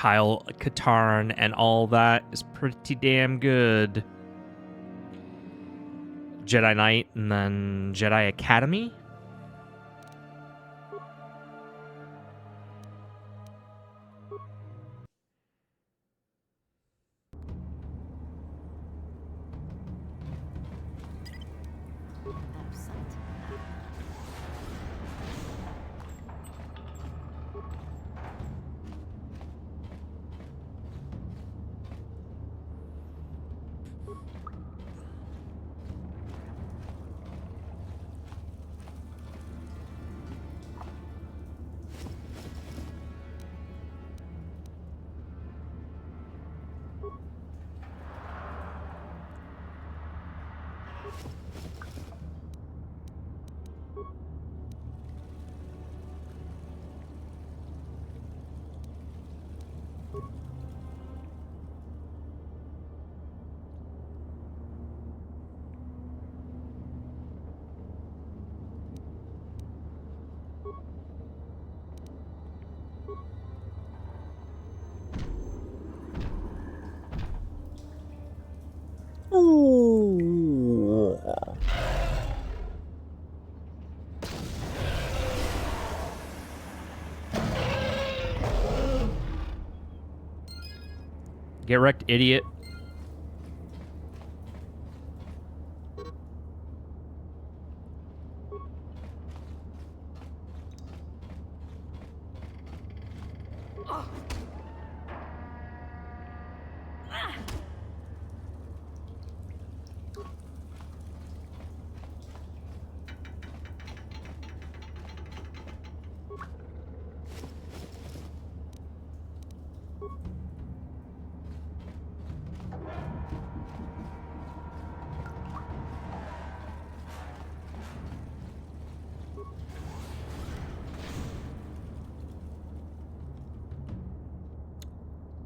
Kyle Katarn and all that is pretty damn good. Jedi Knight and then Jedi Academy. Ooh. Get wrecked, idiot.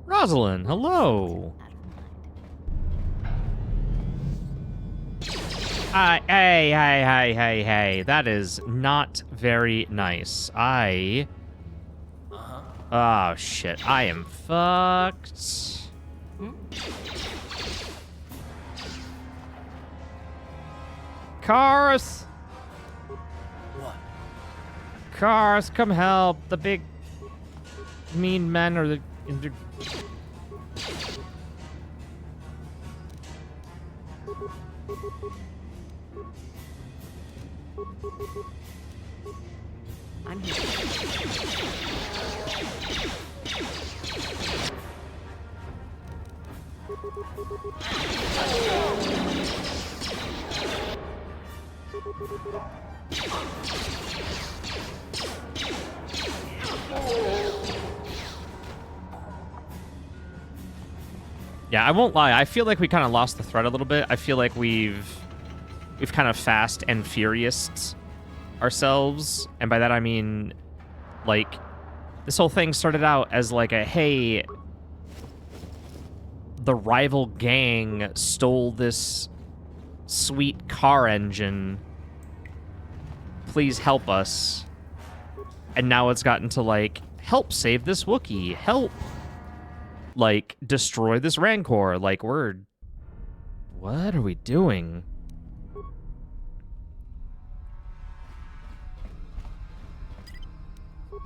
Rosalind, hello. Hey. That is not very nice. Oh, shit. I am fucked. Cars! What? Cars, come help. The big mean men are the... I'm here. Yeah, I won't lie. I feel like we kind of lost the thread a little bit. I feel like we've kind of fast and furious ourselves, and by that I mean, like, this whole thing started out as like a, hey, the rival gang stole this sweet car engine, please help us. And now it's gotten to like, help save this Wookiee, help, like, destroy this Rancor. Like, what are we doing?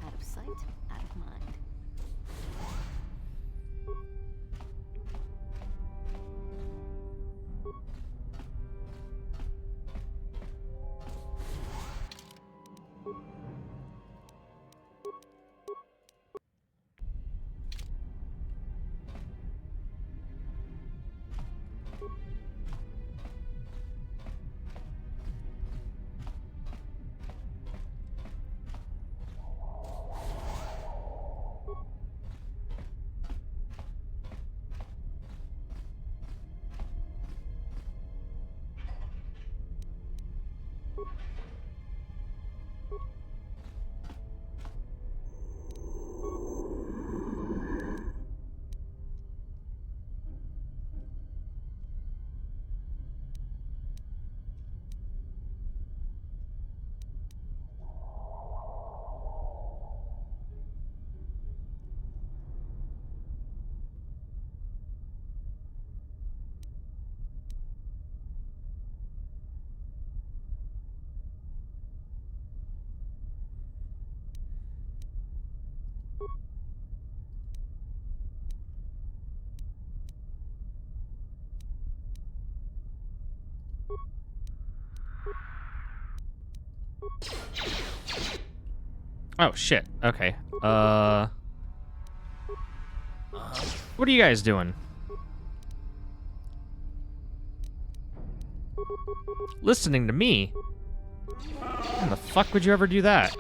Out of sight, out of mind. Oh, shit. Okay. What are you guys doing? Listening to me? How the fuck would you ever do that?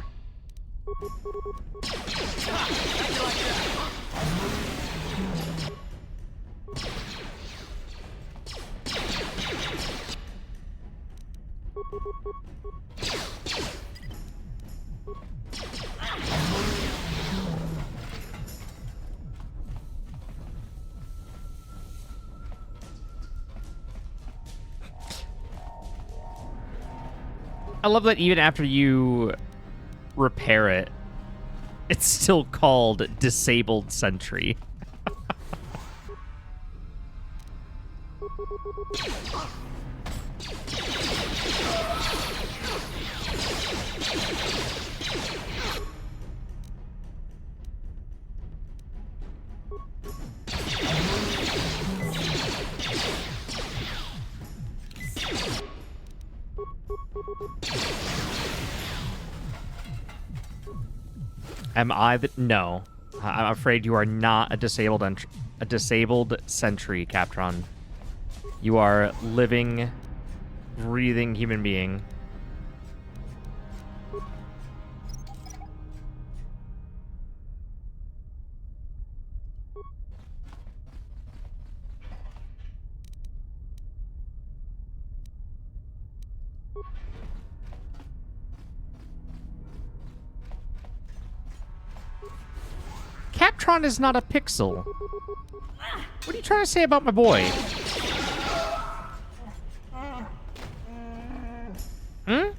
I love that even after you repair it, it's still called Disabled Sentry. Am I the... No. I'm afraid you are not a disabled sentry, Captron. You are living, breathing human being. Captron is not a pixel. What are you trying to say about my boy? Hmm?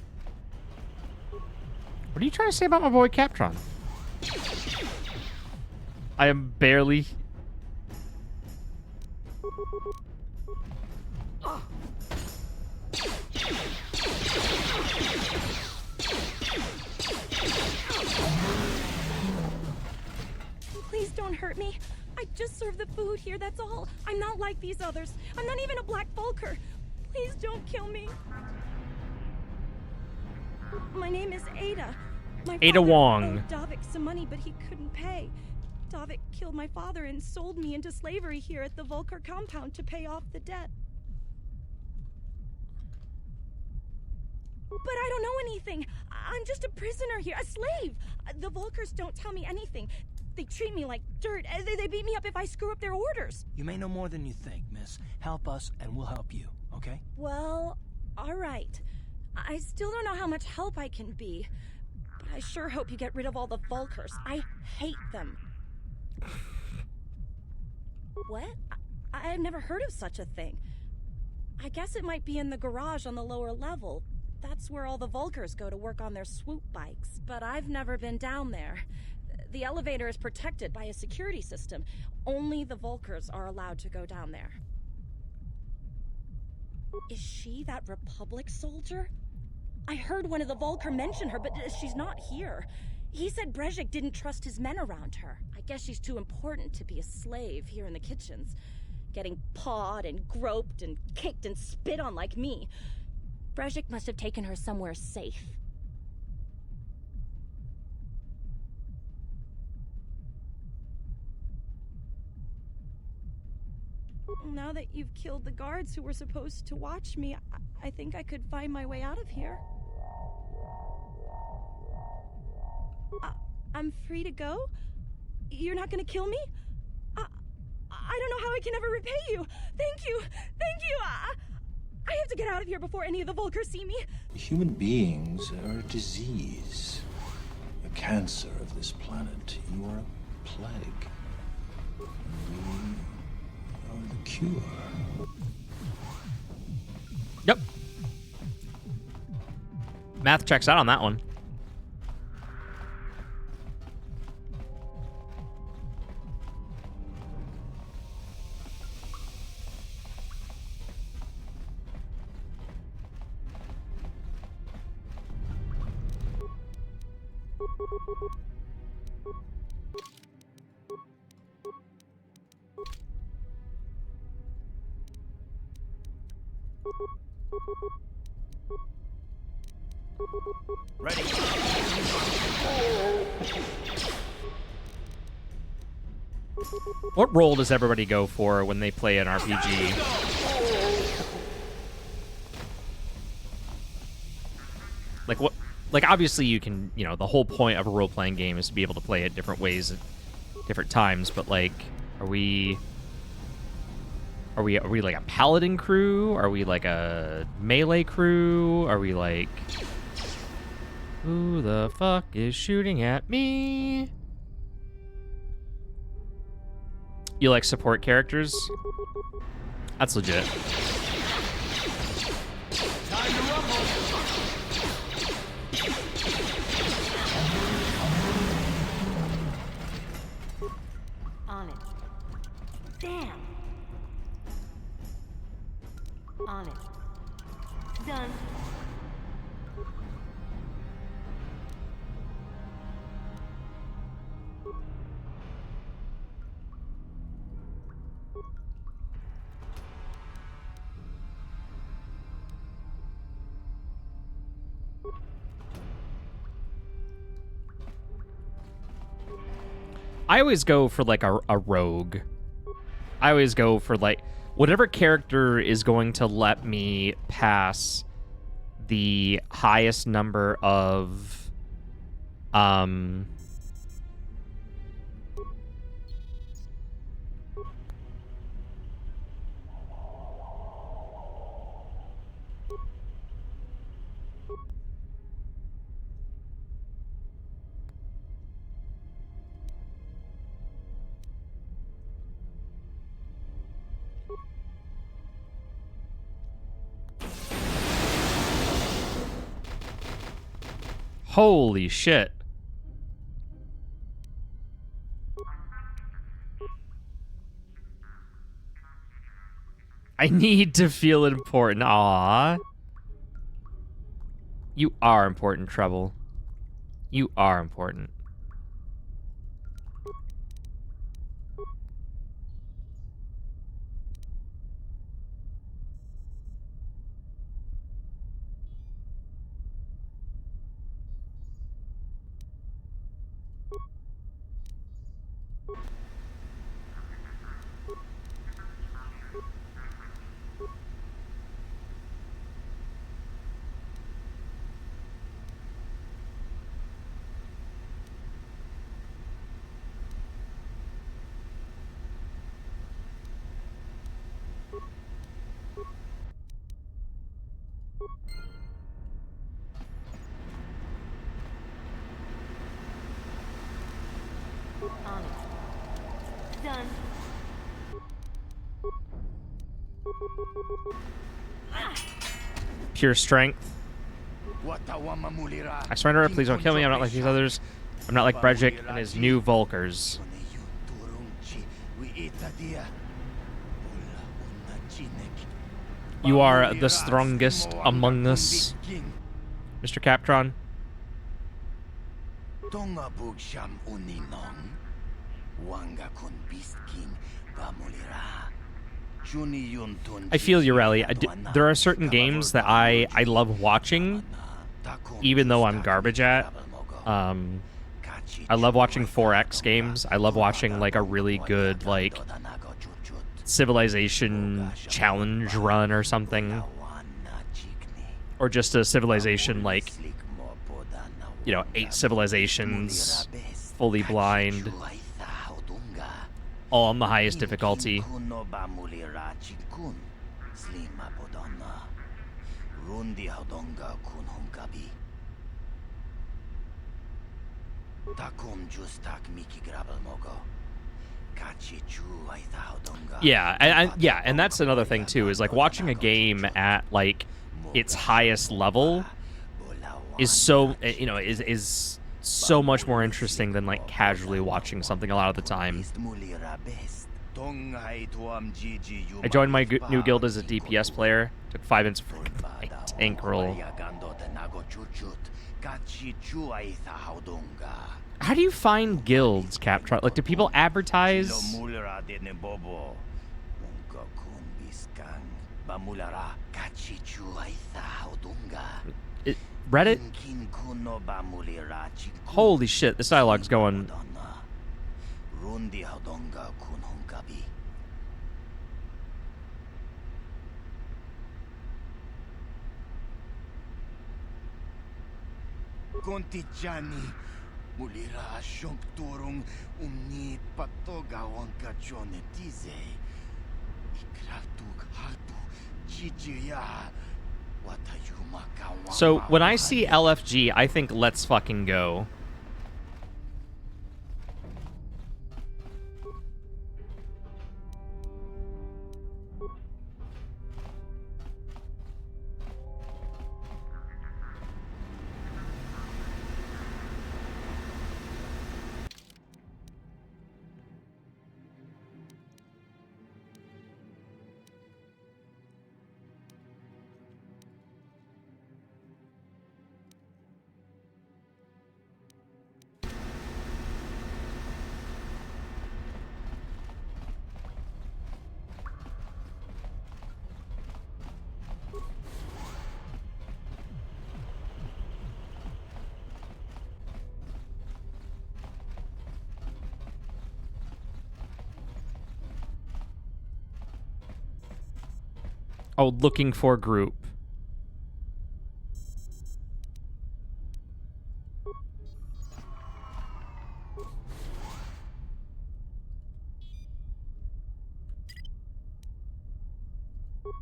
What are you trying to say about my boy Captron? I am barely... Please don't hurt me. I just serve the food here, that's all. I'm not like these others. I'm not even a black Vulker. Please don't kill me. My name is Ada. My Ada father Wong. owed Davik some money, but he couldn't pay. Davik killed my father and sold me into slavery here at the Vulker compound to pay off the debt. But I don't know anything. I'm just a prisoner here, a slave. The Vulkers don't tell me anything. They treat me like dirt. They beat me up if I screw up their orders. You may know more than you think, miss. Help us and we'll help you, okay? Well, all right. I still don't know how much help I can be, but I sure hope you get rid of all the Vulkers. I hate them. What? I've never heard of such a thing. I guess it might be in the garage on the lower level. That's where all the Vulkers go to work on their swoop bikes. But I've never been down there. The elevator is protected by a security system. Only the Vulkers are allowed to go down there. Is she that Republic soldier? I heard one of the Vulker mention her, but she's not here. He said Brezhik didn't trust his men around her. I guess she's too important to be a slave here in the kitchens. Getting pawed and groped and kicked and spit on like me. Brezhik must have taken her somewhere safe. Now that you've killed the guards who were supposed to watch me, I think I could find my way out of here. I'm free to go? You're not gonna kill me? I don't know how I can ever repay you. Thank you. Thank you. I have to get out of here before any of the Vulkers see me. Human beings are a disease, a cancer of this planet. You are a plague. We are the cure. Yep. Math checks out on that one. Ready? What role does everybody go for when they play an RPG? Like what? Like obviously you can, you know, the whole point of a role-playing game is to be able to play it different ways at different times. But like, are we like a paladin crew? Are we like a melee crew? Are we like, who the fuck is shooting at me? You like support characters? That's legit. On it. Damn. On it. Done. I always go for like a rogue. I always go for like whatever character is going to let me pass the highest number of holy shit. I need to feel important. Aww. You are important, Trouble. You are important. On it. Done. Pure strength. I surrender. Please don't kill me. I'm not like these others. I'm not like Brejik and his new Volkers. You are the strongest among us, Mr. Captron. I feel you, Rally. There are certain games that I love watching, even though I'm garbage at. I love watching 4X games. I love watching like a really good like Civilization challenge run or something, or just a Civilization like, you know, 8 civilizations, fully blind, all on the highest difficulty. Yeah, yeah, and that's another thing too, is like watching a game at like its highest level is so, you know, is so much more interesting than like casually watching something a lot of the time. I joined my new guild as a DPS player. Took 5 minutes for my tank roll. How do you find guilds, Captron? Like, do people advertise? Reddit? Holy shit, this dialogue's going. Kontichani mulira shongturung umni patoga wanka chonetize ikratuk hatu chichiya watayumaka. So when I see LFG, I think let's fucking go. Oh, looking for group.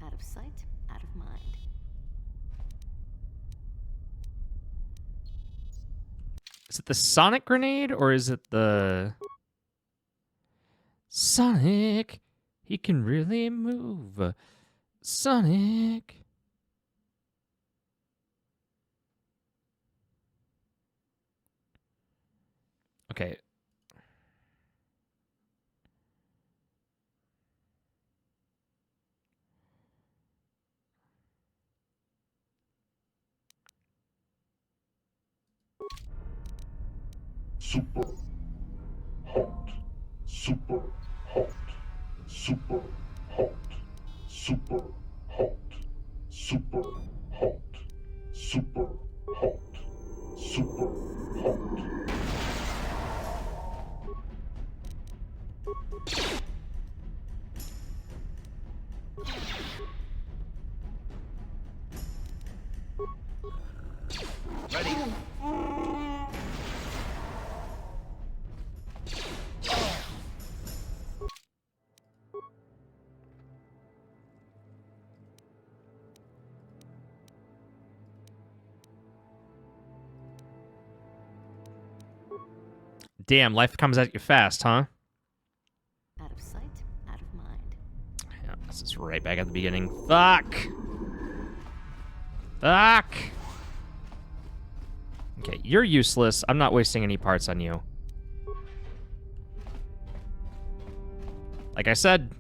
Out of sight, out of mind. Is it the Sonic grenade or is it the Sonic? He can really move. Sonic. Okay. Super hot, super hot, super hot, super hot, super hot, super hot, super hot. Ready. Damn, life comes at you fast, huh? Out of sight, out of mind. Yeah, this is right back at the beginning. Fuck! Fuck! Okay, you're useless. I'm not wasting any parts on you. Like I said,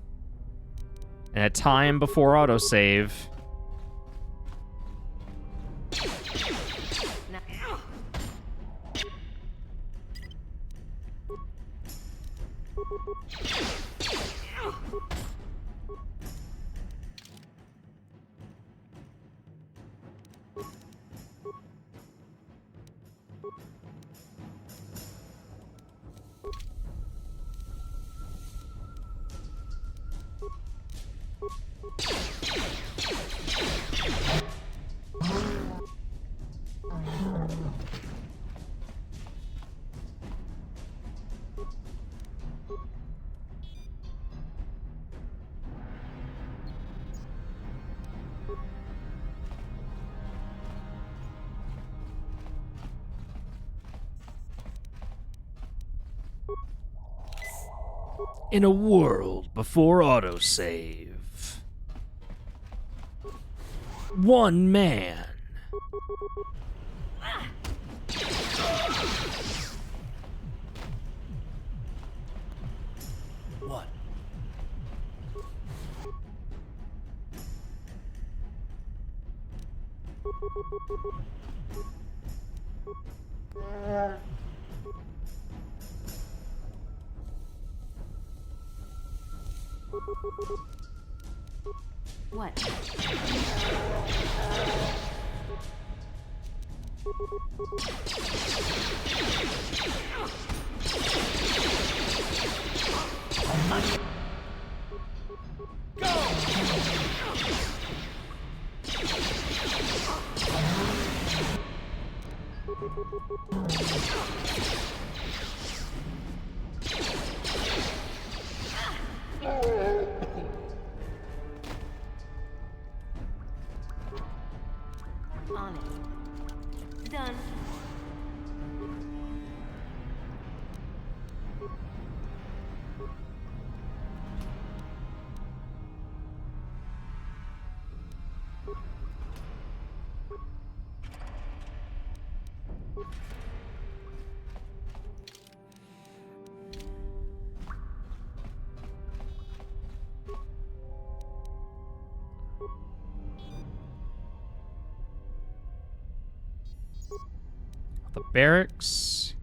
in a time before autosave. In a world before autosave. One man. What? What? On it. Done. The barracks.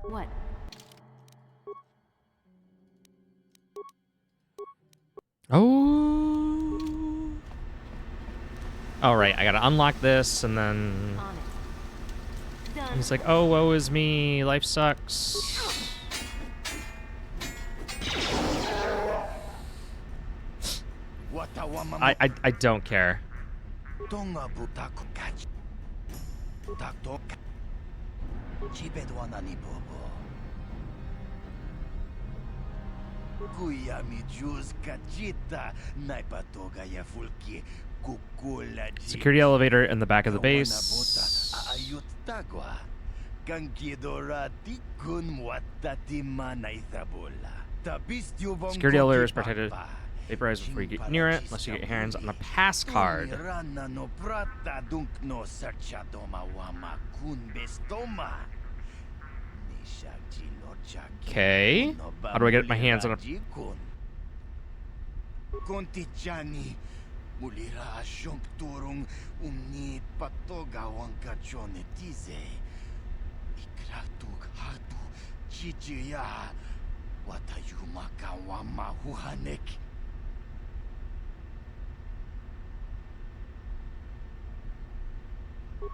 What? Oh. All right, I gotta unlock this, and then On it. Done. he's like, "Oh, woe is me. Life sucks." I don't care. Security elevator in the back of the base. Security elevator is protected. Vaporize before you get near it, unless you get your hands on a pass card. Okay. How do I get my hands on a... Mulira turung umni patoga wanka chonetize. Ikratuk hatu chichiya. Watayuma kawama huhanek.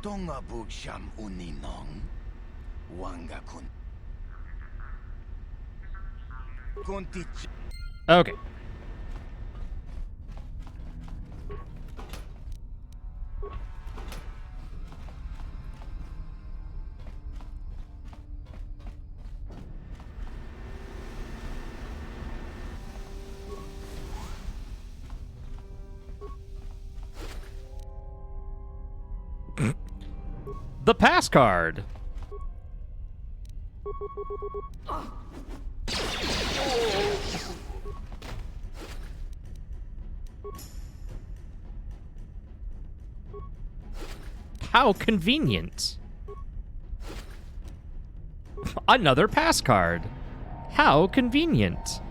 Tonga bugsham uninong. Wanga kun. Kontich. Okay. The pass card. How convenient. Another pass card. How convenient.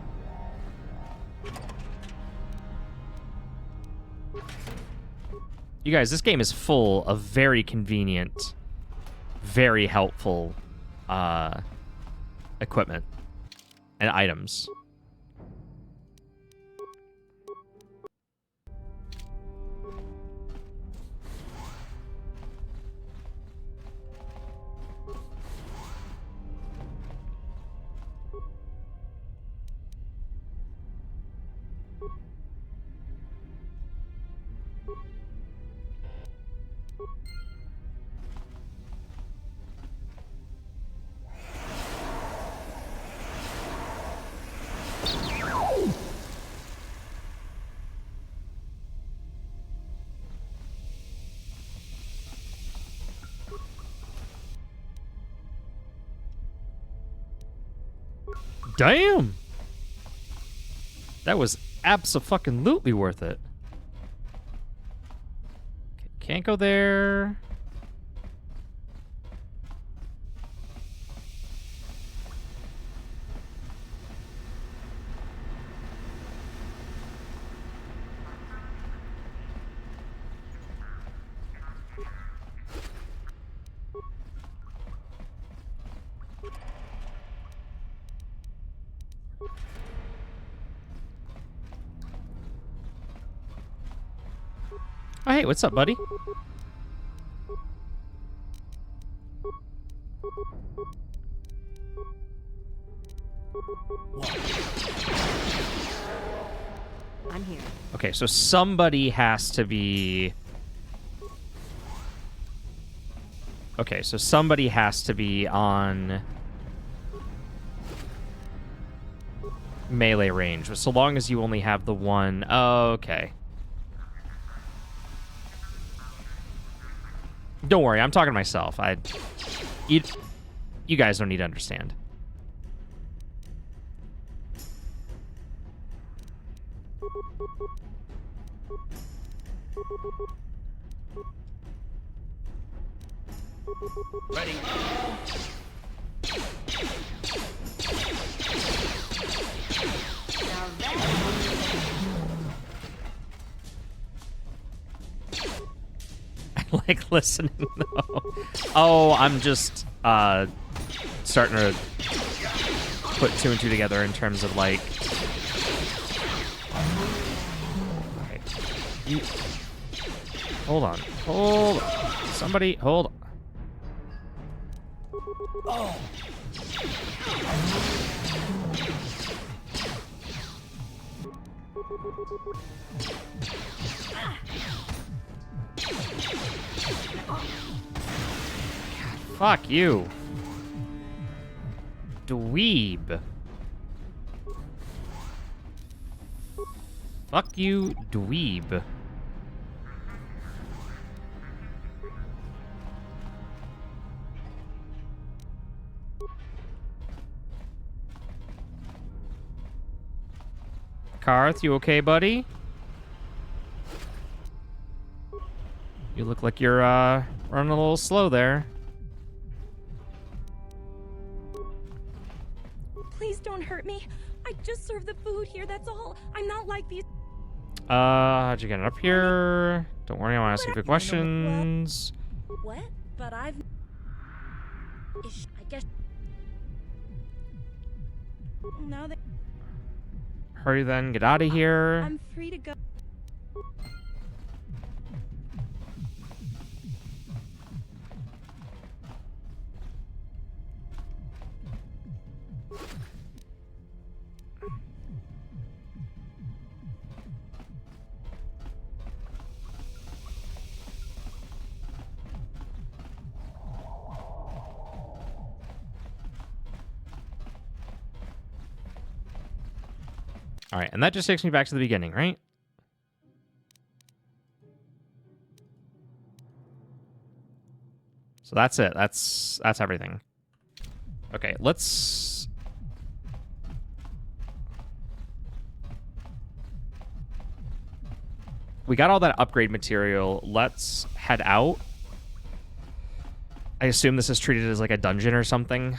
You guys, this game is full of very convenient, very helpful equipment and items. Damn! That was abso-fucking-lutely worth it. Okay, Can't go there. Oh, hey, what's up, buddy? I'm here. Okay, so somebody has to be... Okay, so somebody has to be on melee range, but so long as you only have the one... Oh, okay. Don't worry, I'm talking to myself. You guys don't need to understand. Ready. Now that I like listening, though. Oh, I'm just starting to put two and two together in terms of, like... Okay. You... Hold on. Hold on. Somebody, hold on. Oh. Fuck you. Dweeb. Fuck you, dweeb. Karth, you okay, buddy? You look like you're running a little slow there. Please don't hurt me. I just served the food here, that's all. I'm not like these. How'd you get it up here? Don't worry, I want to ask you a few questions. What? But I've... I guess... Now that Hurry then, get out of here. I'm free to go. All right, and that just takes me back to the beginning, right? So that's it. That's everything. Okay, let's... We got all that upgrade material. Let's head out. I assume this is treated as like a dungeon or something,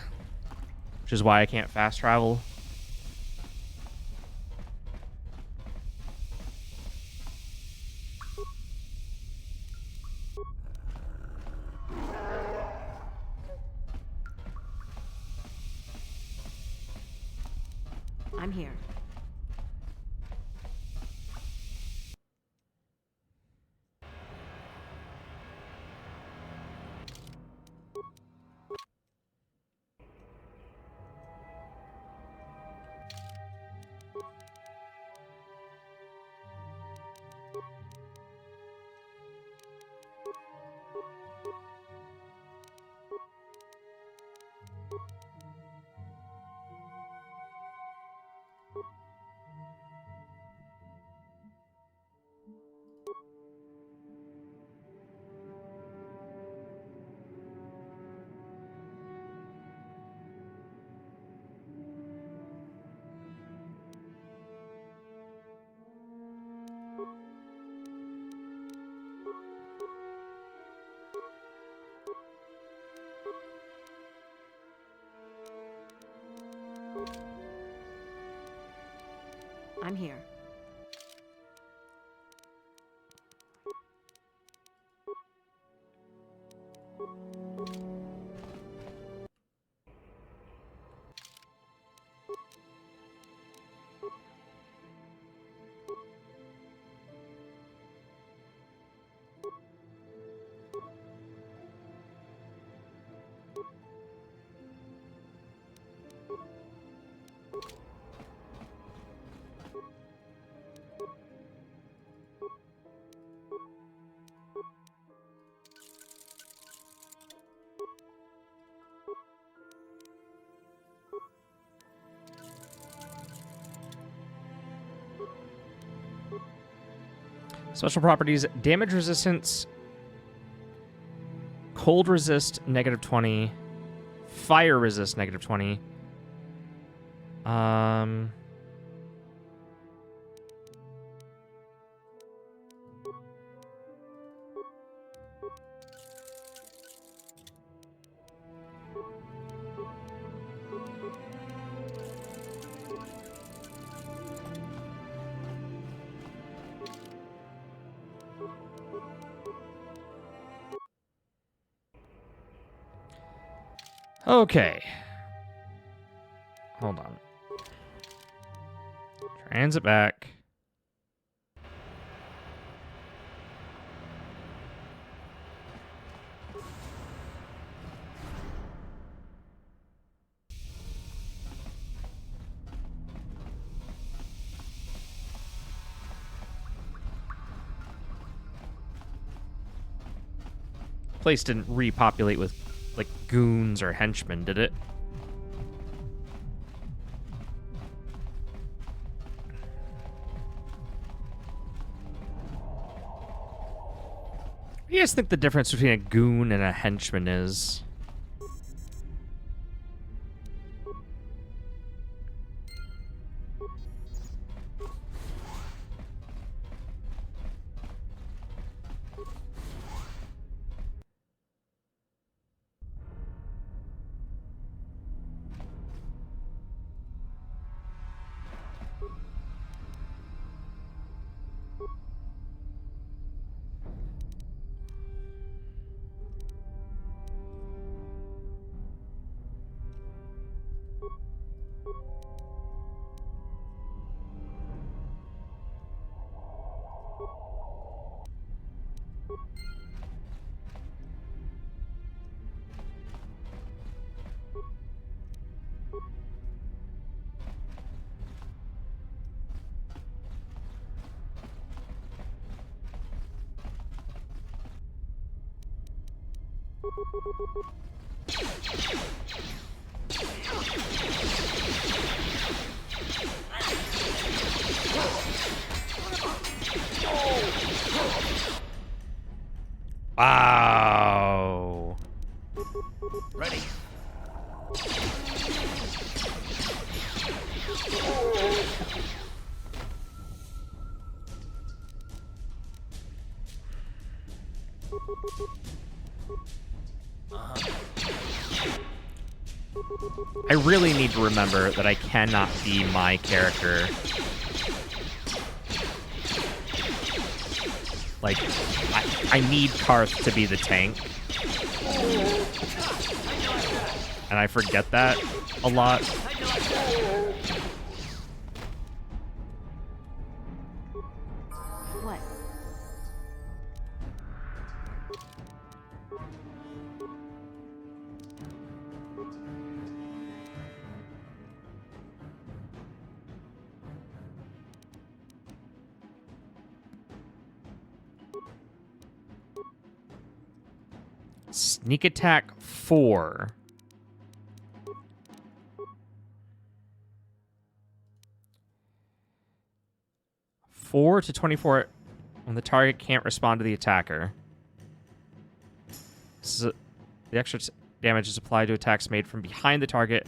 which is why I can't fast travel. I'm here. I'm here. Special properties: damage resistance, cold resist -20, fire resist -20. Okay. Hold on. Transit back. Place didn't repopulate with like goons or henchmen, did it? What do you guys think the difference between a goon and a henchman is? Wow. Ready. I really need to remember that I cannot be my character. Like, I need Karth to be the tank. And I forget that a lot. What? Sneak attack 4. Four to 24 when the target can't respond to the attacker. The extra damage is applied to attacks made from behind the target.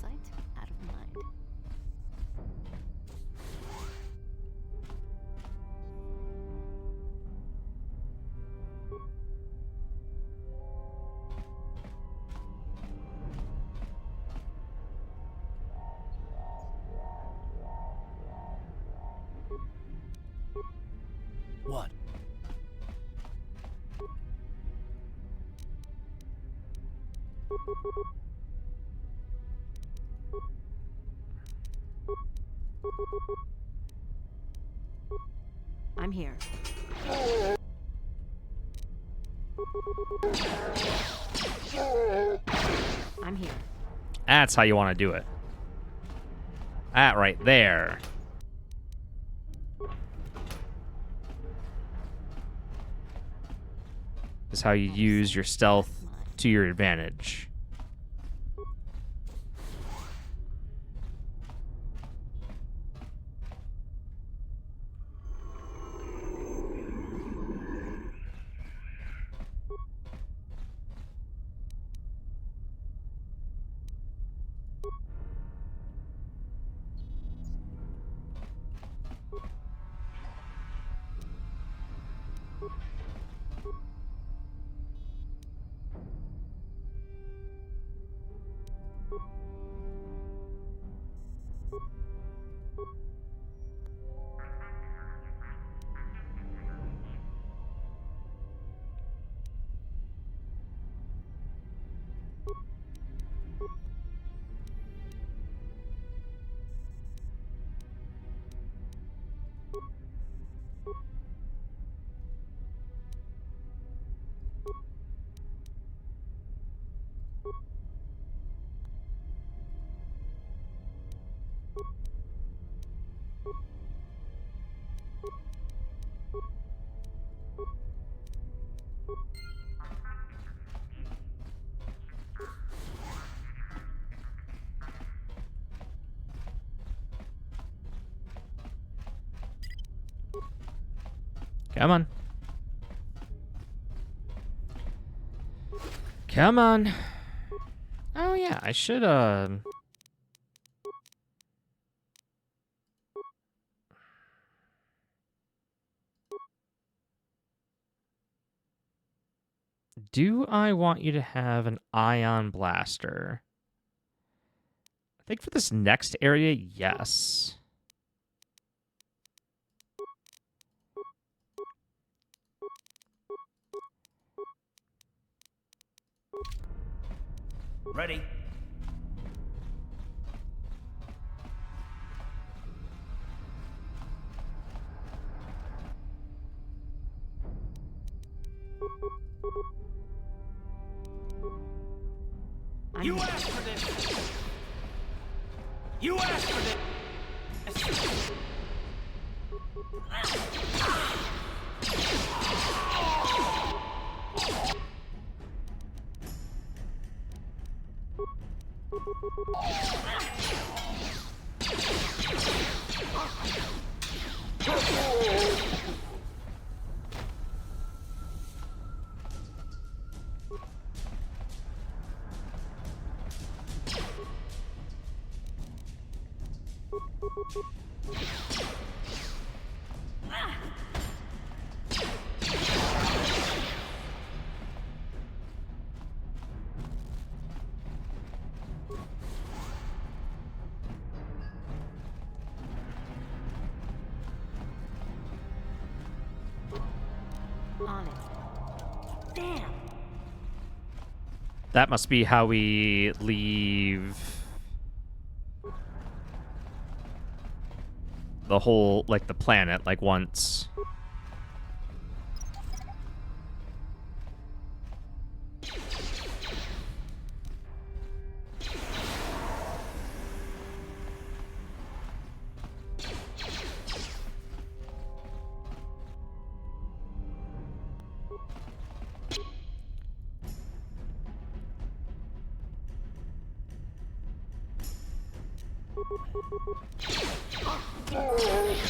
sight, out of mind. What? I'm here. I'm here. That's how you want to do it. That right there. Is how you use your stealth to your advantage. Come on. Come on. Oh yeah, I should do I want you to have an ion blaster? I think for this next area, yes. Ready. I'm You here. asked for this. You asked for this. On it. Damn. That must be how we leave the whole, like, the planet, like, once.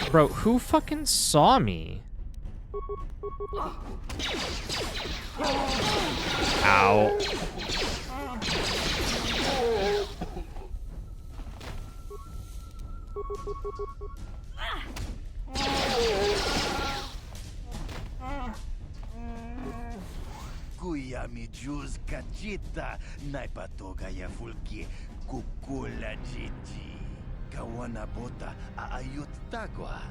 Bro, who fucking saw me? Ow. Kuya mi juz kachita naipatoga ya fulki kukula jiji. Kawana bota aayut tagwa.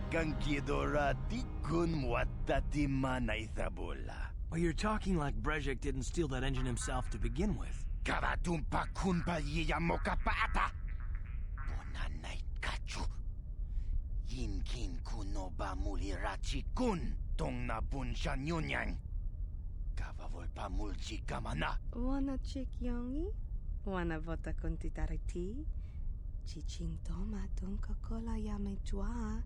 Kankidora tikun watati mana ithabola. Well, you're talking like Brejik didn't steal that engine himself to begin with. Karatumpa kunpa yiya mokapaata. Bonanay kachu. Yinkin kunoba mulirachi kun. Tong na bunsha nyunyang. Kavavol mulchi kamana. Wana chik yongi? Wana vota kontitariti? Chiching toma tunka kola yame jua.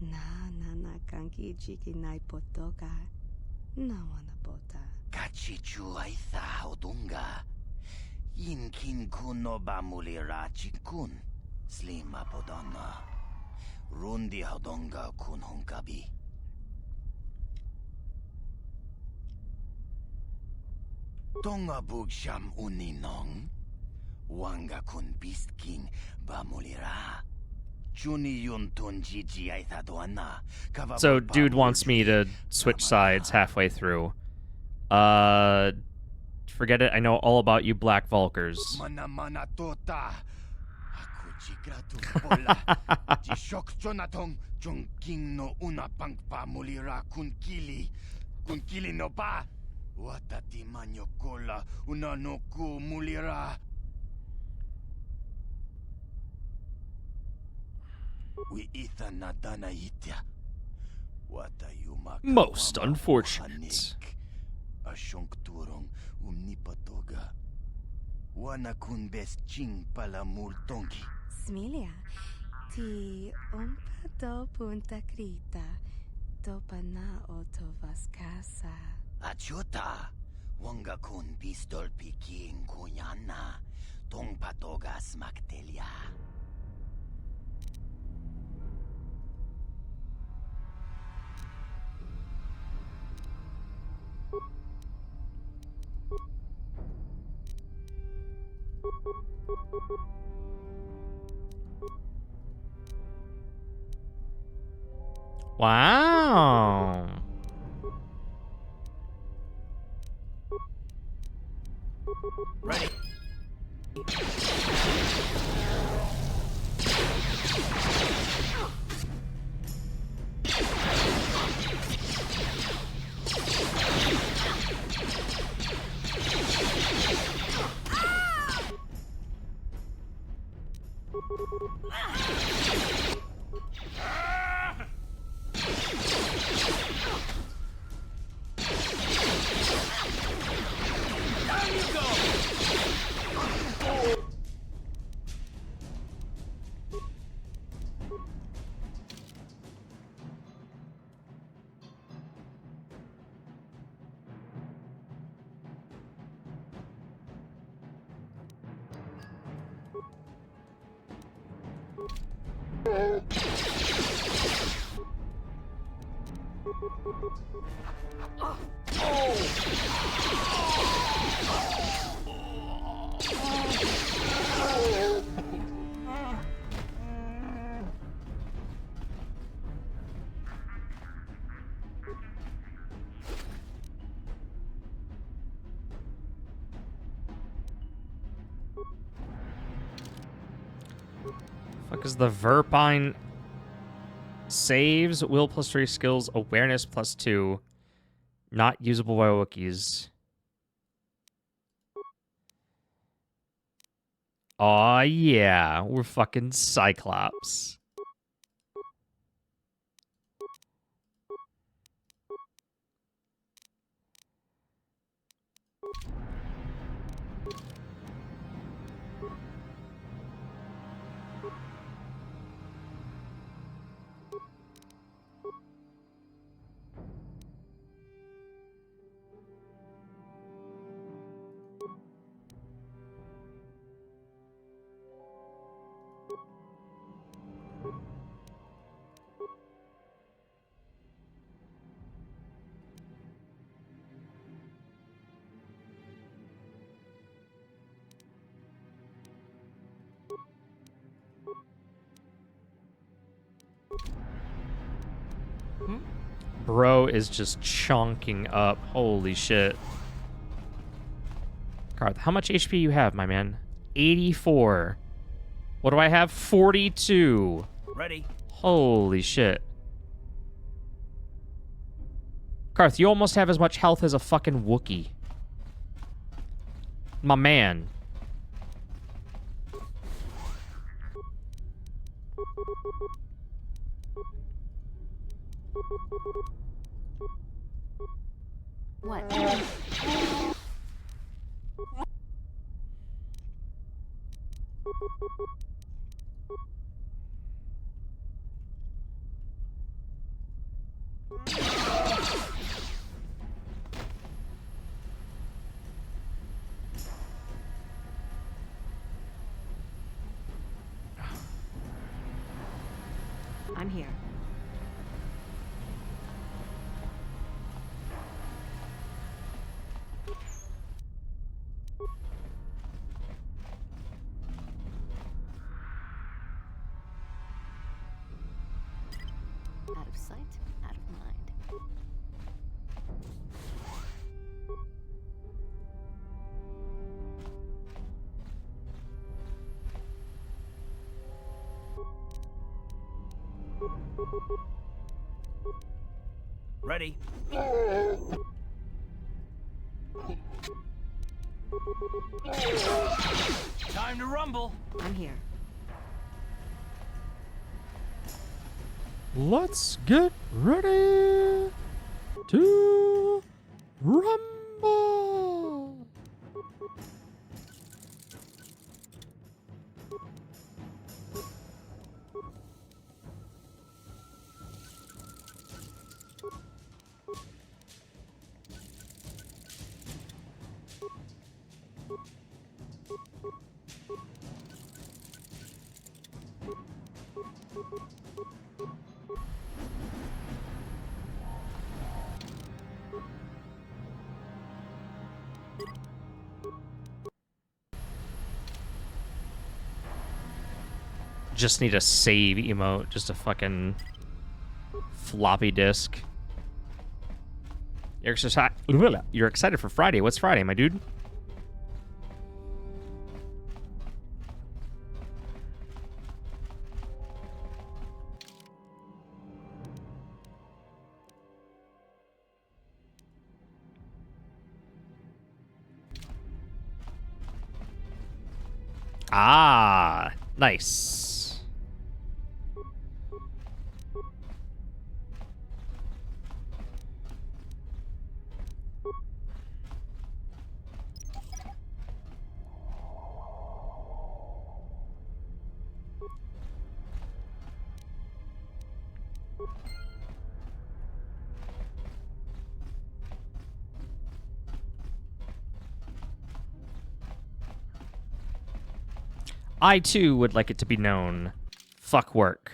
Na kanki chiki nai potoka. Na wana bota. Kachichu aitha odunga. Yinkin kunoba mulirachi kun. Slima podana. Rundi hodonga kun hunkabi. Tonga bugsham uninong. Wanga kun beast king bamulira. Juni yun tunjiji aithadoana. So, dude wants me to switch sides halfway through. Forget it. I know all about you Black Vulkers. Mana tota. Aku jigratu bola. Jishok jonatong jongking no una pang pamulira kun kili. Kun kili no ba. Watati manyo kola una no ku mulira. We itha nadana itya. Wata yuma Most unfortunate. Ashonk turong umnipatoga. Wana kun bes ching pala multongi. Smilia, ti umpa do punta krita. Topa na oto vaskasa. Achuta. Wanga kun pistol piking kunyana. Tong patoga smaktelia. Wow. Ready. Fuck is the Verpine? Saves, will +3 skills, awareness +2. Not usable by Wookiees. Aw, yeah. We're fucking Cyclops. Bro is just chonking up. Holy shit. Karth, how much HP you have, my man? 84. What do I have? 42. Ready. Holy shit. Karth, you almost have as much health as a fucking Wookiee. My man. What? I'm here. Out of sight, out of mind. Ready. Time to rumble. I'm here. Let's get ready to rumble. Just need a save emote, just a fucking floppy disk. You're excited for Friday. What's Friday, my dude? Ah, nice. I, too, would like it to be known. Fuck work.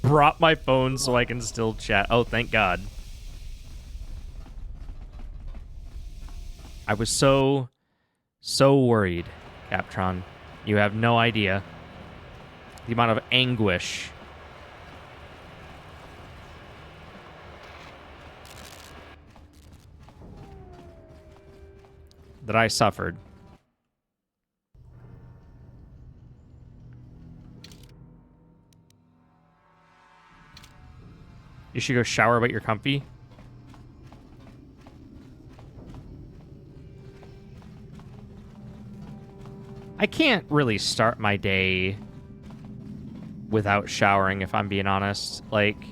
Brought my phone so I can still chat. Oh, thank God. I was so worried, Captron. You have no idea. The amount of anguish that I suffered. You should go shower, but you're comfy. I can't really start my day without showering, if I'm being honest. Like,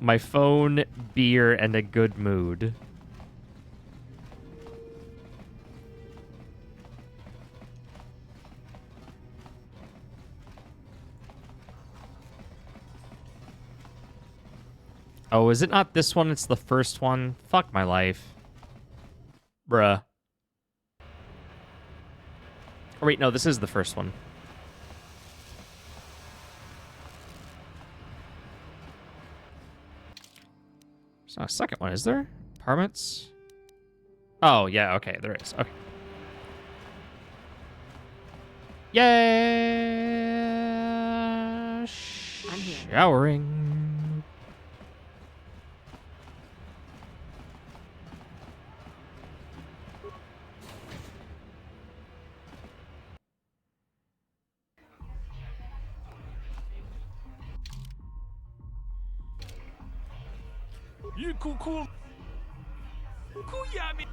my phone, beer, and a good mood. Oh, is it not this one? It's the first one? Fuck my life. Bruh. Oh, wait, no, this is the first one. There's not a second one, is there? Apartments? Oh, yeah, okay, there is. Okay. Yeah. I'm here. Showering. You cool. Kuyami.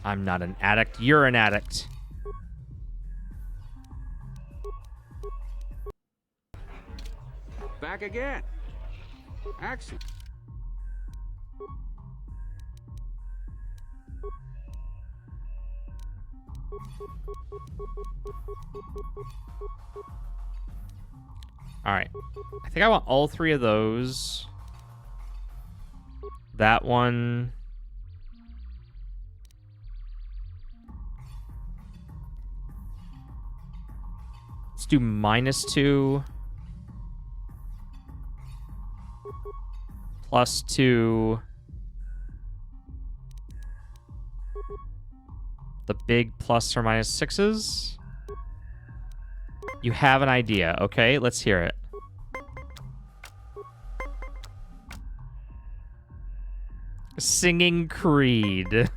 I'm not an addict. You're an addict. Back again. Excellent. All right. I think I want all three of those. That one. Let's do -2. +2. The big plus or -6s. You have an idea, okay? Let's hear it. Singing Creed.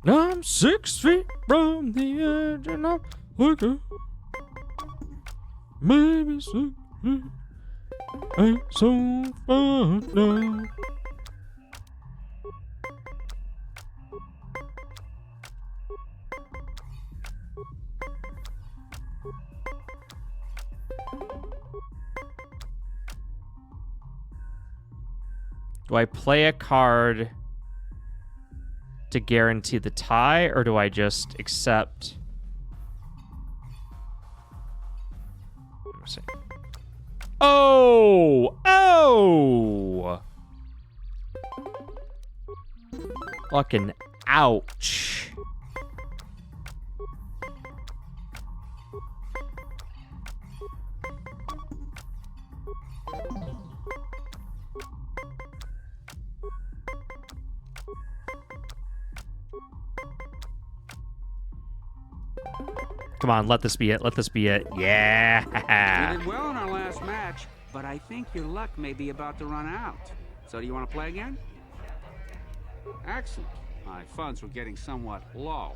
I'm 6 feet from the edge and I'm looking. Maybe 6 feet ain't so far now. Do I play a card to guarantee the tie, or do I just accept? Let me see. Oh! Oh! Fucking ouch. Come on, let this be it. Let this be it. Yeah. You did well in our last match, but I think your luck may be about to run out. So do you want to play again? Excellent. My funds were getting somewhat low.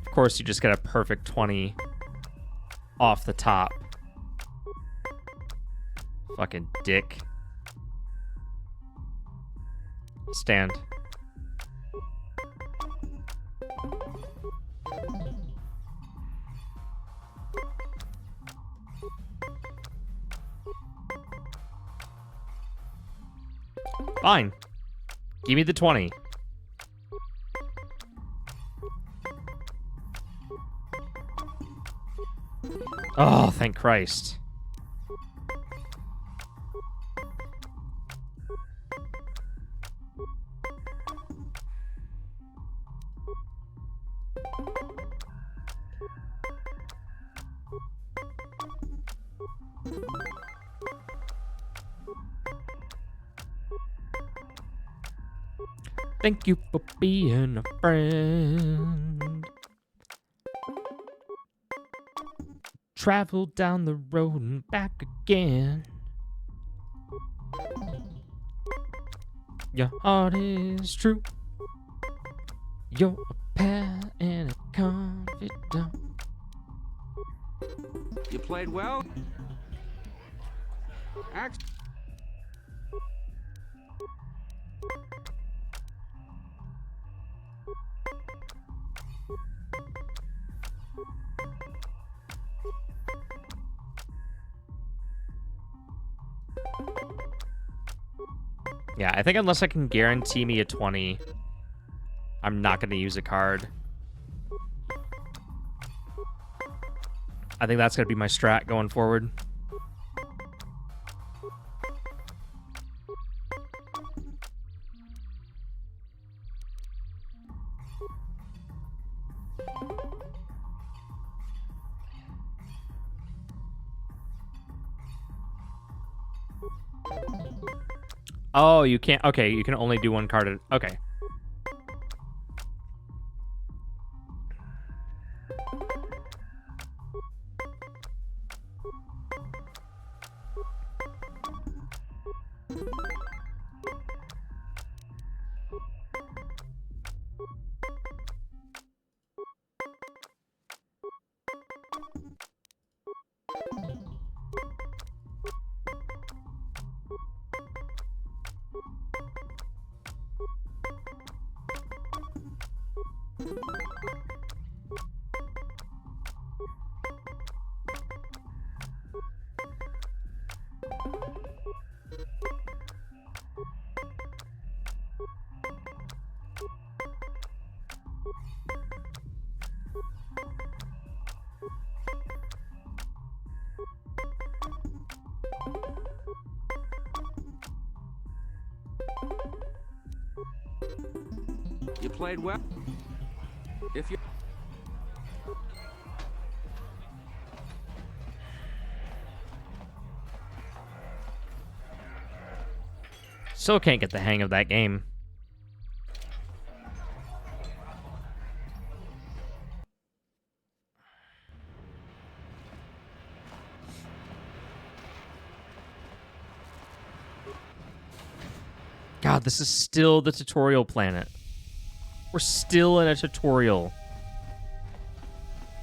Of course, you just get a perfect 20 off the top. Fucking dick. Stand. Fine. Give me the 20. Oh, thank Christ. Thank you for being a friend. Travel down the road and back again. Your heart is true. You're a pal and a confidant. You played well? Act. Yeah, I think unless I can guarantee me a 20, I'm not going to use a card. I think that's going to be my strat going forward. Oh, you can't. Okay, you can only do one card at. Okay. You played well. If you... Still can't get the hang of that game. God, this is still the tutorial planet. We're still in a tutorial.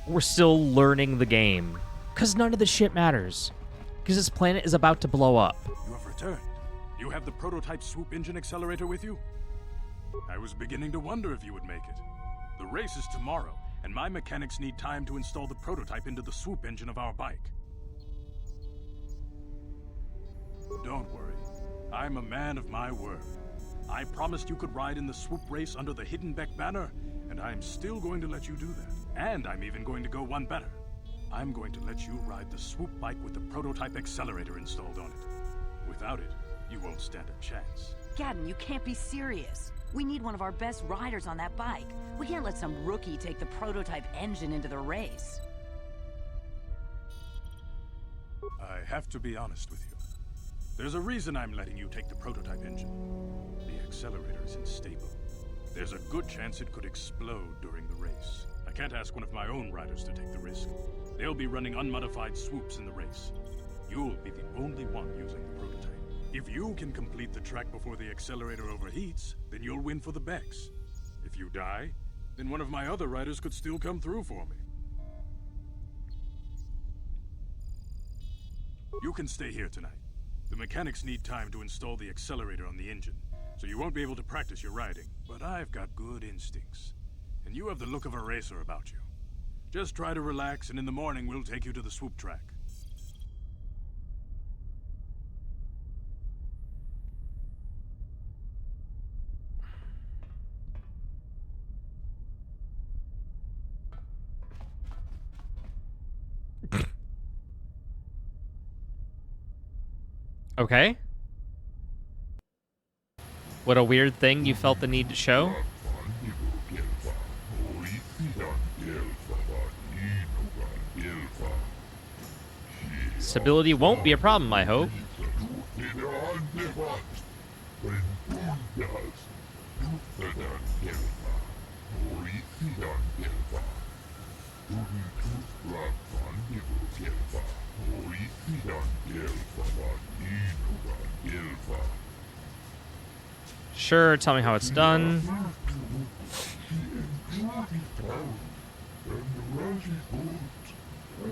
We're still learning the game. Because none of this shit matters. Because this planet is about to blow up. You have returned. You have the prototype swoop engine accelerator with you? I was beginning to wonder if you would make it. The race is tomorrow, and my mechanics need time to install the prototype into the swoop engine of our bike. Don't worry. I'm a man of my word. I promised you could ride in the swoop race under the Hidden Beck banner, and I'm still going to let you do that. And I'm even going to go one better. I'm going to let you ride the swoop bike with the prototype accelerator installed on it. Without it, you won't stand a chance. Gadden, you can't be serious. We need one of our best riders on that bike. We can't let some rookie take the prototype engine into the race. I have to be honest with you. There's a reason I'm letting you take the prototype engine. The accelerator is unstable. There's a good chance it could explode during the race. I can't ask one of my own riders to take the risk. They'll be running unmodified swoops in the race. You'll be the only one using the prototype. If you can complete the track before the accelerator overheats, then you'll win for the Becks. If you die, then one of my other riders could still come through for me. You can stay here tonight. The mechanics need time to install the accelerator on the engine, so you won't be able to practice your riding. But I've got good instincts, and you have the look of a racer about you. Just try to relax, and in the morning we'll take you to the swoop track. Okay. What a weird thing you felt the need to show. Stability won't be a problem, I hope. Sure, tell me how it's done.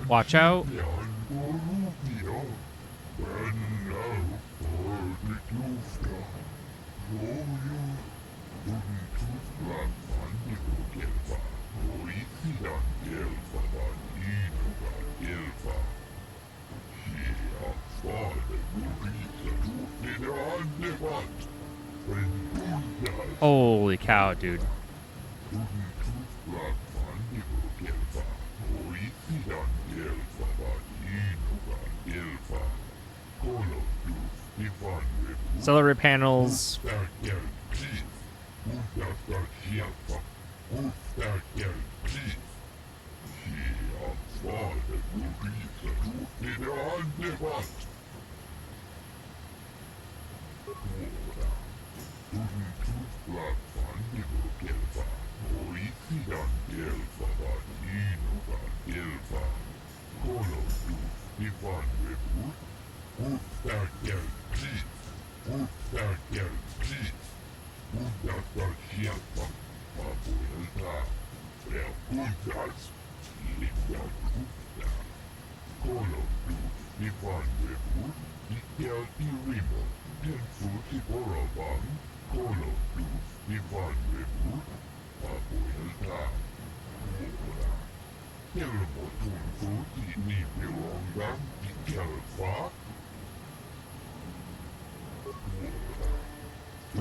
Watch out. Holy cow, dude. Celery panels.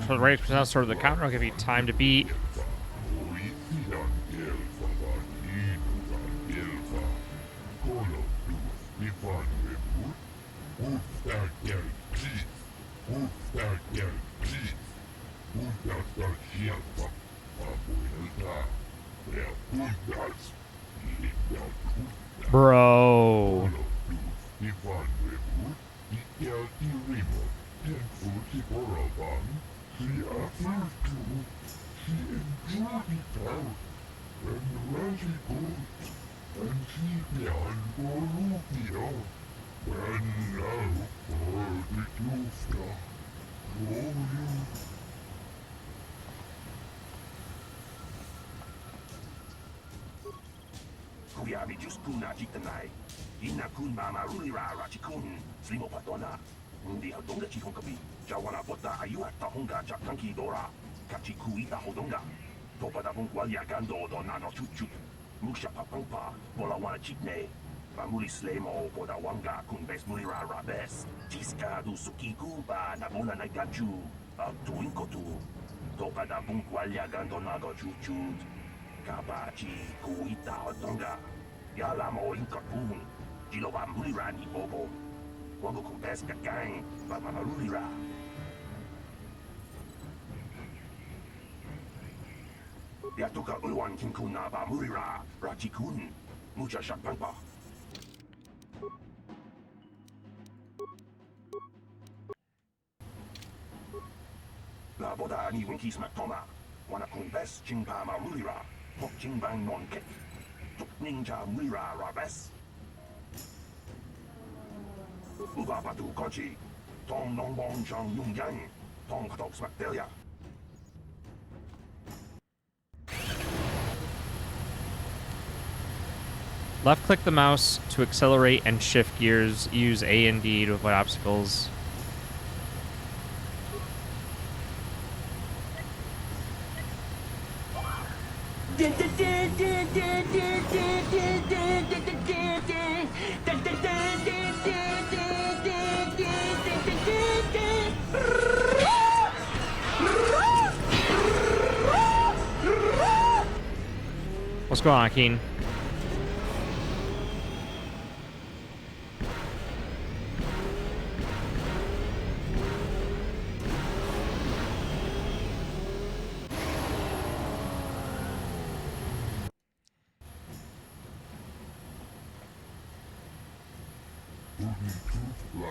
For the rate percent sort of the counter, I'll give you time to beat. Bro. Kuyabi just kuna jitanai. Ina kun mama rulira rachikun. Slimo patona. Mundi hodonga chihonkabi. Jawana bota ayuha tahonga chakanki dora. Kachikuita hodonga. Topada bungwalia gando donano chuchu. Musha papampa. Bola wana chikne. Mamuli slemo poda wanga kun bes mulira rabes. Tiska du sukiku ba nabona nagachu. Tuinkotu. Topada bungwalia gando nago chuchu. Kabachi kuita hodonga. Yalamo inkapun. Jiloba mulira ni bobo. Wango kumbes kakang. Baba marulira. Yatoka ulwan kinkuna ba mulira. Rachikun. Mucha shakpampa. La boda ni winkis matoma. Wana kumbes chingpa marulira. Pok chingbang non ket. Tuk ninja mulira rabes. Uba batu kochi. Tong nong bong chang yung yang. Tong katok smaktelia. Left click the mouse to accelerate and shift gears. Use A and D to avoid obstacles. What's going on, Keen?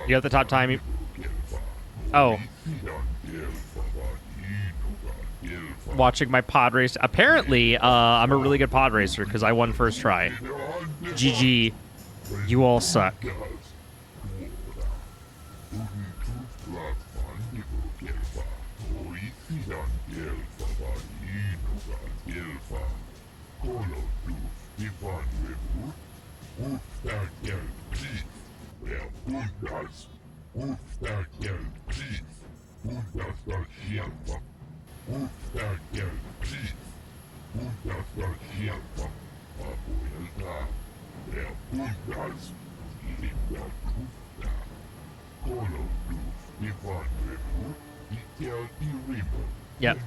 You got the top time. Oh. Watching my pod race. Apparently, I'm a really good pod racer because I won first try. GG. You all suck. Yep.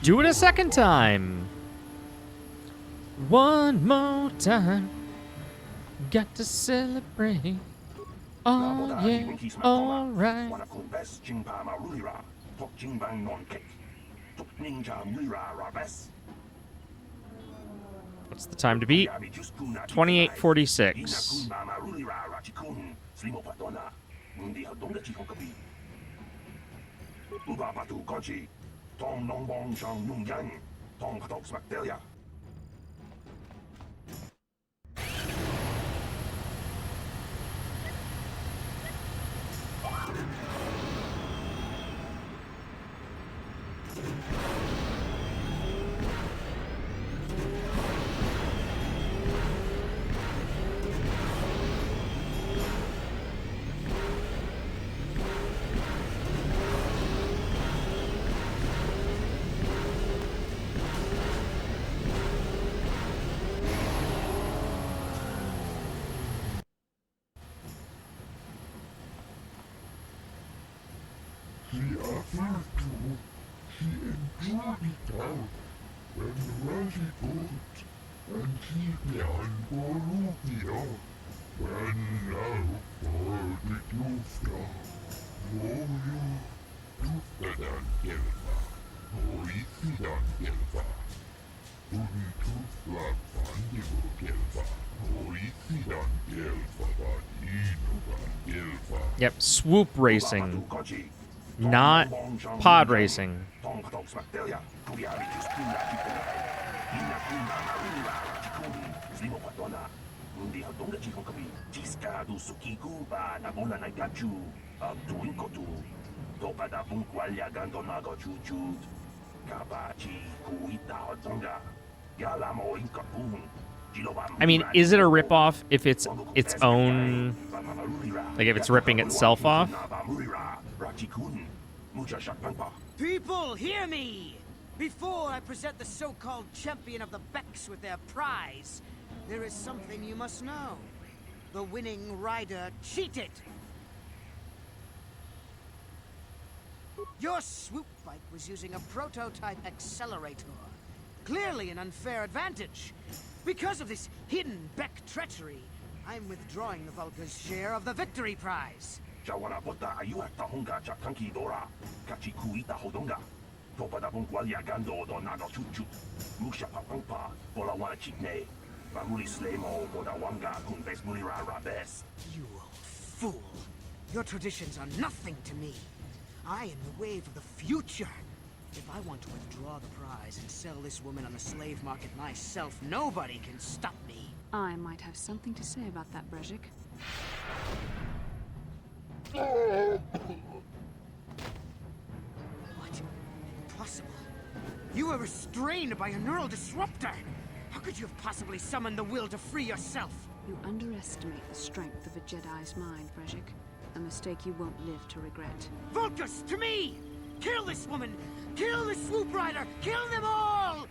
Do it a second time. One more time. Got to celebrate. Oh, yeah. All right. What's the time to beat? 28:46. The other two, she enjoyed it out when ready good, and he began Bolivia when now for the Gufta. Oh, you Gufta Gelva, oh, Isidan Gelva. Unitufla Bandigo Gelva, oh, Isidan Gelva, Inuga Gelva. Yep, swoop racing. Not pod racing. I mean, is it a ripoff if it's its own, like if it's ripping itself off? People, hear me! Before I present the so-called champion of the Becks with their prize, there is something you must know. The winning rider cheated! Your swoop bike was using a prototype accelerator. Clearly an unfair advantage. Because of this hidden Beck treachery, I'm withdrawing the Vulca's share of the victory prize. You old fool! Your traditions are nothing to me. I am the wave of the future. If I want to withdraw the prize and sell this woman on the slave market myself, nobody can stop me. I might have something to say about that, Brezhik. What? Impossible. You were restrained by a neural disruptor. How could you have possibly summoned the will to free yourself? You underestimate the strength of a Jedi's mind, Brezhik. A mistake you won't live to regret. Vulcus, to me! Kill this woman! Kill the swoop rider! Kill them all!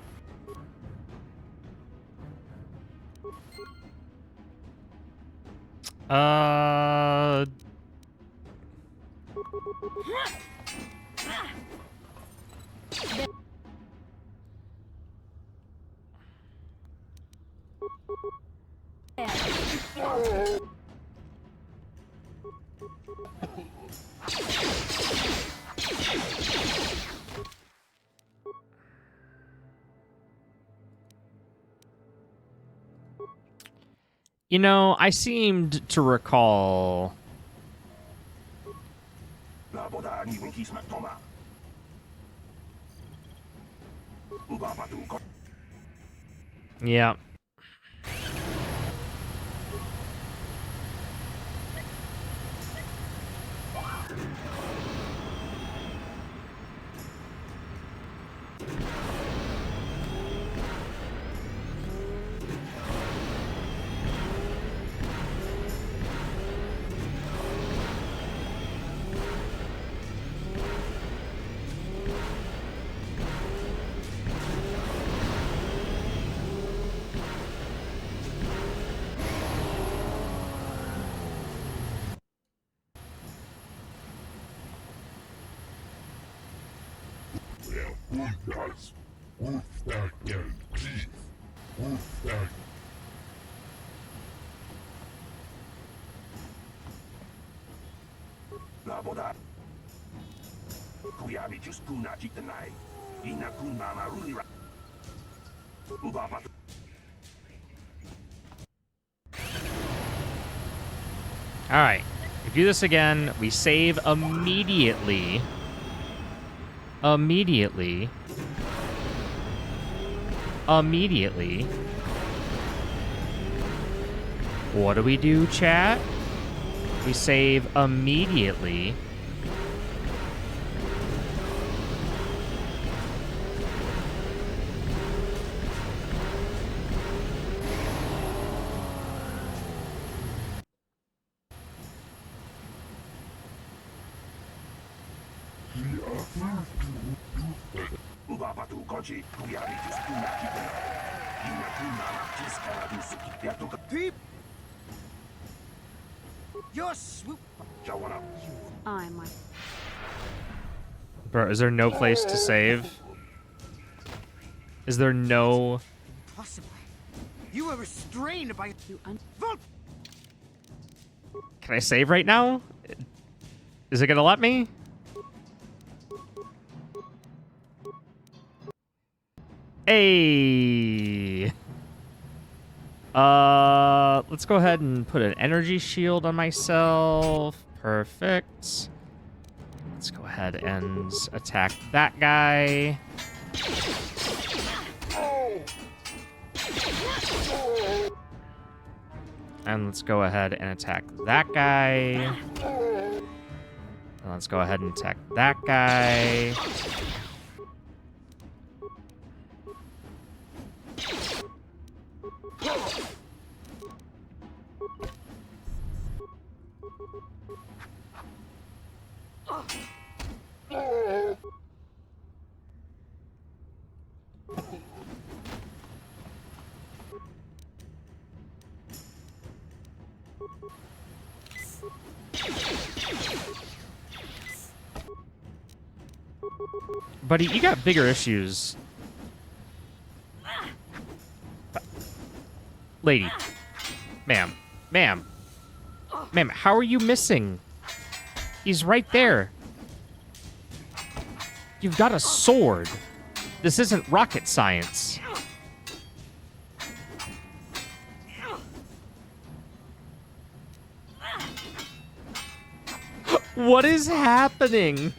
You know, I seemed to recall ni winki smak toma. Uba batu ko. Yeah. Puntas. Ufta del Chief. Ufta. La boda. Kuya mi just kuna jitanai. Ina kun mama rulira. Uba batu. All right. We do this again. We save immediately. Immediately. What do we do, chat? We save immediately. Uba batu koji. Kuya mi just kuna jitanai. Ina kun mama just kana du suki piatoka. Peep! Your swoop. Jawana. I might. Bro, is there no place to save? Is there no... Impossible. You were restrained by Volt. Can I save right now? Is it gonna let me? Hey. Let's go ahead and put an energy shield on myself. Perfect. Let's go ahead and attack that guy. And let's go ahead and attack that guy. And let's go ahead and attack that guy. Buddy, you got bigger issues. Lady. Ma'am. Ma'am. Ma'am, how are you missing? He's right there. You've got a sword. This isn't rocket science. What is happening?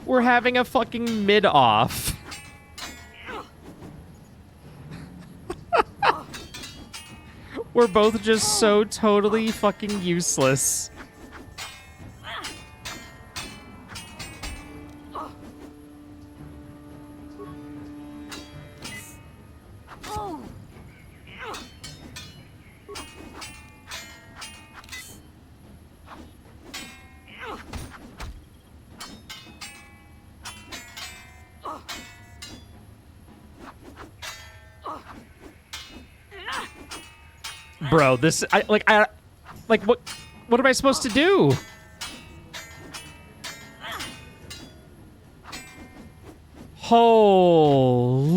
We're having a fucking mid-off. We're both just so totally fucking useless. Bro, this what am I supposed to do? Holy.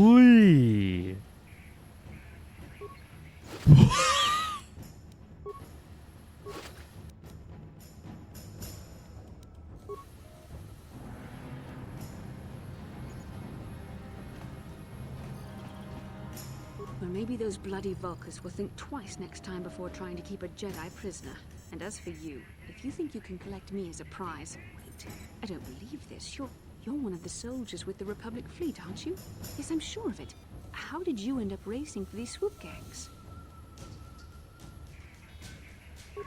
Well, maybe those bloody Vulkars will think twice next time before trying to keep a Jedi prisoner. And as for you, if you think you can collect me as a prize... Wait, I don't believe this. You're one of the soldiers with the Republic fleet, aren't you? Yes, I'm sure of it. How did you end up racing for these swoop gangs?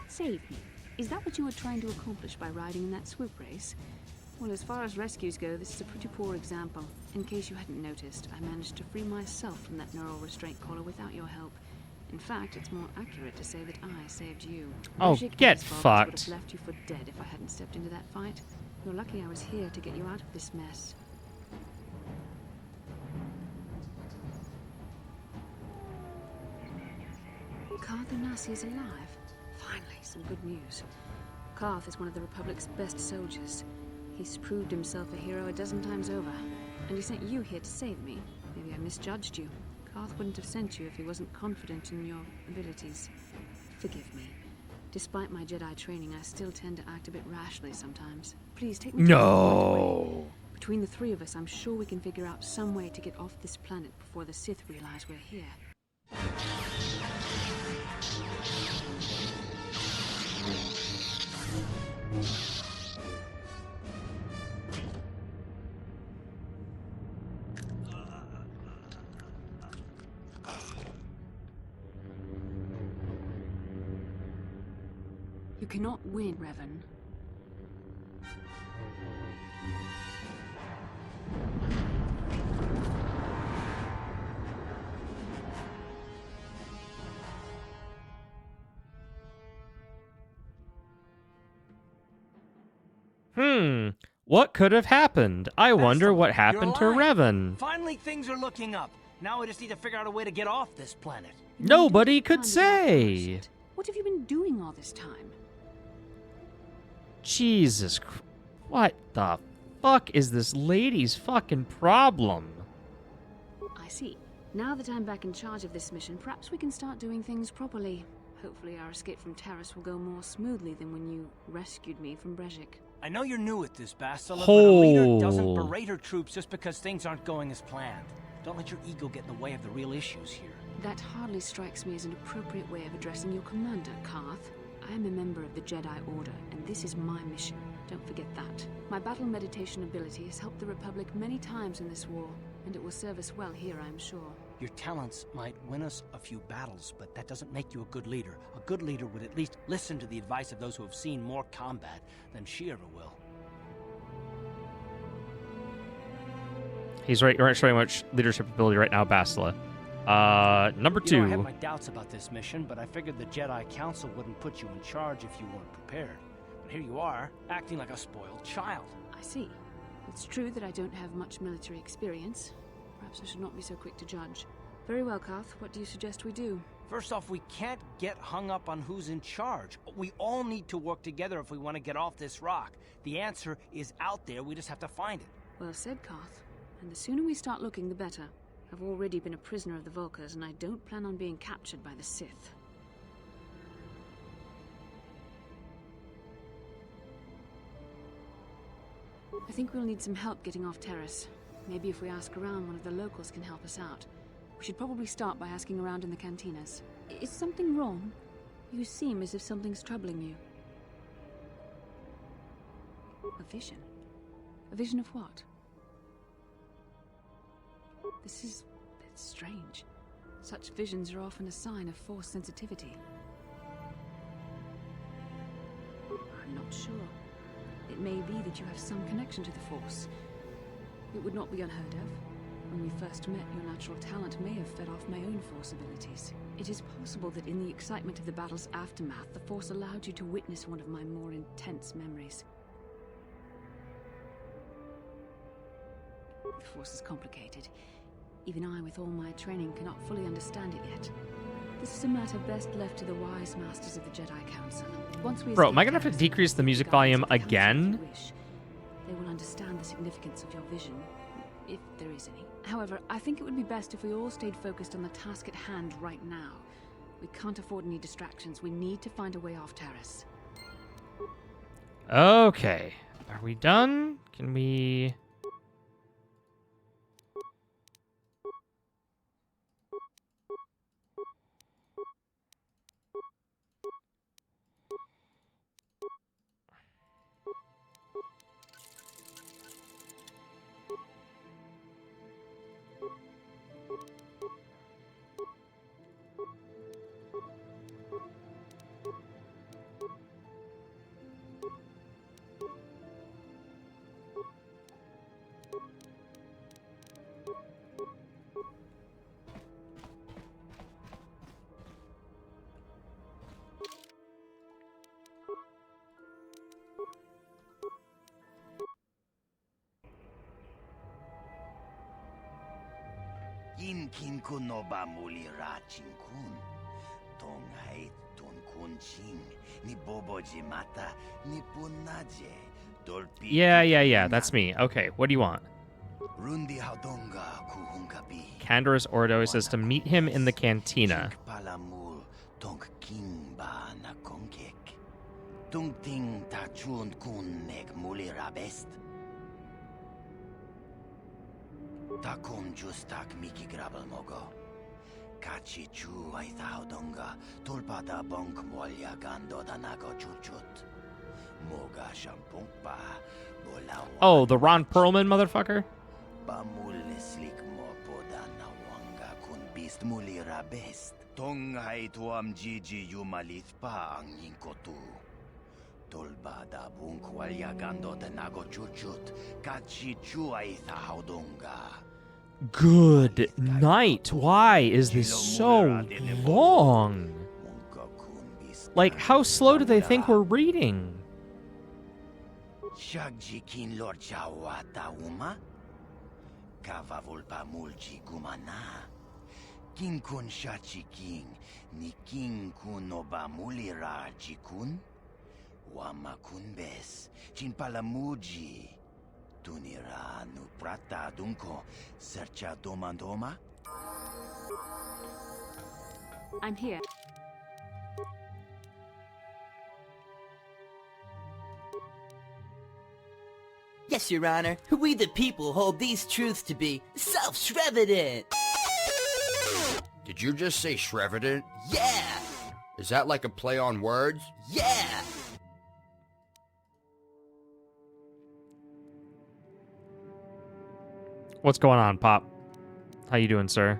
Save me. Is that what you were trying to accomplish by riding in that swoop race? Well, as far as rescues go, this is a pretty poor example. In case you hadn't noticed, I managed to free myself from that neural restraint collar without your help. In fact, it's more accurate to say that I saved you. Oh, Bridget get and his fathers fucked. would have left you for dead if I hadn't stepped into that fight. You're lucky I was here to get you out of this mess. Karth Onasi is alive. Finally, some good news. Karth is one of the Republic's best soldiers. He's proved himself a hero a dozen times over. And he sent you here to save me. Maybe I misjudged you. Karth wouldn't have sent you if he wasn't confident in your abilities. Forgive me. Despite my Jedi training, I still tend to act a bit rashly sometimes. Please take me to the point away. Between the three of us, I'm sure we can figure out some way to get off this planet before the Sith realize we're here. You cannot win, Revan. What could have happened? I wonder what happened to Revan. Finally, things are looking up. Now we just need to figure out a way to get off this planet. Nobody could say. What have you been doing all this time? Jesus Christ. What the fuck is this lady's fucking problem? I see. Now that I'm back in charge of this mission, perhaps we can start doing things properly. Hopefully our escape from Terrace will go more smoothly than when you rescued me from Brejik. I know you're new at this, Bastila, but a leader doesn't Oh. berate her troops just because things aren't going as planned. Don't let your ego get in the way of the real issues here. That hardly strikes me as an appropriate way of addressing your commander, Karth. I am a member of the Jedi Order, and this is my mission. Don't forget that. My battle meditation ability has helped the Republic many times in this war, and it will serve us well here, I'm sure. Your talents might win us a few battles, but that doesn't make you a good leader. A good leader would at least listen to the advice of those who have seen more combat than she ever will. He's right. You aren't showing much leadership ability right now, Bastila. Number You know, I have two. my doubts about this mission, but I figured the Jedi Council wouldn't put you in charge if you weren't prepared. But here you are, acting like a spoiled child. I see. It's true that I don't have much military experience. Perhaps I should not be so quick to judge. Very well, Karth. What do you suggest we do? First off, we can't get hung up on who's in charge. We all need to work together if we want to get off this rock. The answer is out there, we just have to find it. Well said, Karth. And the sooner we start looking, the better. I've already been a prisoner of the Vulkars, and I don't plan on being captured by the Sith. I think we'll need some help getting off Terrace. Maybe if we ask around, one of the locals can help us out. We should probably start by asking around in the cantinas. Is something wrong? You seem as if something's troubling you. A vision? A vision of what? This is a bit strange. Such visions are often a sign of Force sensitivity. I'm not sure. It may be that you have some connection to the Force. It would not be unheard of. When we first met, your natural talent may have fed off my own Force abilities. It is possible that in the excitement of the battle's aftermath, the Force allowed you to witness one of my more intense memories. The Force is complicated. Even I, with all my training, cannot fully understand it yet. This is a matter best left to the wise masters of the Jedi Council. Once we Bro, am I escape gonna have to Terrace, decrease the music guidance volume of the Council if again? you wish. They will understand the significance of your vision, if there is any. However, I think it would be best if we all stayed focused on the task at hand right now. We can't afford any distractions. We need to find a way off Terrace. Okay. Are we done? Can we... kin kun no ba muli ra chinkun. Tong hait tun kun ching ni bobo jimata ni punaje. Dolpi. Yeah. That's me. Okay, what do you want? Rundi haudonga kuhungabi. Candorus Ordo says to meet him in the cantina. Palamul tong king ba na kongkek. Tung ting ta chun kun neg muli rabest. Takum justak miki grabel mogo. Kachi chu ay haudonga tulpada bonk molya gando danago chuchut. Moga shampung pa bola. Oh, the Ron Perlman motherfucker? Pamulislik mo po danawanga kun bist muli rabest. Tong hay tuam jiji yumalit pa ang yingkotu. Tolbada bunk walyagando danago chuchut. Kachi chu ay haudonga. Good night. Why is this so long? Like, how slow do they think we're reading? Shagji kin lord chawata uma? Kavavulpa mulchi gumana. King kun shachi king, ni king kun oba mulira chikun? Wama kun bes, chin palamuji. Tunira nu prata dunko, sercha domandoma? I'm here. Yes, Your Honor. We the people hold these truths to be self-evident. Did you just say Shrevident? Yeah! Is that like a play on words? Yeah! What's going on, Pop? How you doing, sir?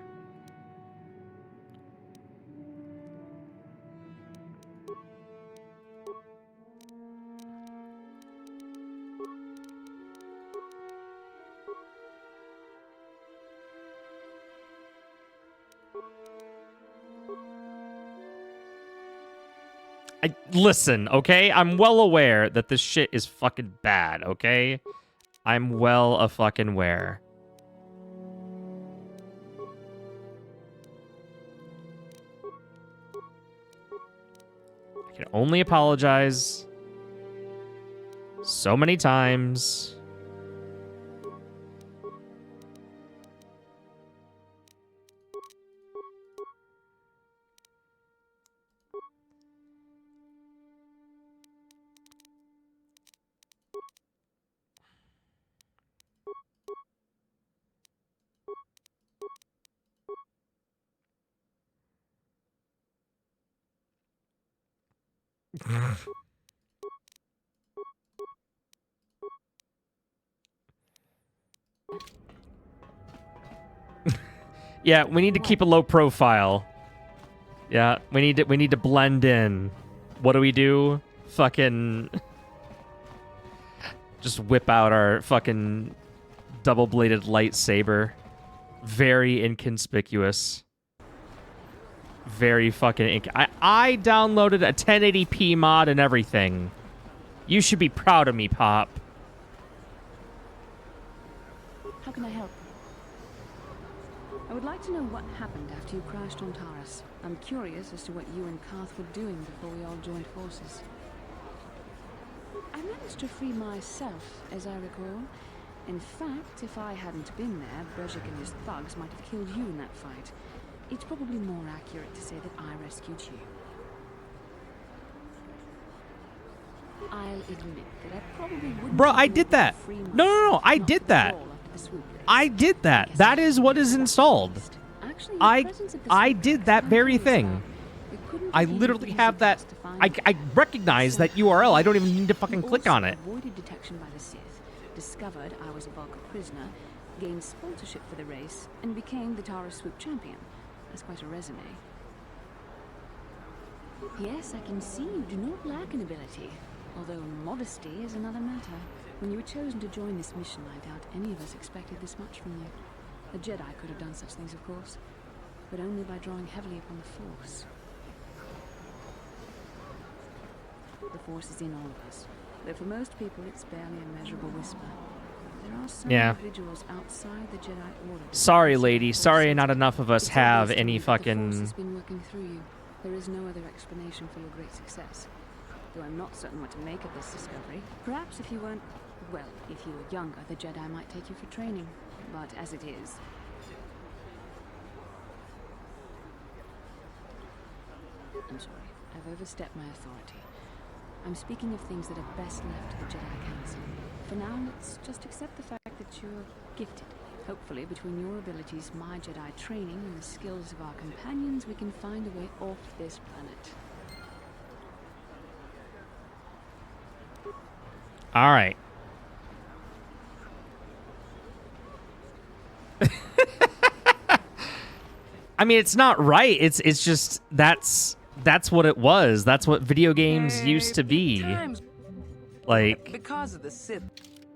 Listen, okay? I'm well aware that this shit is fucking bad, okay? I'm well a fucking aware. I can only apologize so many times. Yeah, we need to keep a low profile. Yeah, we need to blend in. What do? Fucking just whip out our fucking double-bladed lightsaber. Very inconspicuous. Very fucking I downloaded a 1080p mod and everything. You should be proud of me, Pop. How can I help? I would like to know what happened after you crashed on Taurus. I'm curious as to what you and Karth were doing before we all joined forces. I managed to free myself, as I recall. In fact, if I hadn't been there, Brezhik and his thugs might have killed you in that fight. It's probably more accurate to say that I rescued you. I'll admit that I probably wouldn't... Bro, I did that. No, I did that. I did that. That is what is installed. I did that very thing. I literally have that. I recognize that URL. I don't even need to fucking click on it. Avoided detection by the Sith, discovered I was a Vulcan prisoner, gained sponsorship for the race, and became the Taurus Swoop champion. That's quite a resume. Yes, I can see you do not lack an ability, although modesty is another matter. When you were chosen to join this mission, I doubt any of us expected this much from you. A Jedi could have done such things, of course, but only by drawing heavily upon the Force. The Force is in all of us, though for most people it's barely a measurable whisper. There are some Yeah. individuals outside the Jedi Order. Sorry, lady. Sorry not enough of us have any The Force fucking... has been working through you. There is no other explanation for your great success. Though I'm not certain what to make of this discovery. Perhaps if you weren't... Well, if you were younger, the Jedi might take you for training. But as it is... I'm sorry. I've overstepped my authority. I'm speaking of things that are best left to the Jedi Council. For now, let's just accept the fact that you're gifted. Hopefully, between your abilities, my Jedi training, and the skills of our companions, we can find a way off this planet. All right. I mean, it's not right. It's just that's what it was. That's what video games used to be. Like, because of the Sith.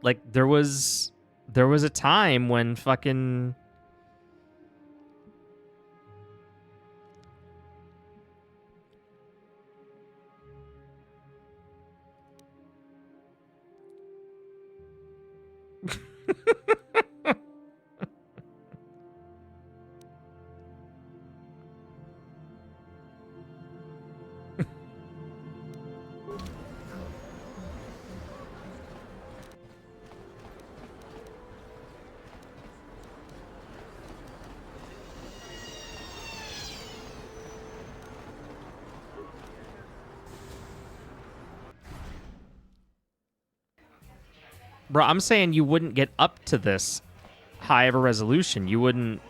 Like there was a time when fucking Bro, I'm saying you wouldn't get up to this high of a resolution. You wouldn't.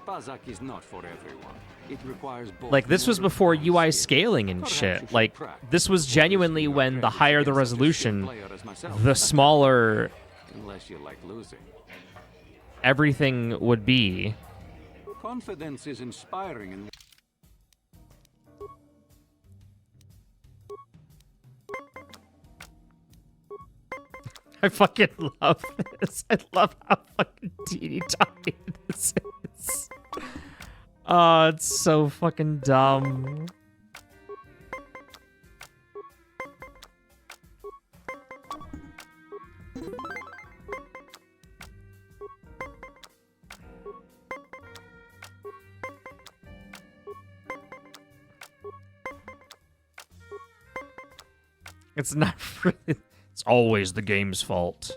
Bazak is not for everyone. It requires both. Like, this was before UI scaling and shit. Like, this was genuinely when the higher the resolution, the smaller Unless you like losing. everything would be. Confidence is inspiring and I fucking love this. I love how fucking teeny tiny this is. Oh, it's so fucking dumb. It's not really... It's always the game's fault.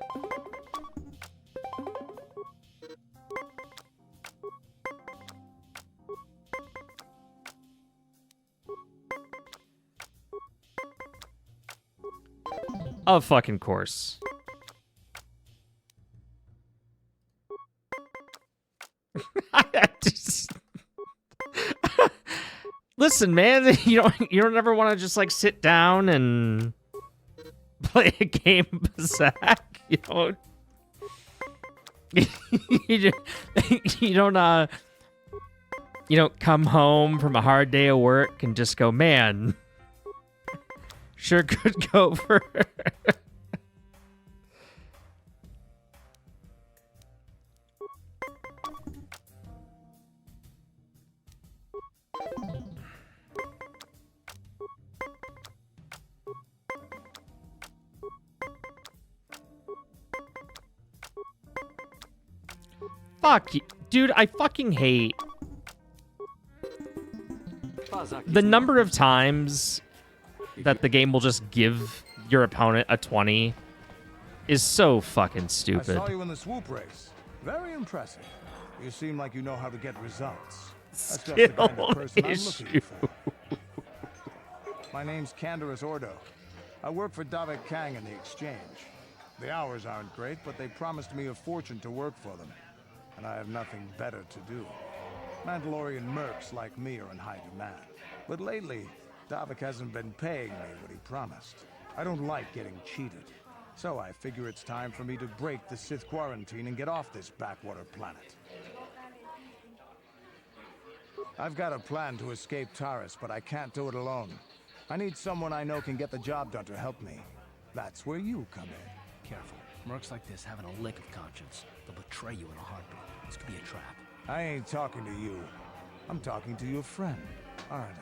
Of fucking course. Listen, man, you don't ever want to just like sit down and play a game Bazak, you know. you don't come home from a hard day of work and just go, man, sure could go for Fuck you. Dude, I fucking hate the number of times that the game will just give your opponent a 20 is so fucking stupid. I saw you in the swoop race. Very impressive. You seem like you know how to get results. That's just the kind of person I'm looking for. My name's Canderous Ordo. I work for Davik Kang in the Exchange. The hours aren't great, but they promised me a fortune to work for them. And I have nothing better to do. Mandalorian mercs like me are in high demand. But lately, Davik hasn't been paying me what he promised. I don't like getting cheated. So I figure it's time for me to break the Sith quarantine and get off this backwater planet. I've got a plan to escape Taris, but I can't do it alone. I need someone I know can get the job done to help me. That's where you come in. Careful. Mercs like this haven't a lick of conscience. They'll betray you in a heartbeat. This could be a trap. I ain't talking to you. I'm talking to your friend, aren't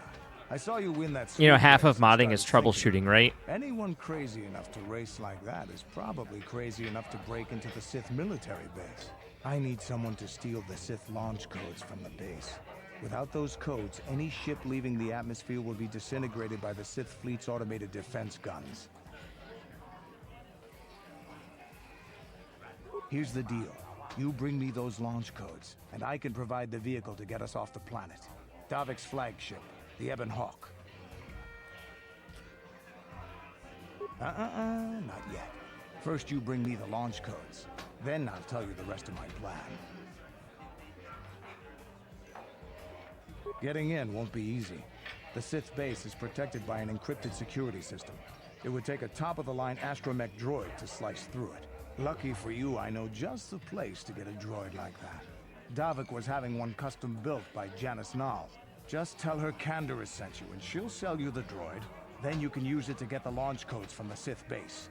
I? I saw you win that. You know, speed half race of and modding is started troubleshooting, right? Anyone crazy enough to race like that is probably crazy enough to break into the Sith military base. I need someone to steal the Sith launch codes from the base. Without those codes, any ship leaving the atmosphere will be disintegrated by the Sith fleet's automated defense guns. Here's the deal. You bring me those launch codes, and I can provide the vehicle to get us off the planet. Davik's flagship, the Ebon Hawk. Not yet. First you bring me the launch codes. Then I'll tell you the rest of my plan. Getting in won't be easy. The Sith base is protected by an encrypted security system. It would take a top-of-the-line astromech droid to slice through it. Lucky for you, I know just the place to get a droid like that. Davik was having one custom built by Janice Nall. Just tell her Candaris sent you, and she'll sell you the droid. Then you can use it to get the launch codes from the Sith base.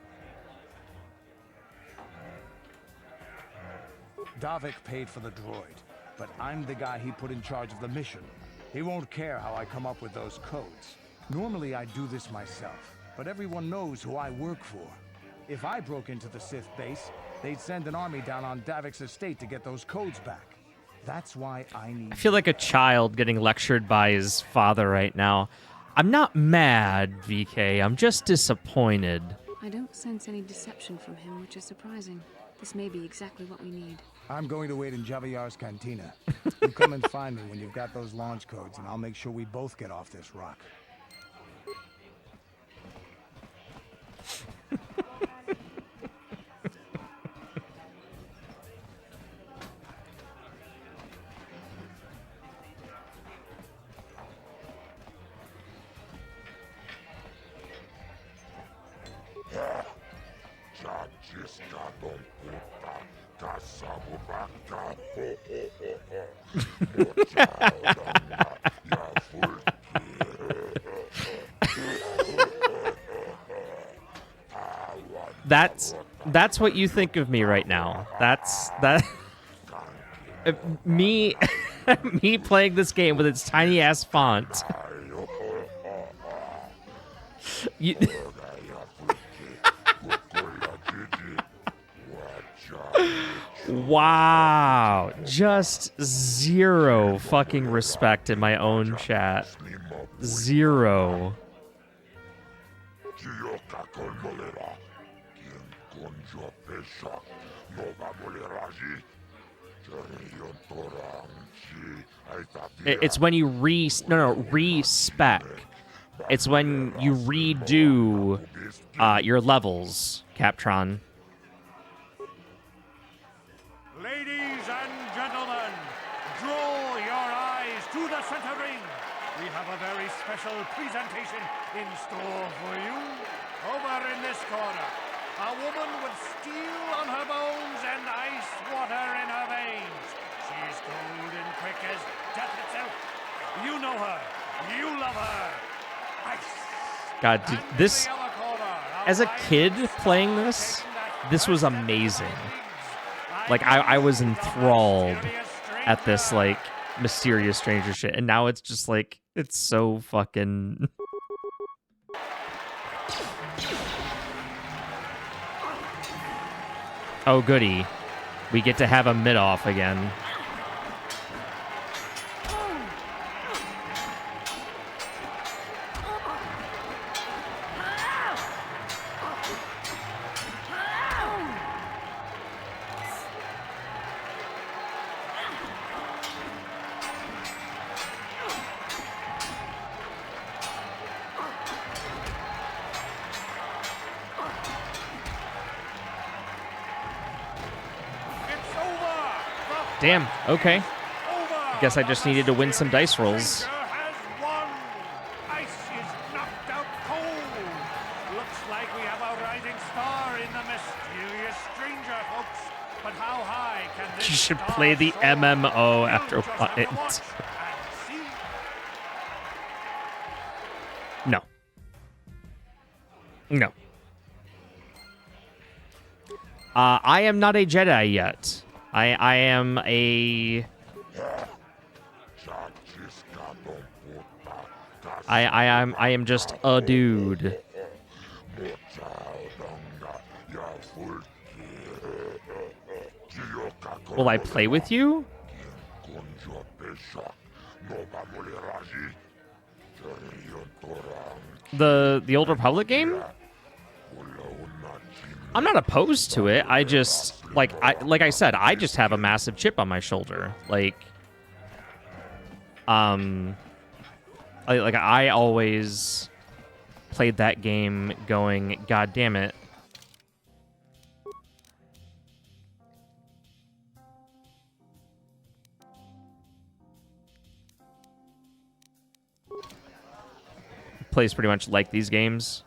Davik paid for the droid, but I'm the guy he put in charge of the mission. He won't care how I come up with those codes. Normally I'd do this myself, but everyone knows who I work for. If I broke into the Sith base, they'd send an army down on Davik's estate to get those codes back. That's why I need... I feel like a child getting lectured by his father right now. I'm not mad, VK. I'm just disappointed. I don't sense any deception from him, which is surprising. This may be exactly what we need. I'm going to wait in Javier's cantina. You come and find me when you've got those launch codes, and I'll make sure we both get off this rock. That's what you think of me right now. That's me me playing this game with its tiny ass font. Wow, just zero fucking respect in my own chat. Zero. It's when you respec. It's when you redo your levels, Captron. Ladies and gentlemen, draw your eyes to the center ring. We have a very special presentation in store for you. Over in this corner, a woman with steel on her bones and ice water in her veins. She's cold and quick as death itself. You know her. You love her. Ice. God, dude, this... As a kid playing this was amazing. Like, I was enthralled at this, like, mysterious stranger shit. And now it's just, like, it's so fucking... Oh, goody. We get to have a mid-off again. Damn, okay. Guess I just needed to win some dice rolls. Ice is knocked out cold. Looks like we have a rising star in the mysterious stranger, folks. But how high can this You should play the MMO after a while. No. No. I am not a Jedi yet. I am a... I am just a dude. Will I play with you? The Old Republic game? I'm not opposed to it. I just like I said, I just have a massive chip on my shoulder. Like I always played that game going, God damn it. Plays pretty much like these games.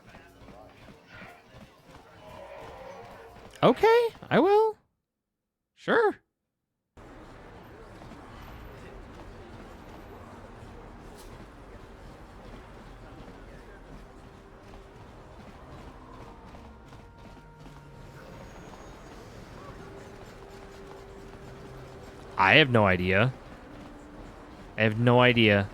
Okay, I will. Sure. I have no idea. I have no idea.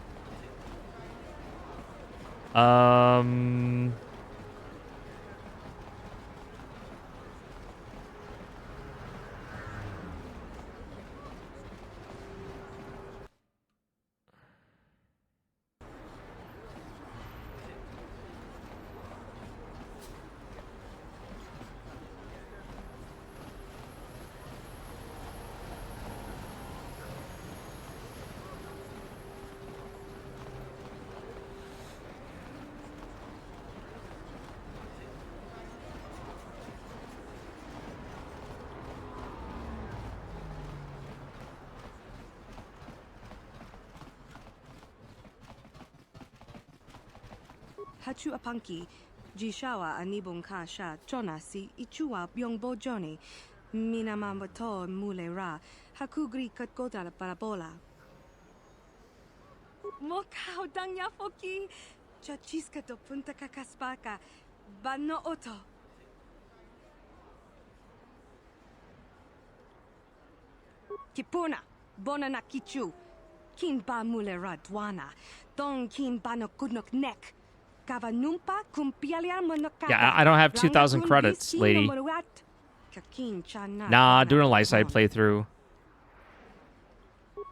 Hachu apanki, jishawa anibong kasha, chona si ichua byongbo joni, minamamato mule ra, hakugri katkota la parabola. Mokao danya foki, chachiska to punta kakaspaka, bano oto. Kipuna, bona na kichu, kimba mule ra dwana, don kimba no kudnok nek. Yeah, I don't have 2,000 credits, lady. Nah, doing a light side playthrough.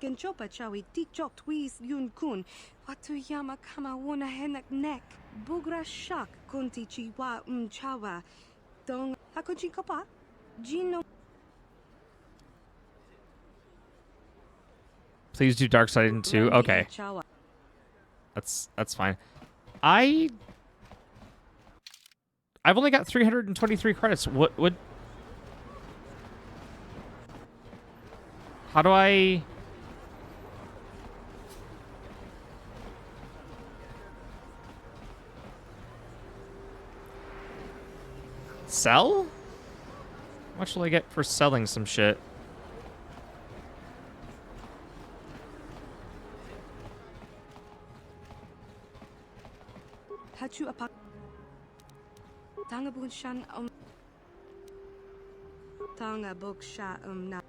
Genchopa chawi tichok twis yun kun. Watu yama kama wona henak nek. Bugra shak kunti chiwa chawa. Dong hakuchi kopa. Jino. Please do Dark Side 2. Okay. That's fine. I've only got 323 credits. What how do I sell? How much will I get for selling some shit? Hachu apak. Tanga bukshan Tanga buksha na.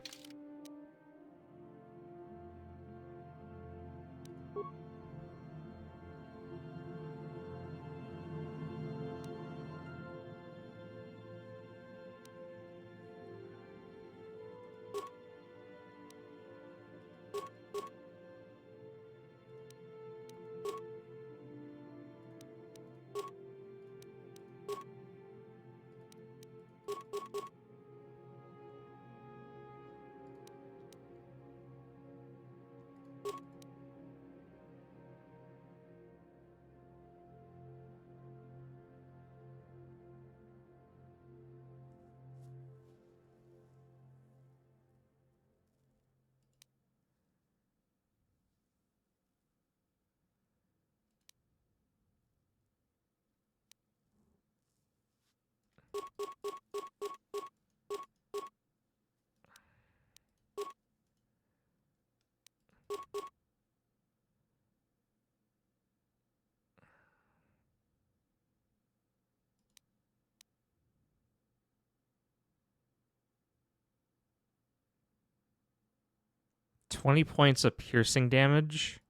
$20 points of piercing damage.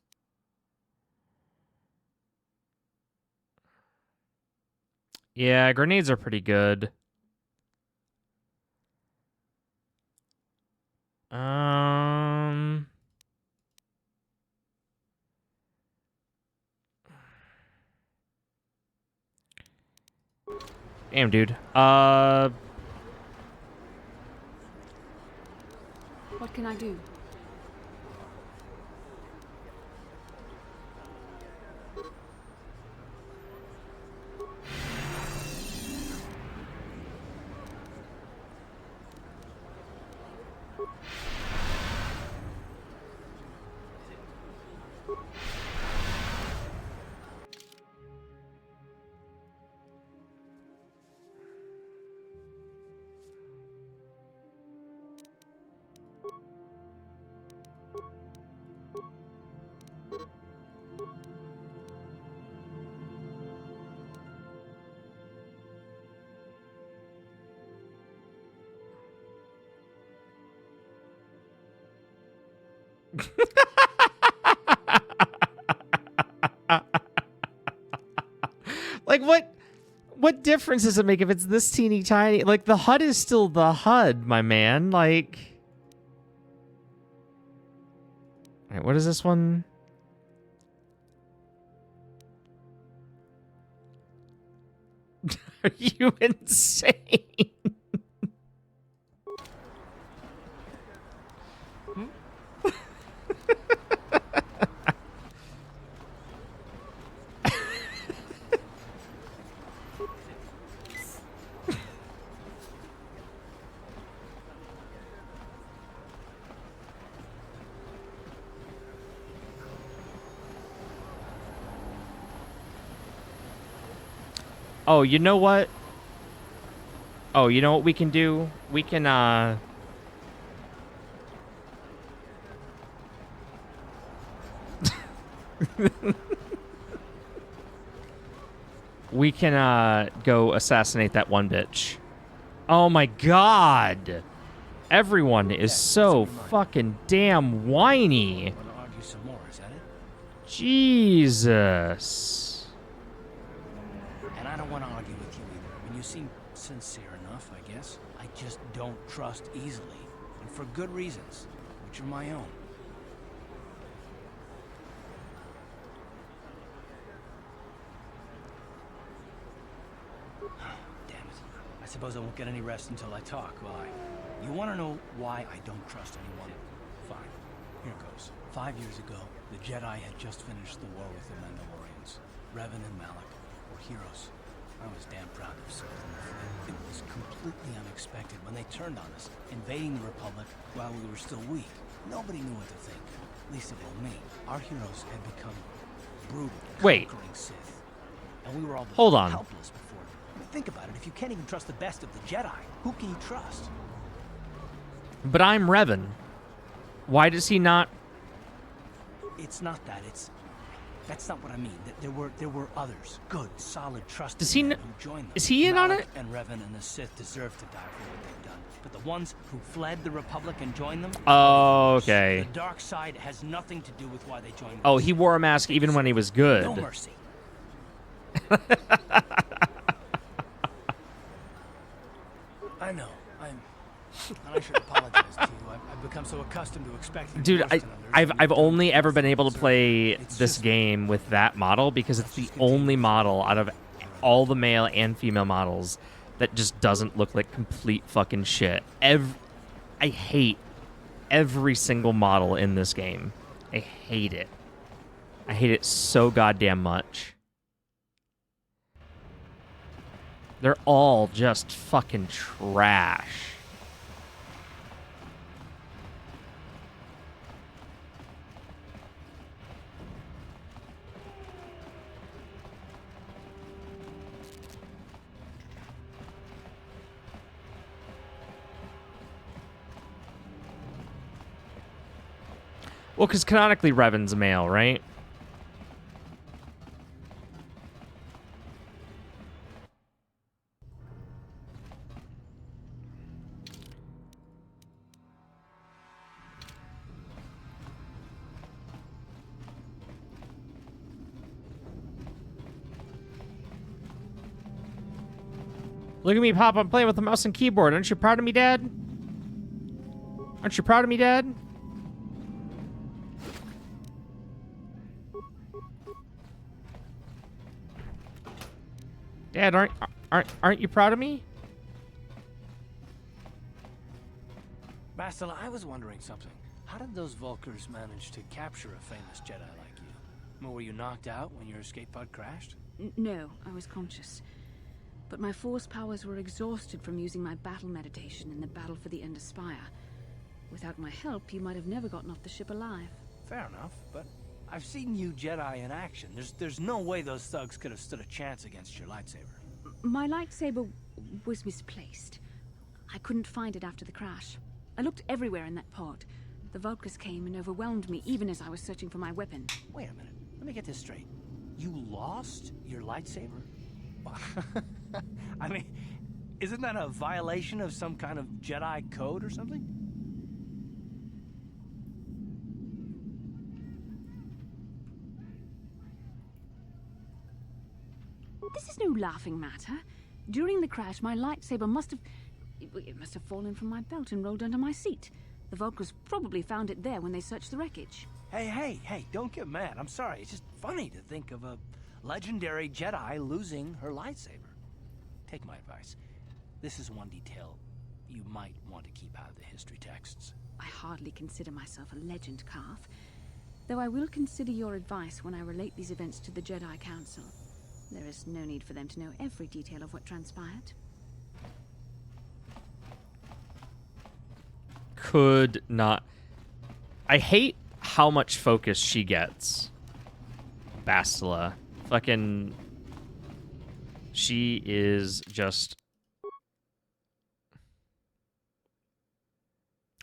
Yeah, grenades are pretty good. Damn, dude. What can I do? Like, what difference does it make if it's this teeny tiny? Like, the HUD is still the HUD, my man. Like, all right, what is this one? Are you insane? Oh, you know what? Oh, you know what we can do? We can, we can, go assassinate that one bitch. Oh my god! Everyone is so fucking damn whiny. Want to argue some more, is that it? Jesus. And I don't want to argue with you either. I mean, you seem sincere enough, I guess. I just don't trust easily. And for good reasons, which are my own. Damn it. I suppose I won't get any rest until I talk, will I? You want to know why I don't trust anyone? Fine. Here goes. 5 years ago, the Jedi had just finished the war with the Mandalorians. Revan and Malak were heroes. I was damn proud to have served them. It was completely unexpected when they turned on us, invading the Republic while we were still weak. Nobody knew what to think, least of all me. Our heroes had become brutal, conquering Sith. And we were all Hold on. helpless before. I mean, think about it. If you can't even trust the best of the Jedi, who can you trust? But I'm Revan. Why does he not? It's not that. That's not what I mean. There were others, good, solid, trusted Does he men who joined them. Is he in on Malak it? And Revan and the Sith deserve to die for what they've done. But the ones who fled the Republic and joined them. Oh, okay. The dark side has nothing to do with why they joined. Oh, he wore a mask even when he was good. No mercy. I know. And I should apologize to you. I've become so accustomed to expecting. Dude, I've only ever been able to play this game with that model because it's the only model out of all the male and female models that just doesn't look like complete fucking shit. I hate every single model in this game. I hate it. I hate it so goddamn much. They're all just fucking trash. Well, because canonically Revan's a male, right? Look at me, Pop. I'm playing with the mouse and keyboard. Aren't you proud of me, Dad? Aren't you proud of me, Dad? Dad, aren't you proud of me? Bastila, I was wondering something. How did those Vulkars manage to capture a famous Jedi like you? Were you knocked out when your escape pod crashed? No, I was conscious. But my force powers were exhausted from using my battle meditation in the battle for the Ender Spire. Without my help, you might have never gotten off the ship alive. Fair enough, but I've seen you Jedi in action. There's no way those thugs could have stood a chance against your lightsaber. My lightsaber was misplaced. I couldn't find it after the crash. I looked everywhere in that pod. The Vulkars came and overwhelmed me even as I was searching for my weapon. Wait a minute. Let me get this straight. You lost your lightsaber? I mean, isn't that a violation of some kind of Jedi code or something? This is no laughing matter. During the crash, my lightsaber must have fallen from my belt and rolled under my seat. The Vulkars probably found it there when they searched the wreckage. Hey, don't get mad. I'm sorry. It's just funny to think of a legendary Jedi losing her lightsaber. Take my advice. This is one detail you might want to keep out of the history texts. I hardly consider myself a legend, Carth. Though I will consider your advice when I relate these events to the Jedi Council. There is no need for them to know every detail of what transpired. Could not. I hate how much focus she gets. Bastila. Fucking. She is just.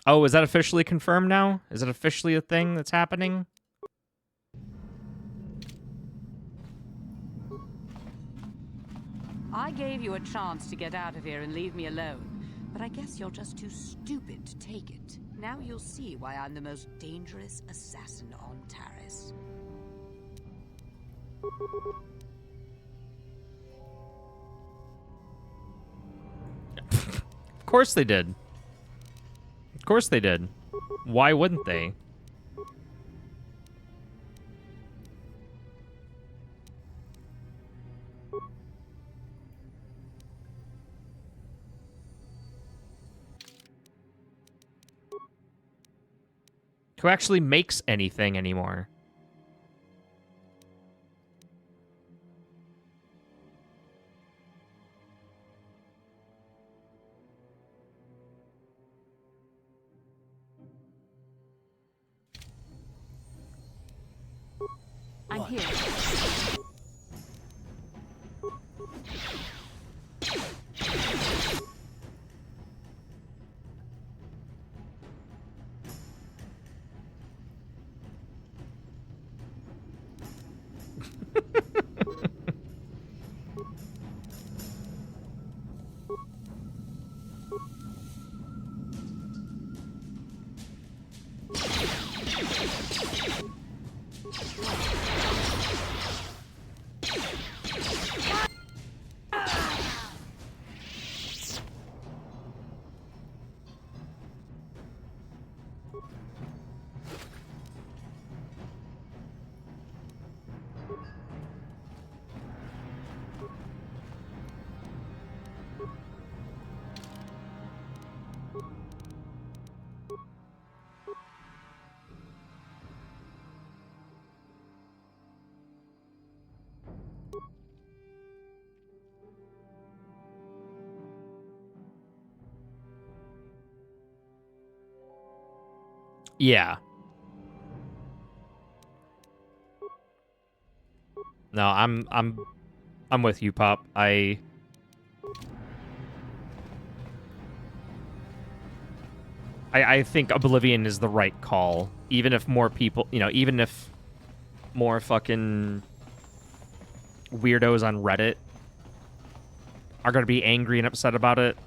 Oh, is that officially confirmed now? Is it officially a thing that's happening? I gave you a chance to get out of here and leave me alone, but I guess you're just too stupid to take it. Now you'll see why I'm the most dangerous assassin on Taris. Of course they did. Of course they did. Why wouldn't they? Who actually makes anything anymore? I'm here. Yeah. No, I'm with you, Pop. I think Oblivion is the right call. Even if more people, even if more fucking weirdos on Reddit are going to be angry and upset about it,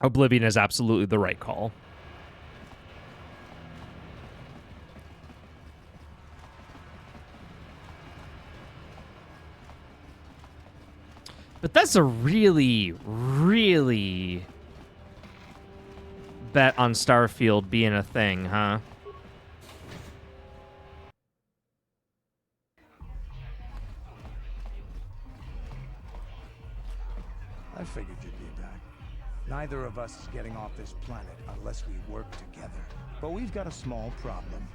Oblivion is absolutely the right call. But that's a really, really bet on Starfield being a thing, huh? I figured you'd be back. Neither of us is getting off this planet unless we work together. But we've got a small problem.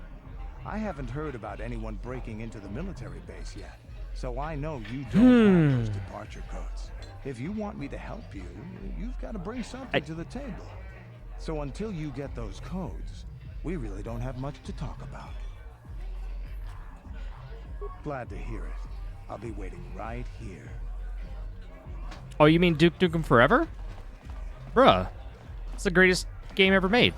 I haven't heard about anyone breaking into the military base yet, so I know you don't have those departure codes. If you want me to help you, you've got to bring something to the table. So until you get those codes, we really don't have much to talk about. Glad to hear it. I'll be waiting right here. Oh, you mean Duke Nukem Forever? Bruh, it's the greatest game ever made.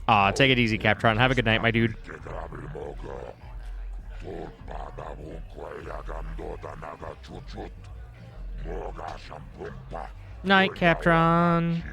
Aw, take it easy, Captron. Have a good night, my dude. Night, Captron.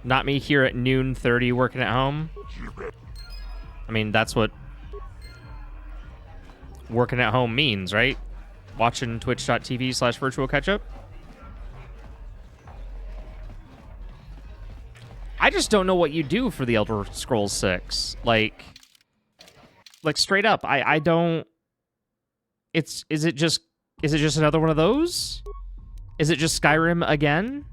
Not me here at noon 30 working at home. I mean, that's what working at home means, right? Watching twitch.tv/virtual ketchup. I just don't know what you do for the Elder Scrolls 6. Like straight up, I don't. Is it just another one of those? Is it just Skyrim again?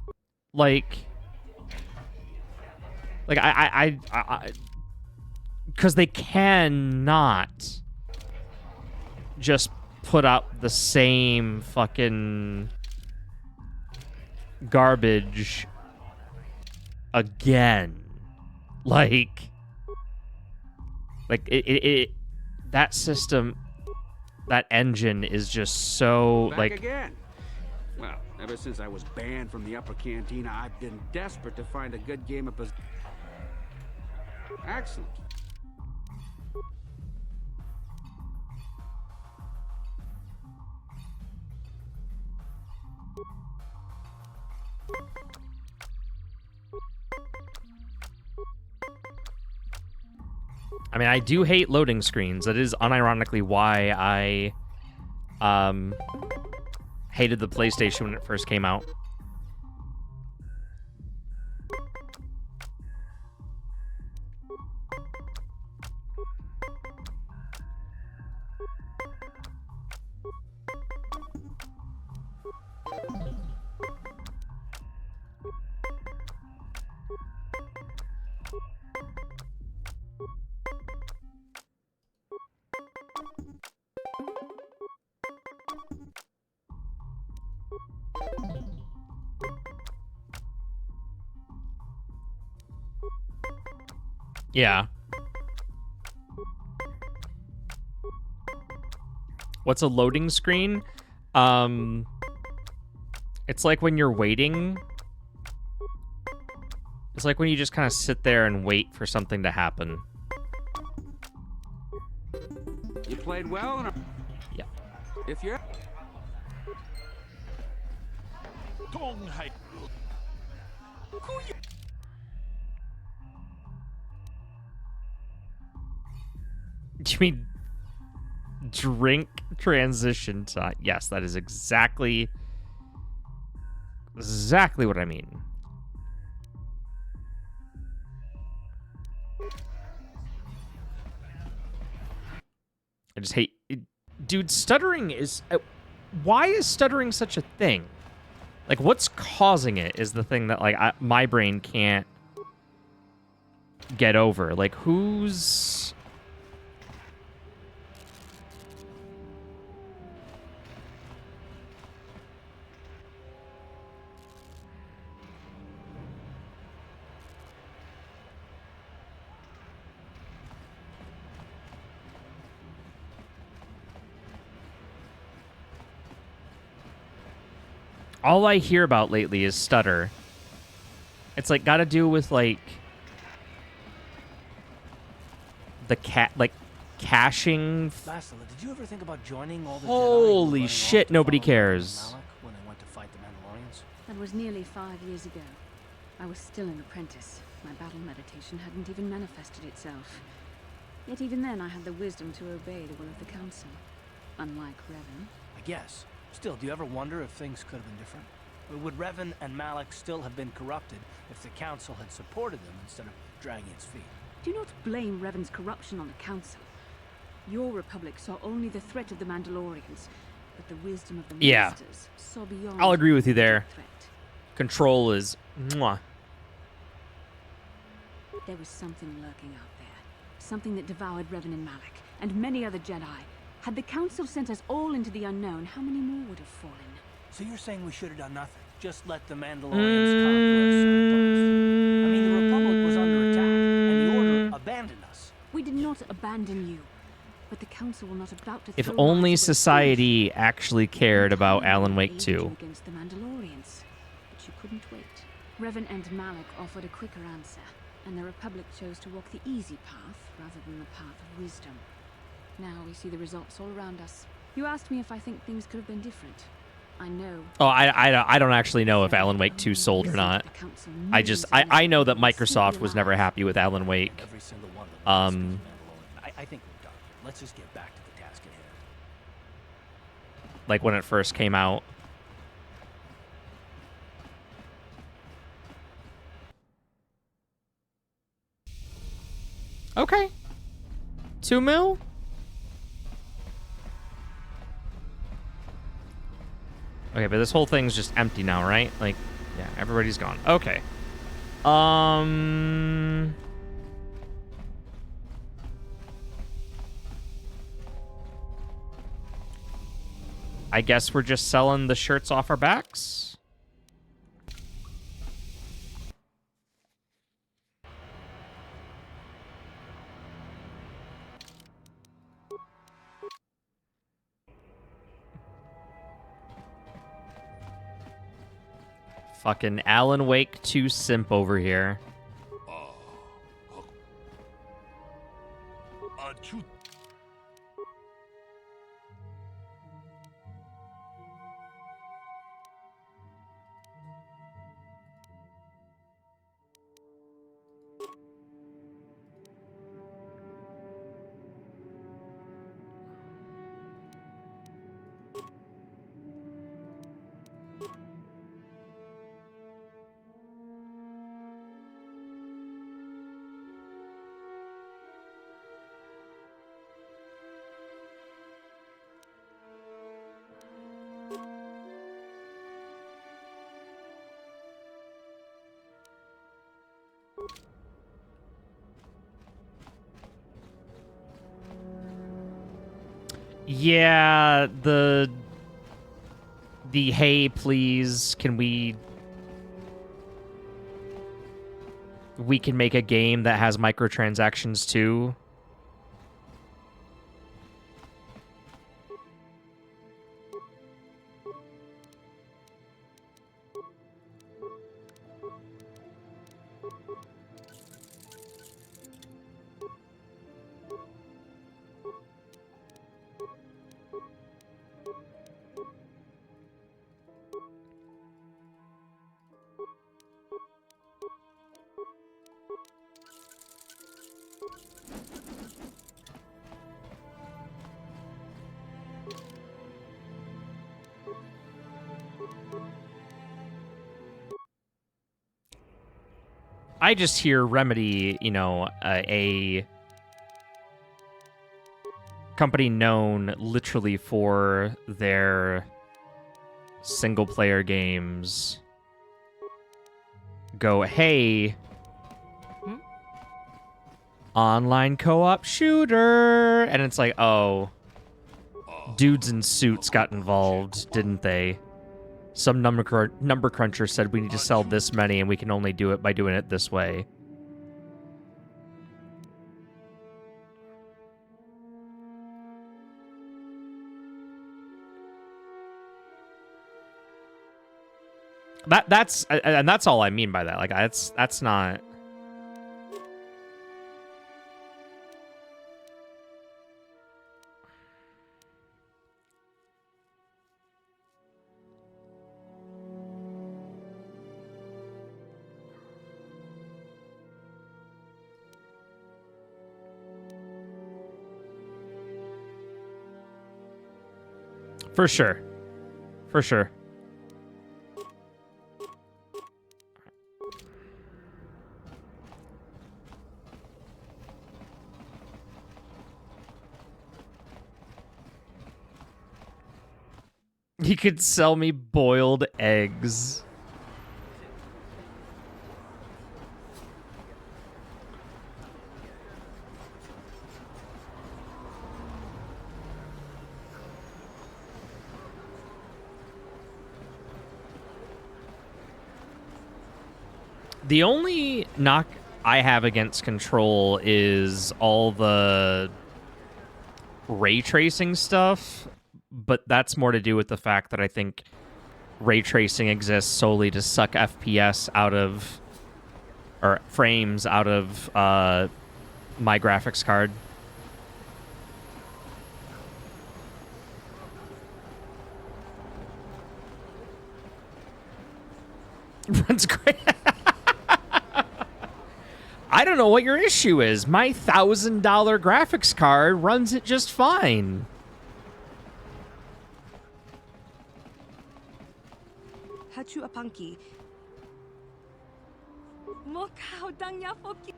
Because they cannot just put out the same fucking garbage again. That system, that engine is just so Back again. Well, ever since I was banned from the upper cantina, I've been desperate to find a good game of Excellent. I mean, I do hate loading screens. That is unironically why I hated the PlayStation when it first came out. Yeah. What's a loading screen? It's like when you're waiting It's like when you just kind of sit there and wait for something to happen. You played well, and yeah. If you're Do you mean drink transition time? Yes, that is exactly what I mean. I just hate it. Dude, stuttering is... why is stuttering such a thing? Like, what's causing it is the thing that, like, my brain can't get over. Like, who's... all I hear about lately is stutter. It's like got to do with like the caching. Bastila, did you ever think about joining all the Holy shit! Nobody cares. when they went to fight the Mandalorians? That was nearly 5 years ago. I was still an apprentice. My battle meditation hadn't even manifested itself. Yet even then I had the wisdom to obey the will of the Council. Unlike Revan. I guess. Still, do you ever wonder if things could have been different? Would Revan and Malak still have been corrupted if the Council had supported them instead of dragging its feet? Do not blame Revan's corruption on the Council. Your Republic saw only the threat of the Mandalorians, but the wisdom of the Masters saw beyond. I'll agree with you there. Threat. Control is mwah. There was something lurking out there. Something that devoured Revan and Malak, and many other Jedi. Had the Council sent us all into the unknown, how many more would have fallen? So you're saying we should have done nothing? Just let the Mandalorians conquer us, I mean, the Republic was under attack, and the Order abandoned us. We did not abandon you, but the Council were not about to If throw only us away. society actually cared about Alan Wake 2. Against the Mandalorians, but you couldn't wait. Revan and Malak offered a quicker answer, and the Republic chose to walk the easy path rather than the path of wisdom. Now we see the results all around us. You asked me if I think things could have been different. I know. Oh, I don't actually know if Alan Wake 2 sold or not. I know that Microsoft was never happy with Alan Wake. Every single one of them. I think we're done. Let's just get back to the task at hand. Like when it first came out. Okay. 2 mil? Okay, but this whole thing's just empty now, right? Like, yeah, everybody's gone. Okay. I guess we're just selling the shirts off our backs? Fucking Alan Wake 2 simp over here. Yeah, the hey, please, can we can make a game that has microtransactions too. I just hear Remedy, you know, a company known literally for their single-player games, go, hey, online co-op shooter, and it's like, oh, dudes in suits got involved, didn't they? Some number cruncher said we need to sell this many, and we can only do it by doing it this way. That's all I mean by that. Like, that's not. For sure. For sure. He could sell me boiled eggs. The only knock I have against Control is all the ray tracing stuff, but that's more to do with the fact that I think ray tracing exists solely to suck FPS out of, or frames out of my graphics card. Runs great. I don't know what your issue is. My $1,000 graphics card runs it just fine. Hachu apanki. Mokau dangya foki.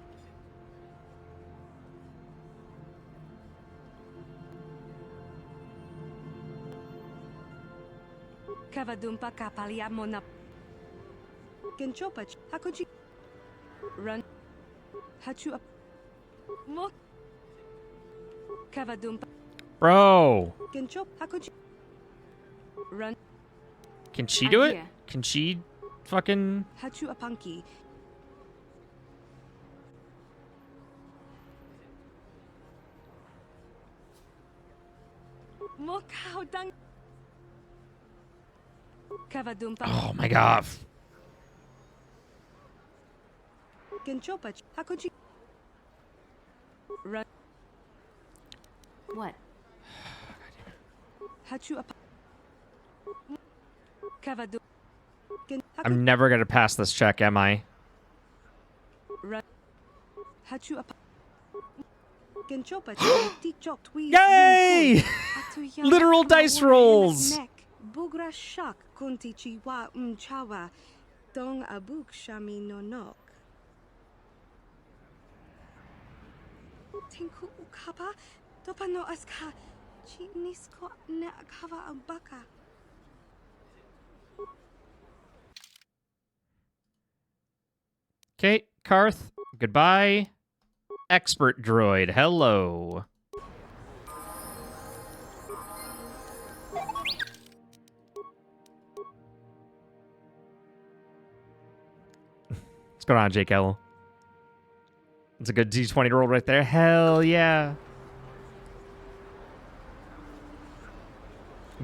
Kavadumpa kapalia mona. Kenchopach hakuji. Run. Hachu up. Mok. Kavadumpa. Bro. Kenchop hakuji. Run. Can she do it? Can she fucking... Hachu apanki. Mokau dang. Kavadumpa. Oh my god. Kenchopach hakuji. Run. What? Hachu up. Kavadu. I'm never gonna pass this check, am I? Run. Hachu up. Kenchopach. Yay! Literal dice rolls. Bugra shak kunti chiwa umchawa. Dong abuk shami no nok. Tinku ukapa. Topano aska. Chinisko ne akava abaka. Okay, Karth, goodbye. Expert droid, hello. What's going on, Jake L? It's a good D20 roll right there. Hell yeah.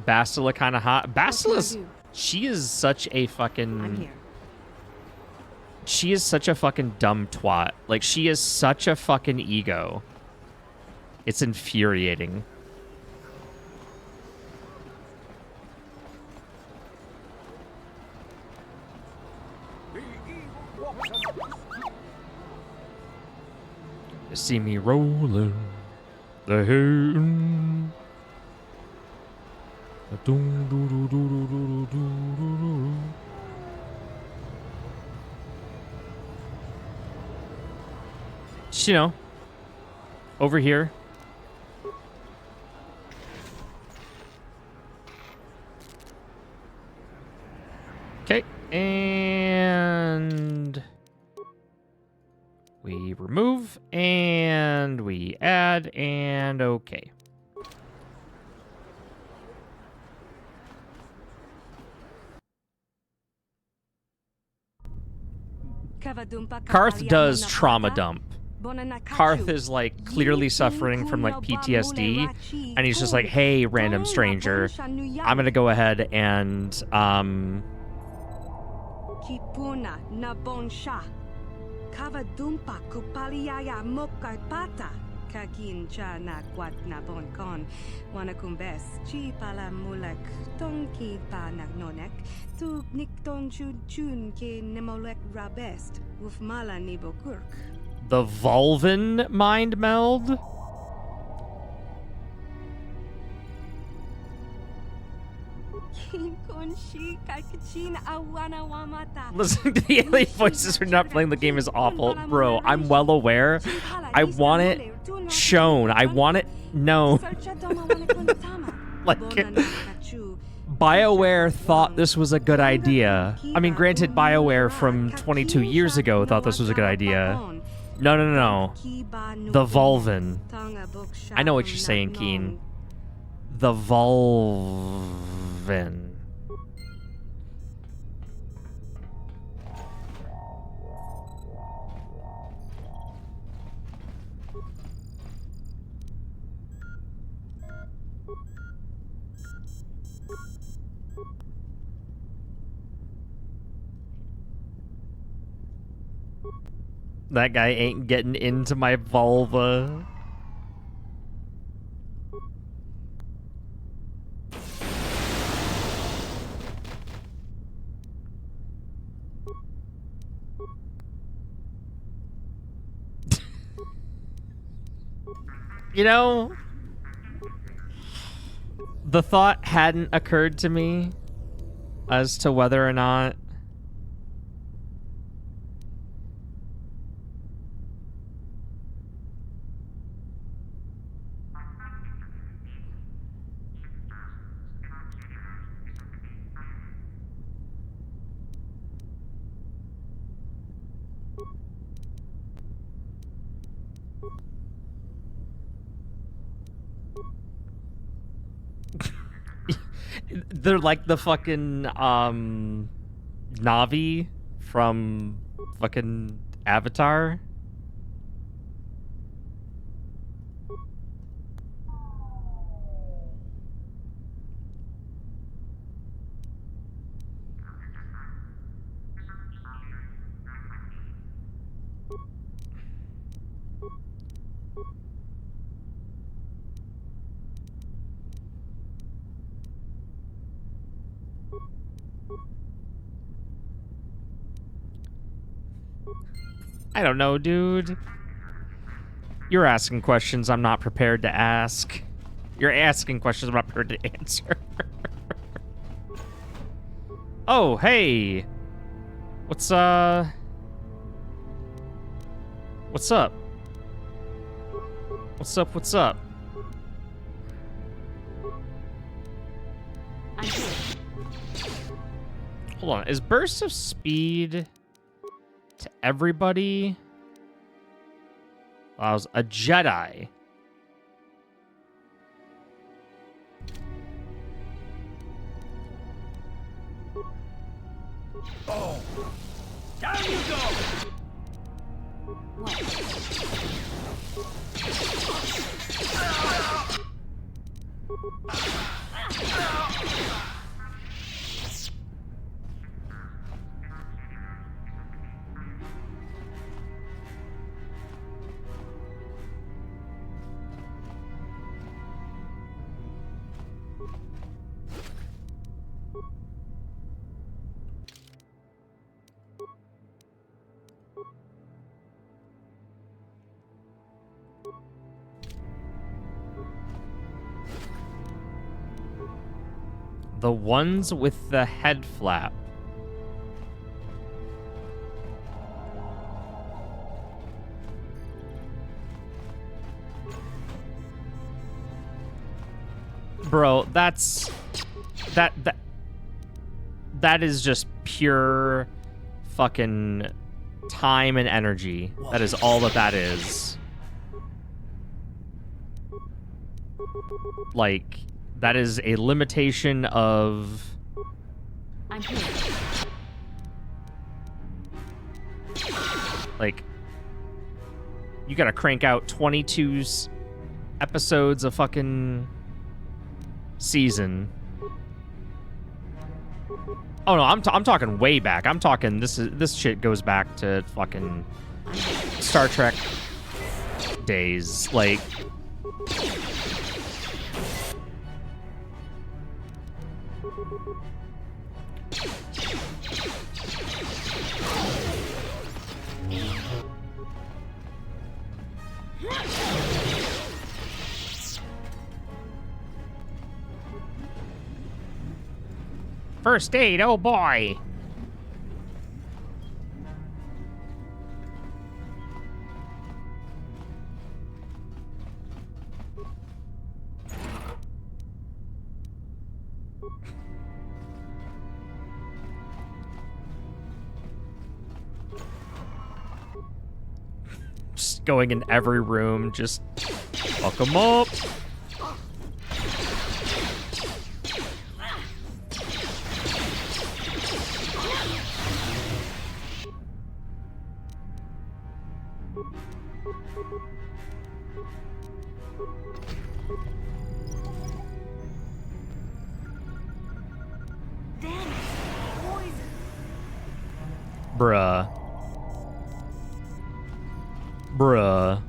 Bastila kind of hot. Bastila's... She is such a fucking... I'm here. She is such a fucking dumb twat. Like, she is such a fucking ego. It's infuriating. You see me rolling the hay. Just, you know, over here. Okay, and we remove, and we add, and okay. Karth does trauma dump. Karth is like clearly suffering from like PTSD, and he's just like, hey, random stranger, I'm gonna go ahead and Kipuna na bonsha. Kavadumpa kupaliaya mokapata. Kakincha na kwat na bonkon. Wanakumbes chi pala mulek. Tonki pa nagnonek. Tu nikton chun ke nemolek rabest. Ufmala nibokurk. the Volvan mind meld. Listening to the alien voices when not playing the game is awful. Bro, I'm well aware. I want it shown. I want it known. Like, BioWare thought this was a good idea. I mean, granted, BioWare from 22 years ago thought this was a good idea. No. The Volvan. I know what you're saying, Keen. The Volvan. That guy ain't getting into my vulva. You know, the thought hadn't occurred to me as to whether or not they're like the fucking Navi from fucking Avatar. I don't know, dude. You're asking questions I'm not prepared to ask. You're asking questions I'm not prepared to answer. Oh, hey. What's up? What's up? Hold on. Is burst of speed to everybody? Allows a Jedi. Oh, down you go. The ones with the head flap. Bro, that is just pure fucking time and energy. That is all that is. Like, that is a limitation of... I'm here. Like, you gotta crank out 22 episodes a fucking season. Oh no, I'm talking way back. I'm talking this shit goes back to fucking Star Trek days. Like, first aid, oh boy. Just going in every room, just fuck them up. Bruh. Bruh.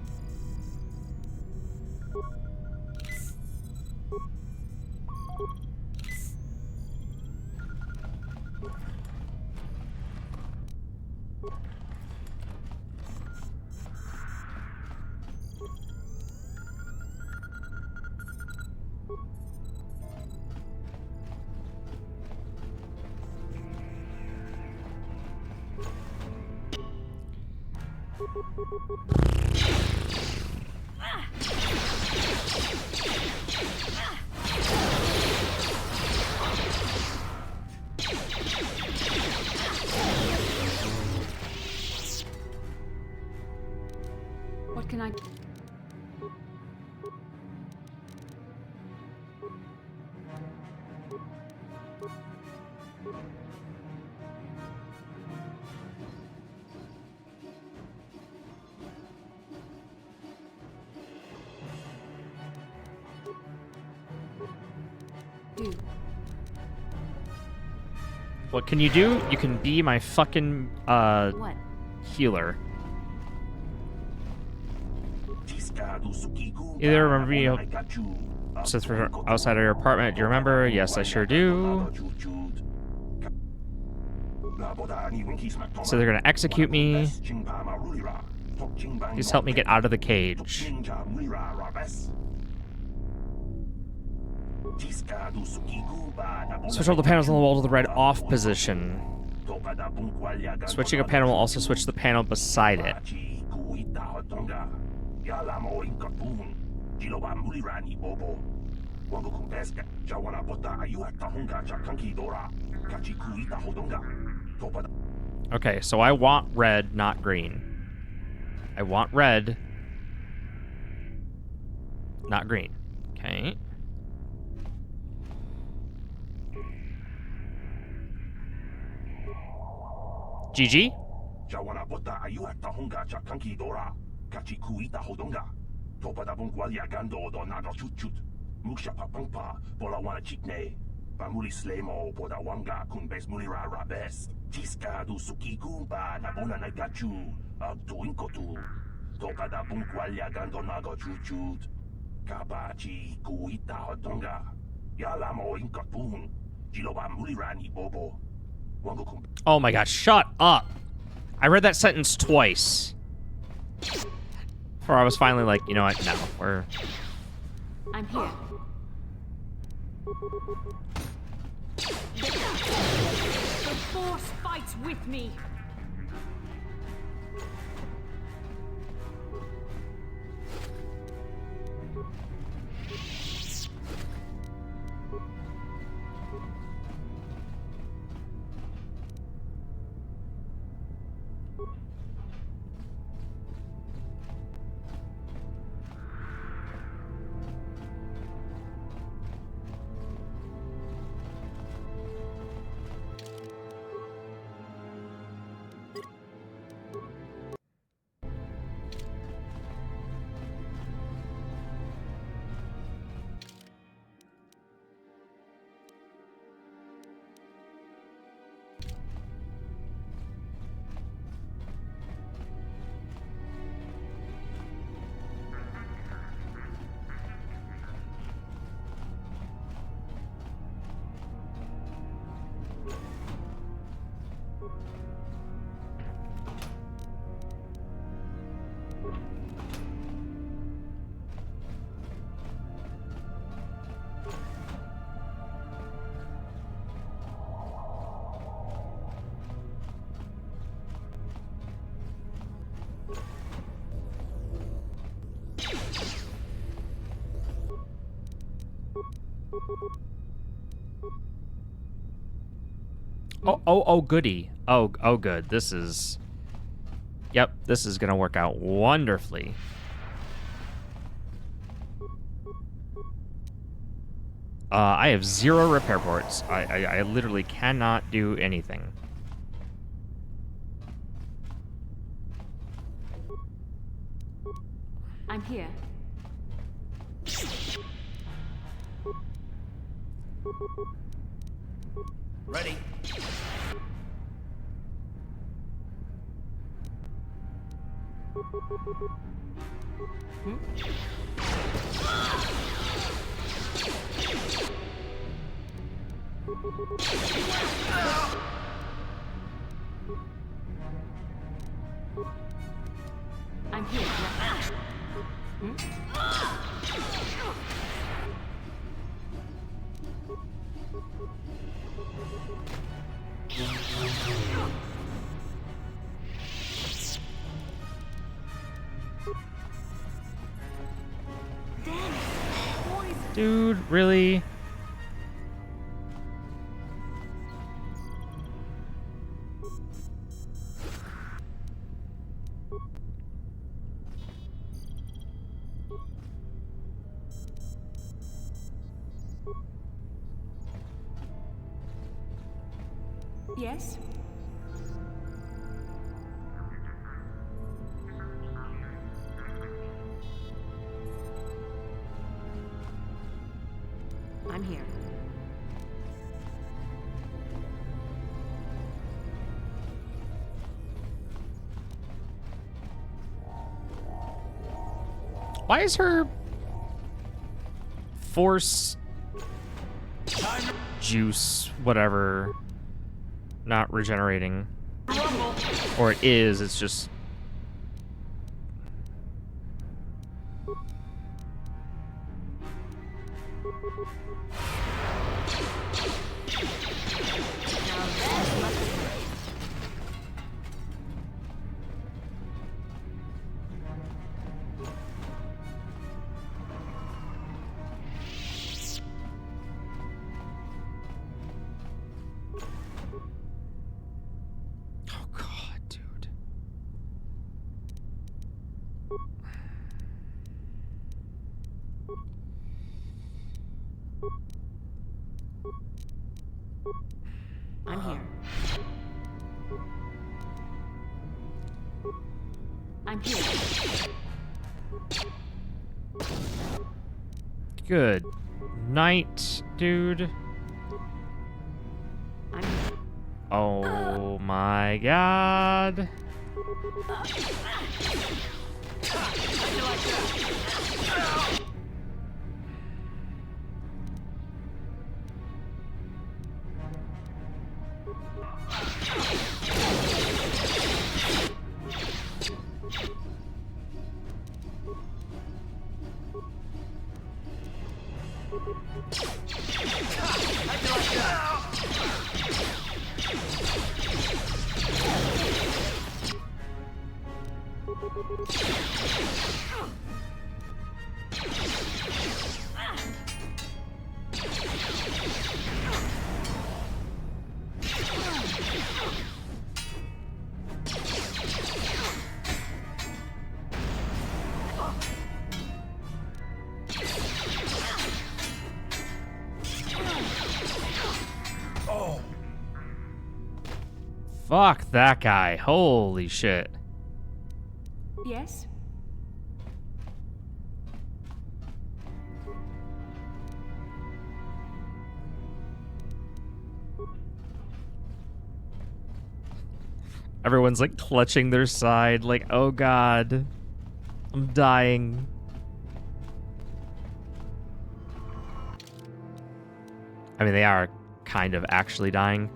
What can I... do? What can you do? You can be my fucking, What? healer. Either remember me since we're outside of your apartment. Do you remember? Yes, I sure do. So they're gonna execute me. Please help me get out of the cage. Switch all the panels on the wall to the red off position. Switching a panel will also switch the panel beside it. Okay, so I want red, not green. I want red, not green. Okay. GG? Oh my god, shut up! I read that sentence twice. Before I was finally like, you know what, no, we're... I'm here. The Force fights with me. Oh, goody. Oh, good. This is... Yep, this is gonna work out wonderfully. I have 0 repair ports. I literally cannot do anything. I'm here. Ready. I'm here. Dude, really? Yes? I'm here. Why is her force juice, whatever, not regenerating? Or it is, it's just... Oh god, dude. I'm here. I'm here. Good night, dude. Oh my god. Fuck that guy. Holy shit. Yes? Everyone's like clutching their side, like, oh god. I'm dying. I mean, they are kind of actually dying.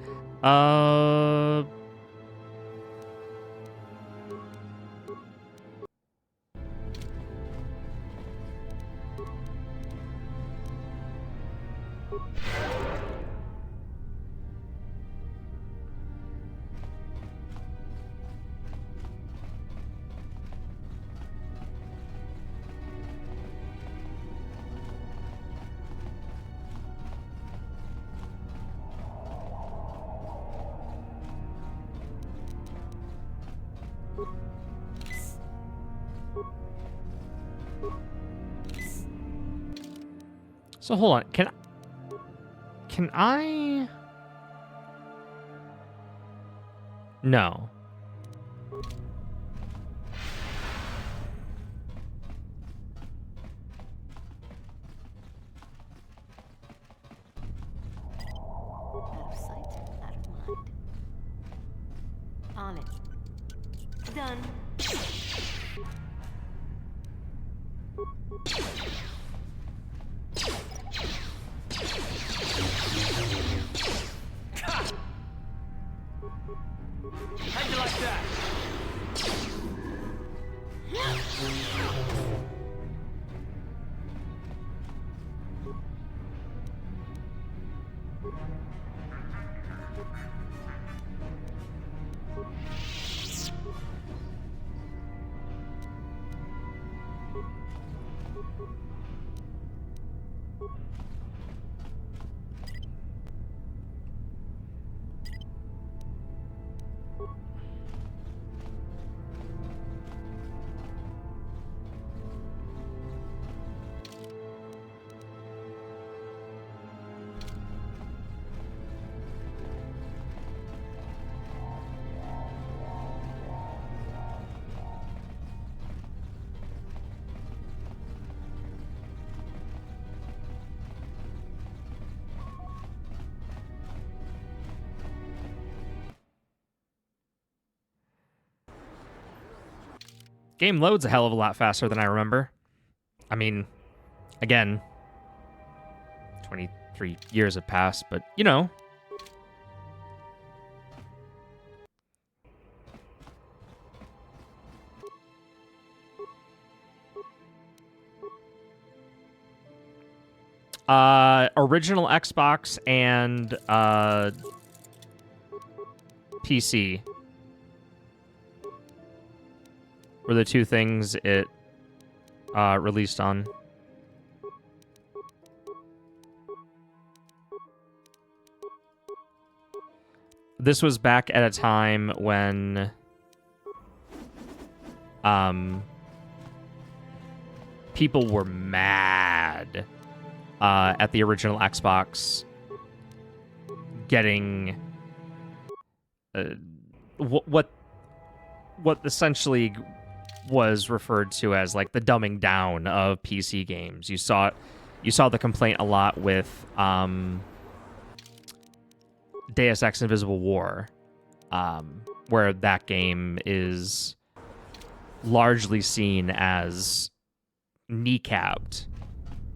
So hold on. Can I? No. Out of sight, out of mind. On it. Done. How'd you like that? Game loads a hell of a lot faster than I remember. I mean, again, 23 years have passed, but you know. Original Xbox and PC were the two things it released on. This was back at a time when people were mad at the original Xbox getting what essentially was referred to as like the dumbing down of PC games. You saw the complaint a lot with Deus Ex Invisible War, where that game is largely seen as kneecapped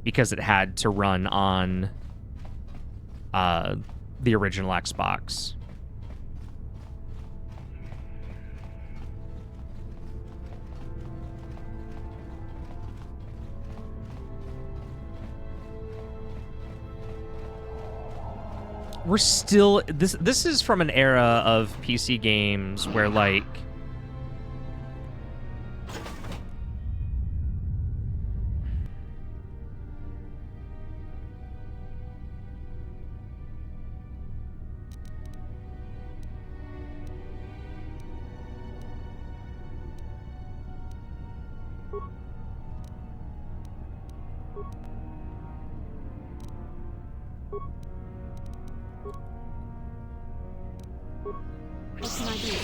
because it had to run on the original Xbox. We're still this is from an era of PC games where like What can I do?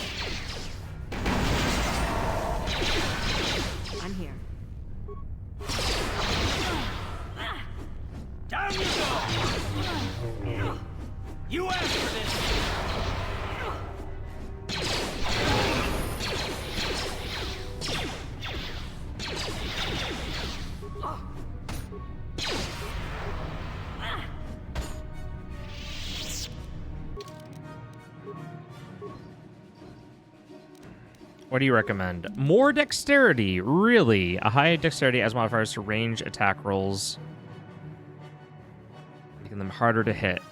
I'm here. Down you go! You asked for this! what do you recommend? More dexterity, really. A high dexterity as modifiers to range attack rolls, making them harder to hit.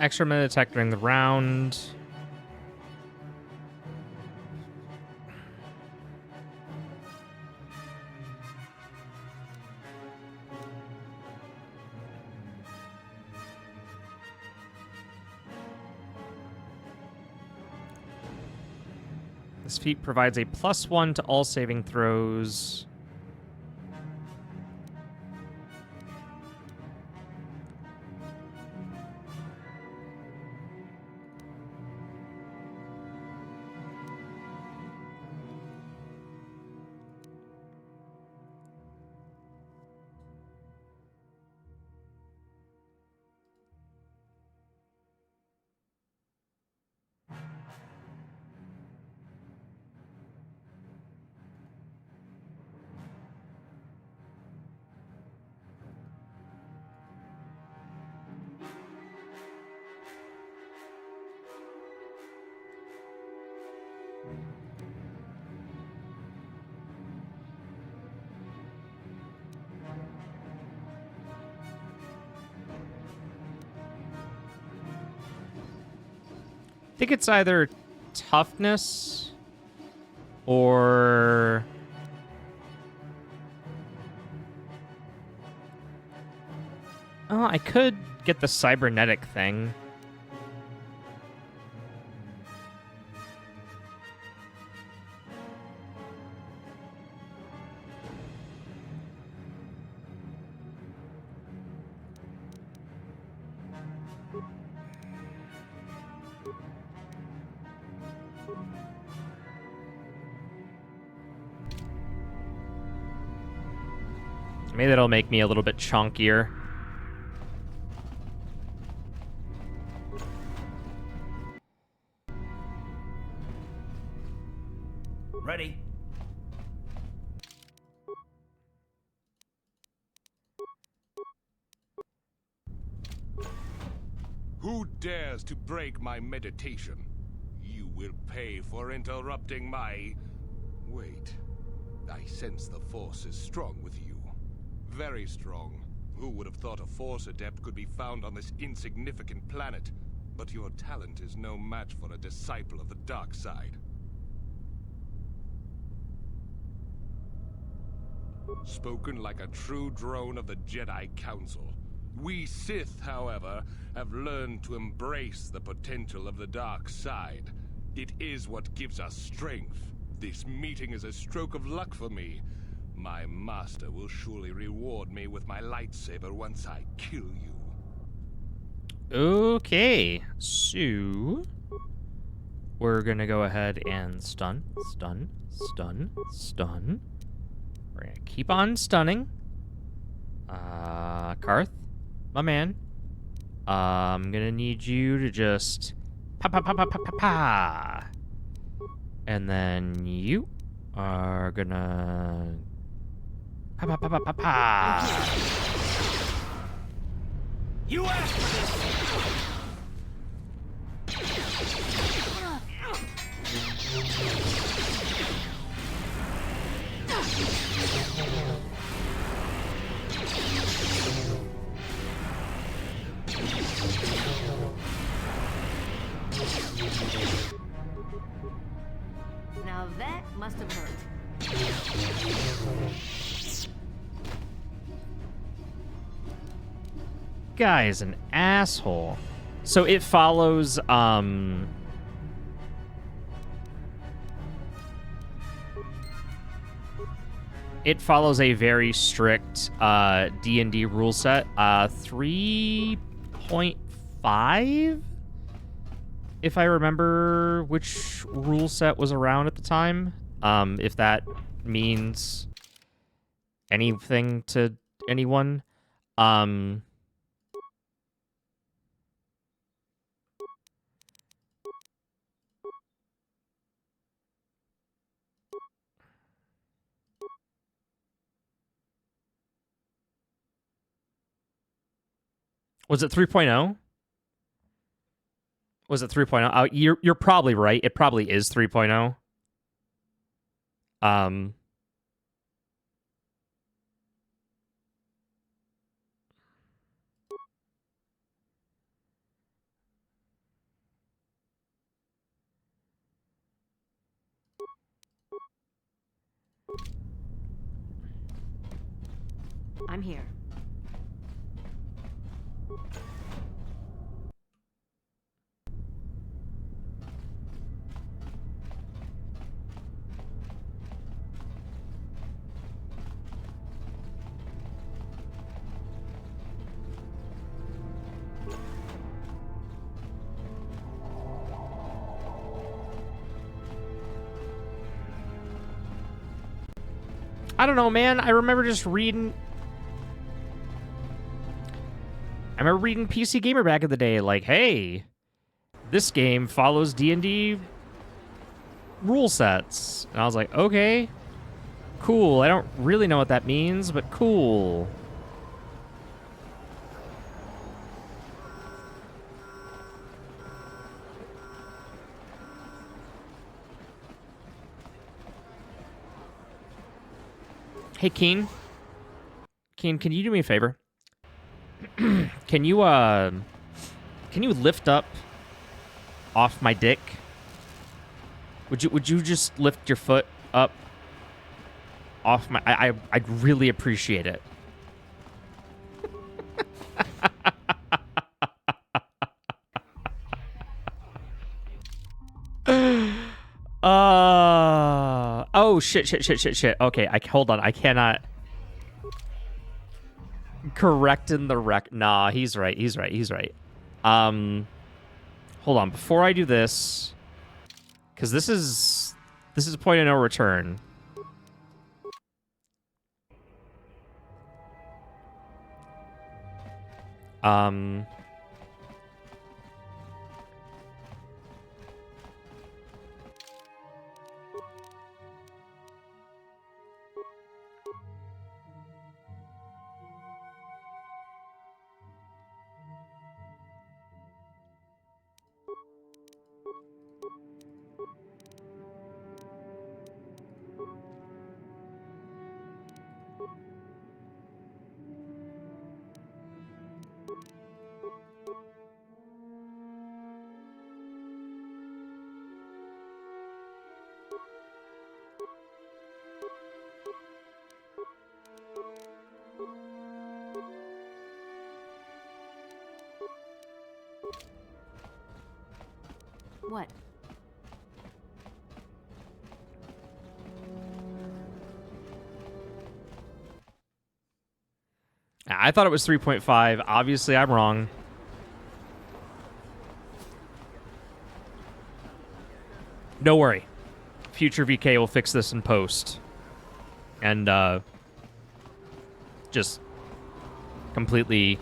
Extra minute attack during the round. This feat provides a +1 to all saving throws. I think it's either toughness or oh, I could get the cybernetic thing. Maybe that'll make me a little bit chunkier. Ready. Who dares to break my meditation? You will pay for interrupting my... Wait. I sense the Force is strong with you. Very strong. Who would have thought a Force adept could be found on this insignificant planet? But your talent is no match for a disciple of the dark side. Spoken like a true drone of the Jedi Council. We Sith, however, have learned to embrace the potential of the dark side. It is what gives us strength. This meeting is a stroke of luck for me. My master will surely reward me with my lightsaber once I kill you. Okay, so we're gonna go ahead and stun. We're gonna keep on stunning. Karth, my man. I'm gonna need you to just pa. And then you are gonna pa. You asked for Now that must have hurt. Guy is an asshole. So it follows a very strict D&D rule set. 3.5, if I remember which rule set was around at the time. If that means anything to anyone. Was it 3.0? Was it 3.0? You're probably right. It probably is 3.0. I'm here. I don't know, man. I remember just reading... I remember reading PC Gamer back in the day, like, hey, this game follows D&D rule sets. And I was like, okay, cool. I don't really know what that means, but cool. Hey, Keen. Keen, can you do me a favor? Can you lift up off my dick? Would you just lift your foot up off my... I'd really appreciate it. Oh, shit. Okay, hold on. I cannot... Correct in the rec... Nah, he's right. Hold on. Before I do this... Because this is a point of no return. What? I thought it was 3.5. Obviously, I'm wrong. No worry. Future VK will fix this in post. And, just completely...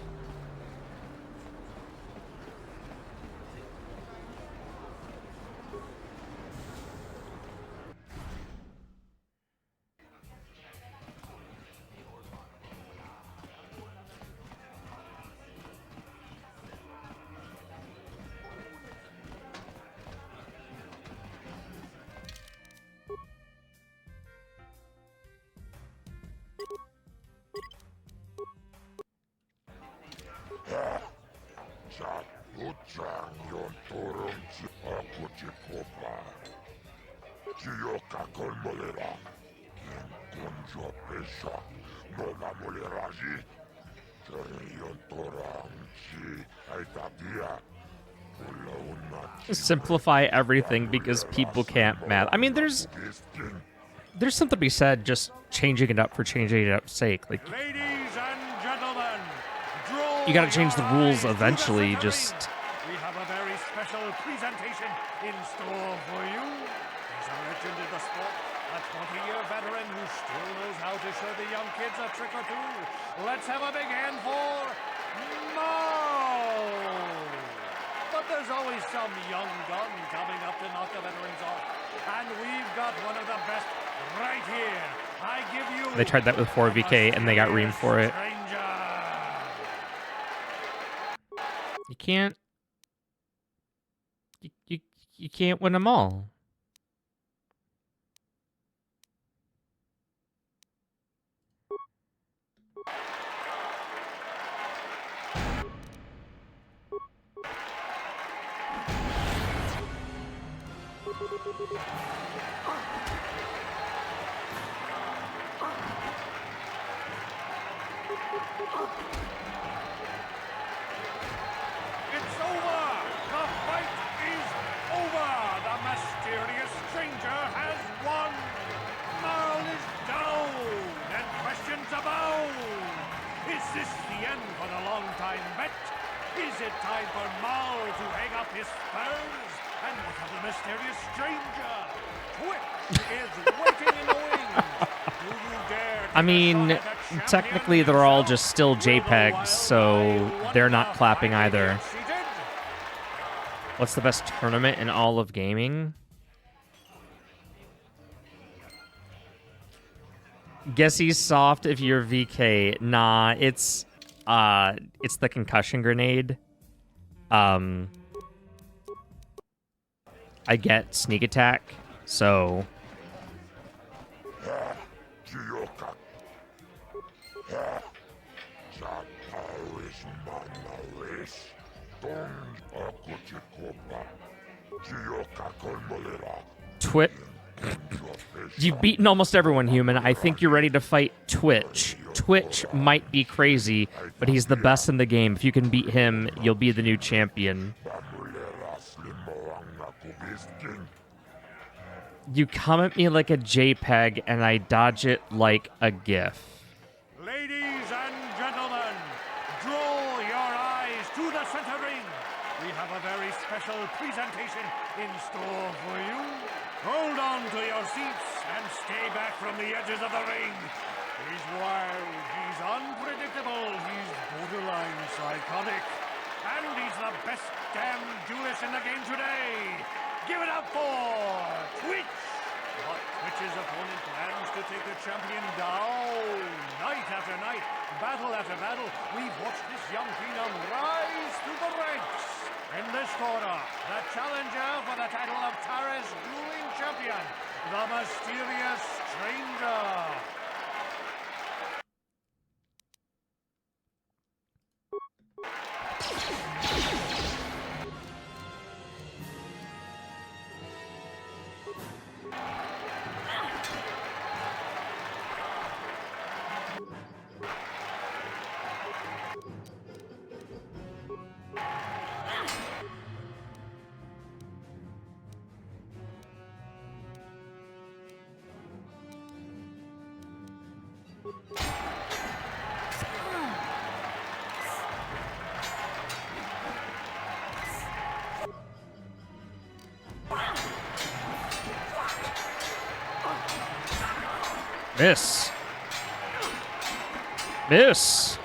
Simplify everything because people can't math. I mean, there's something to be said just changing it up for changing it up's sake. Like, Ladies and gentlemen, you gotta change the rules eventually, just... we have a very special presentation in store for you. He's a legend in the sport, a 20-year veteran who still knows how to show the young kids a trick or two. Let's have a big hand for Mo! But there's always some young gun coming up to knock the veterans off. And we've got one of the best right here. I give you... They tried that with 4VK and they got reamed for it. You can't... You can't win them all. It's over! The fight is over! The mysterious stranger has won! Marl is down, and questions abound! Is this the end for the long-time bet? Is it time for Marl to hang up his spurs? And what of the mysterious stranger? Twitch is waiting in the wings! Do you dare I mean, technically they're all just still JPEGs, so they're not clapping either. What's the best tournament in all of gaming? Guess he's soft if you're VK. Nah, it's the concussion grenade. I get sneak attack, so Twitch. You've beaten almost everyone, human. I think you're ready to fight Twitch. Twitch might be crazy, but he's the best in the game. If you can beat him, you'll be the new champion. You come at me like a JPEG, and I dodge it like a GIF. Ladies and gentlemen, draw your eyes to the center ring. We have a very special presentation in store for you. Hold on to your seats and stay back from the edges of the ring. He's wild, he's unpredictable, he's borderline psychotic. And he's the best damn duelist in the game today. Give it up for Twitch! But Twitch's opponent plans to take the champion down. Night after night, battle after battle, we've watched this young phenom rise through the ranks. In this corner, the challenger for the title of Tara's dueling champion, the mysterious stranger. Miss. Miss.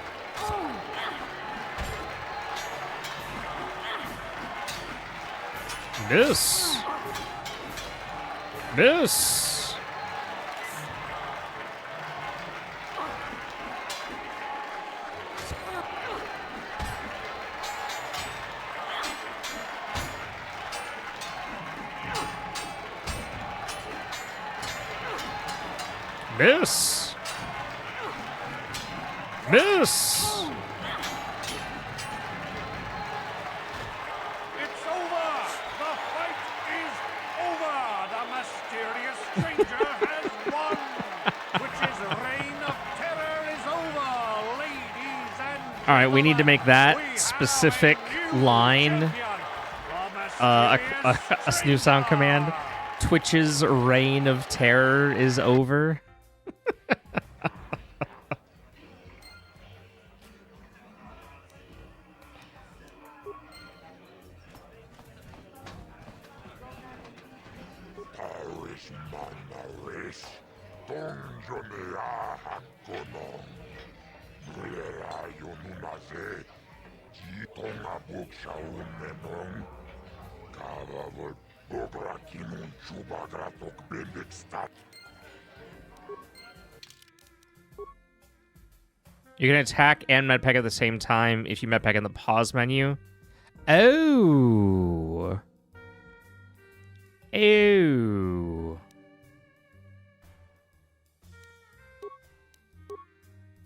Miss. Miss. Miss. Miss. It's over! The fight is over! The mysterious stranger has won! Which's reign of terror is over, ladies and All right, we need to make that specific line a new sound command. Twitch's reign of terror is over. You can attack and medpack at the same time if you medpack in the pause menu. Oh. Ew.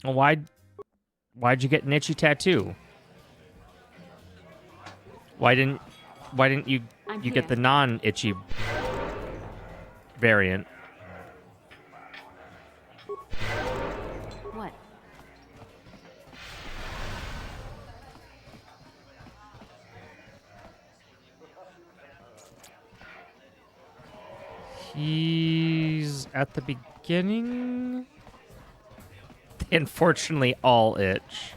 Well, why'd you get an itchy tattoo? Why didn't you get the non-itchy variant? What? He's at the beginning. They unfortunately all itch.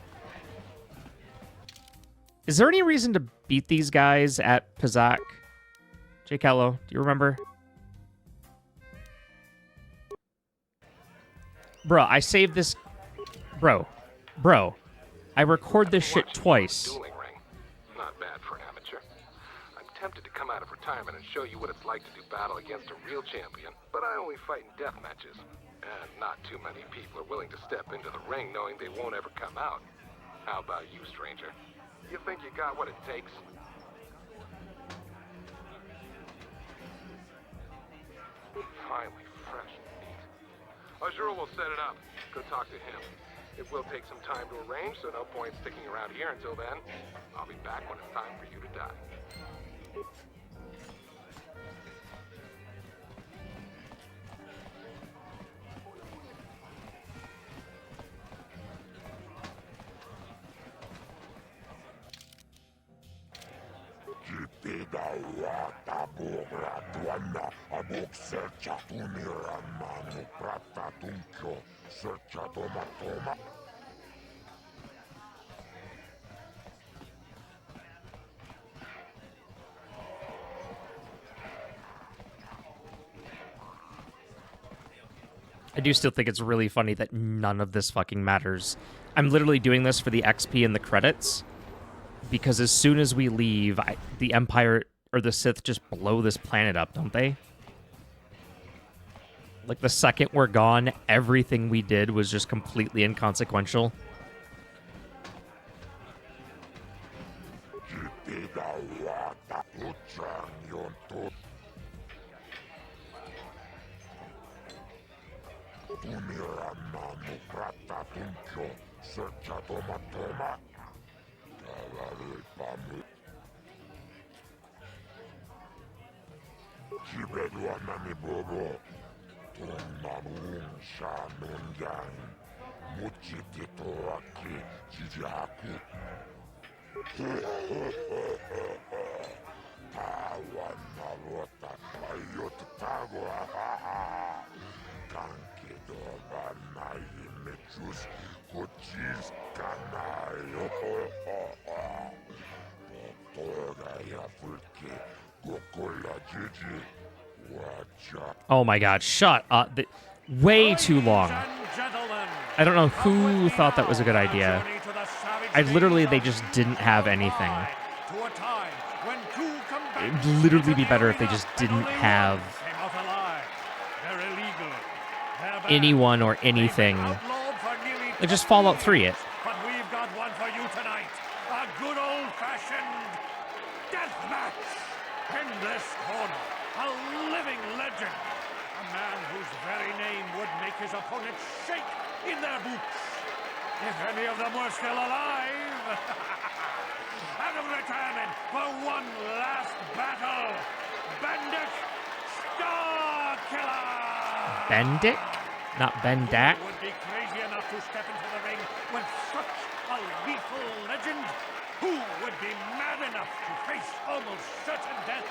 Is there any reason to beat these guys at Pizak? Jake Hello, do you remember? Bro, I saved this... Bro. I record this shit twice. Dueling ring. Not bad for an amateur. I'm tempted to come out of retirement and show you what it's like to do battle against a real champion, but I only fight in death matches. And not too many people are willing to step into the ring knowing they won't ever come out. How about you, stranger? You think you got what it takes? Finally, fresh and neat. Azura will set it up. Go talk to him. It will take some time to arrange, so no point sticking around here until then. I'll be back when it's time for you to die. I do still think it's really funny that none of this fucking matters. I'm literally doing this for the XP and the credits, because as soon as we leave, the Empire or the Sith just blow this planet up, don't they? Like, the second we're gone, everything we did was just completely inconsequential. Oh my god, shut up. Way too long. I don't know who thought that was a good idea. They just didn't have anything. It'd literally be better if they just didn't have anyone or anything. Like, just Fallout 3 it. But we've got one for you tonight. A good old-fashioned death match. In this corner, a living legend. A man whose very name would make his opponents shake in their boots. If any of them were still alive. Out of retirement for one last battle. Bendik Starkiller! Bendik? Not Bendak? Who would be crazy enough to step into the ring with such a lethal legend? Who would be mad enough to face almost certain death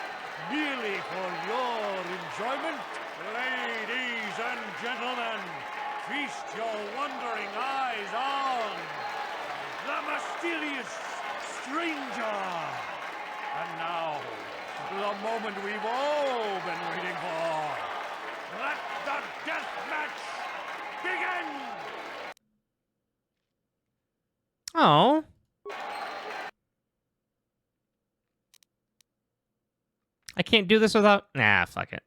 merely for your enjoyment? Ladies and gentlemen, feast your wondering eyes on the mysterious stranger. And now, the moment we've all been waiting for. Let the death match begin! Oh. I can't do this without... Nah, fuck it.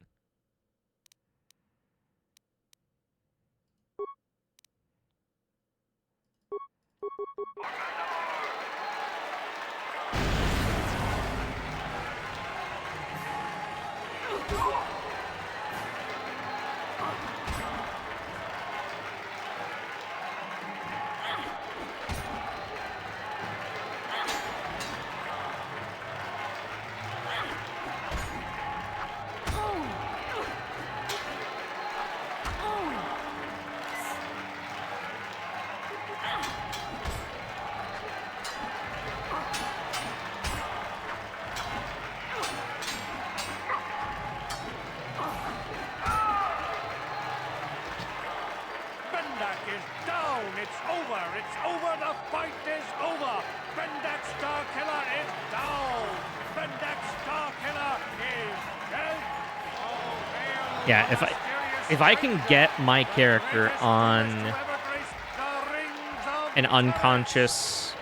Yeah, if I can get my character on an unconscious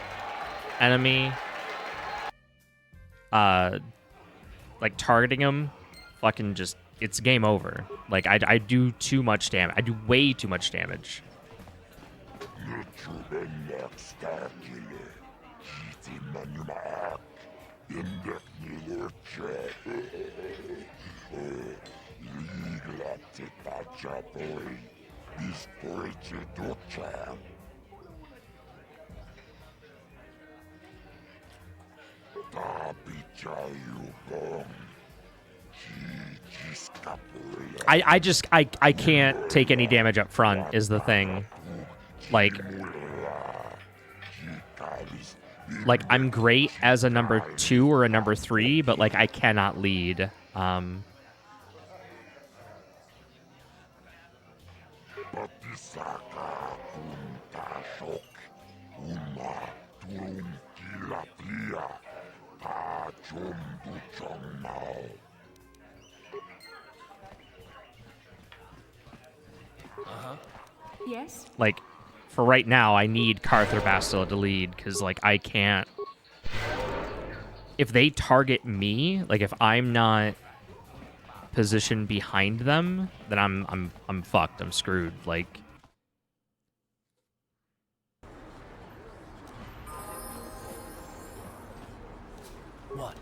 enemy, like targeting him, fucking just, it's game over. Like, I do too much damage. I do way too much damage. I can't take any damage up front is the thing. Like I'm great as a number 2 or a number 3, but like I cannot lead. Yes? Like, for right now, I need Carther Bastila to lead, because, like, I can't... If they target me, like, if I'm not positioned behind them, then I'm fucked. I'm screwed. Like... What?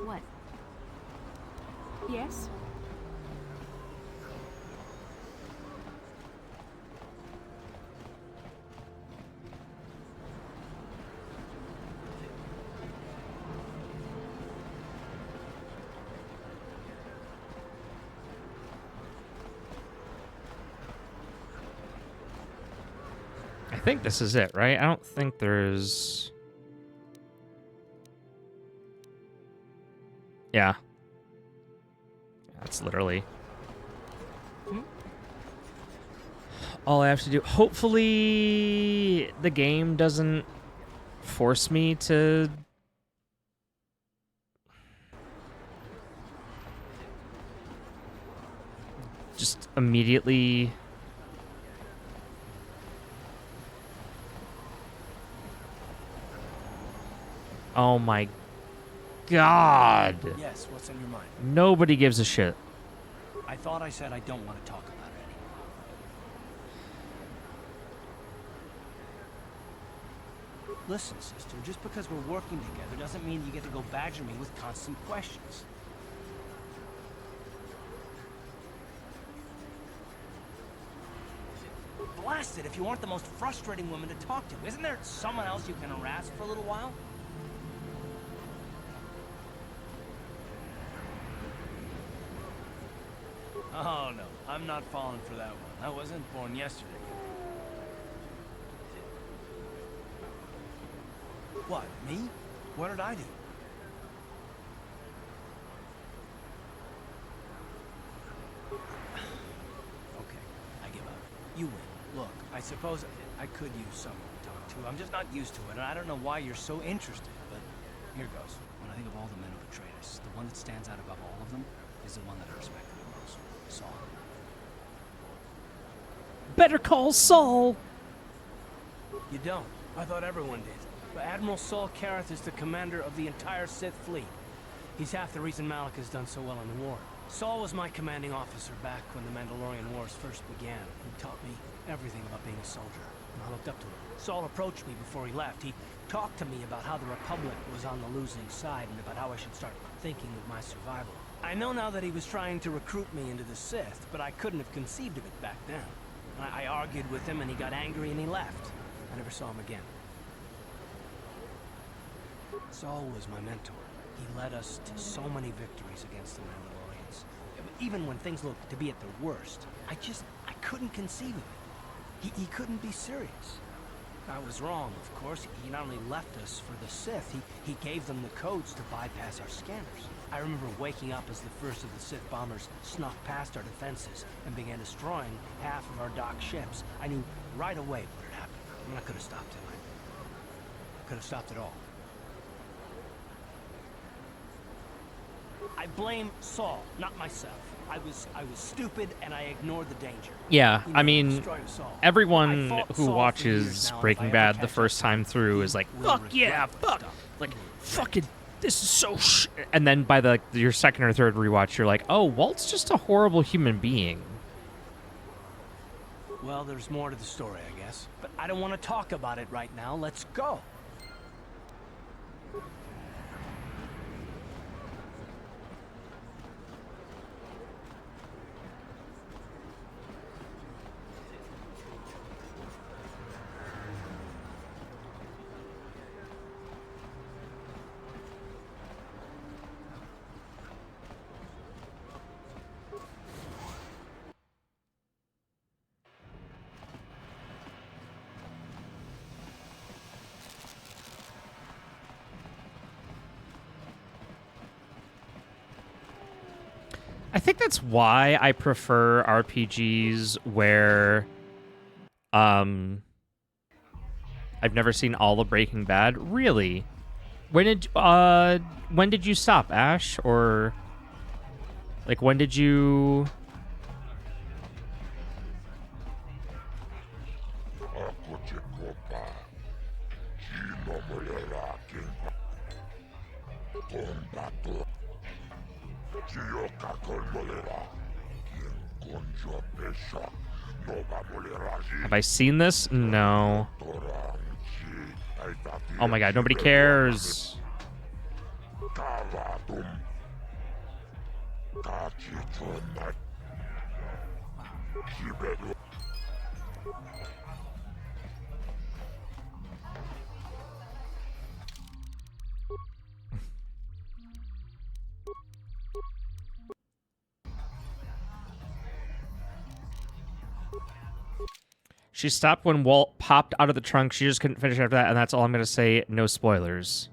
What? Yes? I think this is it, right? I don't think there's... Yeah. That's literally... all I have to do. Hopefully the game doesn't force me to... just immediately... Oh my god. Yes, what's on your mind? Nobody gives a shit. I thought I said I don't want to talk about it anymore. Listen, sister, just because we're working together doesn't mean you get to go badger me with constant questions. Blast it if you aren't the most frustrating woman to talk to. Isn't there someone else you can harass for a little while? Oh, no. I'm not falling for that one. I wasn't born yesterday. What, me? What did I do? Okay, I give up. You win. Look, I suppose I could use someone to talk to. I'm just not used to it, and I don't know why you're so interested, but here goes. When I think of all the men who betrayed us, the one that stands out above all of them is the one that I respect the most. Saul. Better call Saul. You don't. I thought everyone did. But Admiral Saul Kareth is the commander of the entire Sith fleet. He's half the reason Malak has done so well in the war. Saul was my commanding officer back when the Mandalorian Wars first began. He taught me everything about being a soldier, and I looked up to him. Saul approached me before he left. He talked to me about how the Republic was on the losing side and about how I should start thinking of my survival. I know now that he was trying to recruit me into the Sith, but I couldn't have conceived of it back then. I argued with him and he got angry and he left. I never saw him again. Saul was my mentor. He led us to so many victories against the Mandalorians. Even when things looked to be at their worst, I couldn't conceive of it. He couldn't be serious. I was wrong, of course. He not only left us for the Sith, he gave them the codes to bypass our scanners. I remember waking up as the first of the Sith bombers snuck past our defenses and began destroying half of our docked ships. I knew right away what had happened. I mean, I could have stopped him. I could have stopped it all. I blame Saul, not myself. I was stupid and I ignored the danger. Yeah, He I may have mean, destroyed us all. I everyone fought who Saul for watches years now, and if I Breaking ever Bad the catch first up to him, time through is like, will fuck regret yeah, what fuck, he's done. like, fucking, this is so and then by your second or third rewatch, you're like, oh, Walt's just a horrible human being. Well, there's more to the story, I guess. But I don't want to talk about it right now. Let's go. I think that's why I prefer RPGs where I've never seen all of Breaking Bad. Really? When did you stop, Ash? Or like when did you Have I seen this? No. Oh my god, nobody cares. She stopped when Walt popped out of the trunk. She just couldn't finish after that, and that's all I'm going to say. No spoilers.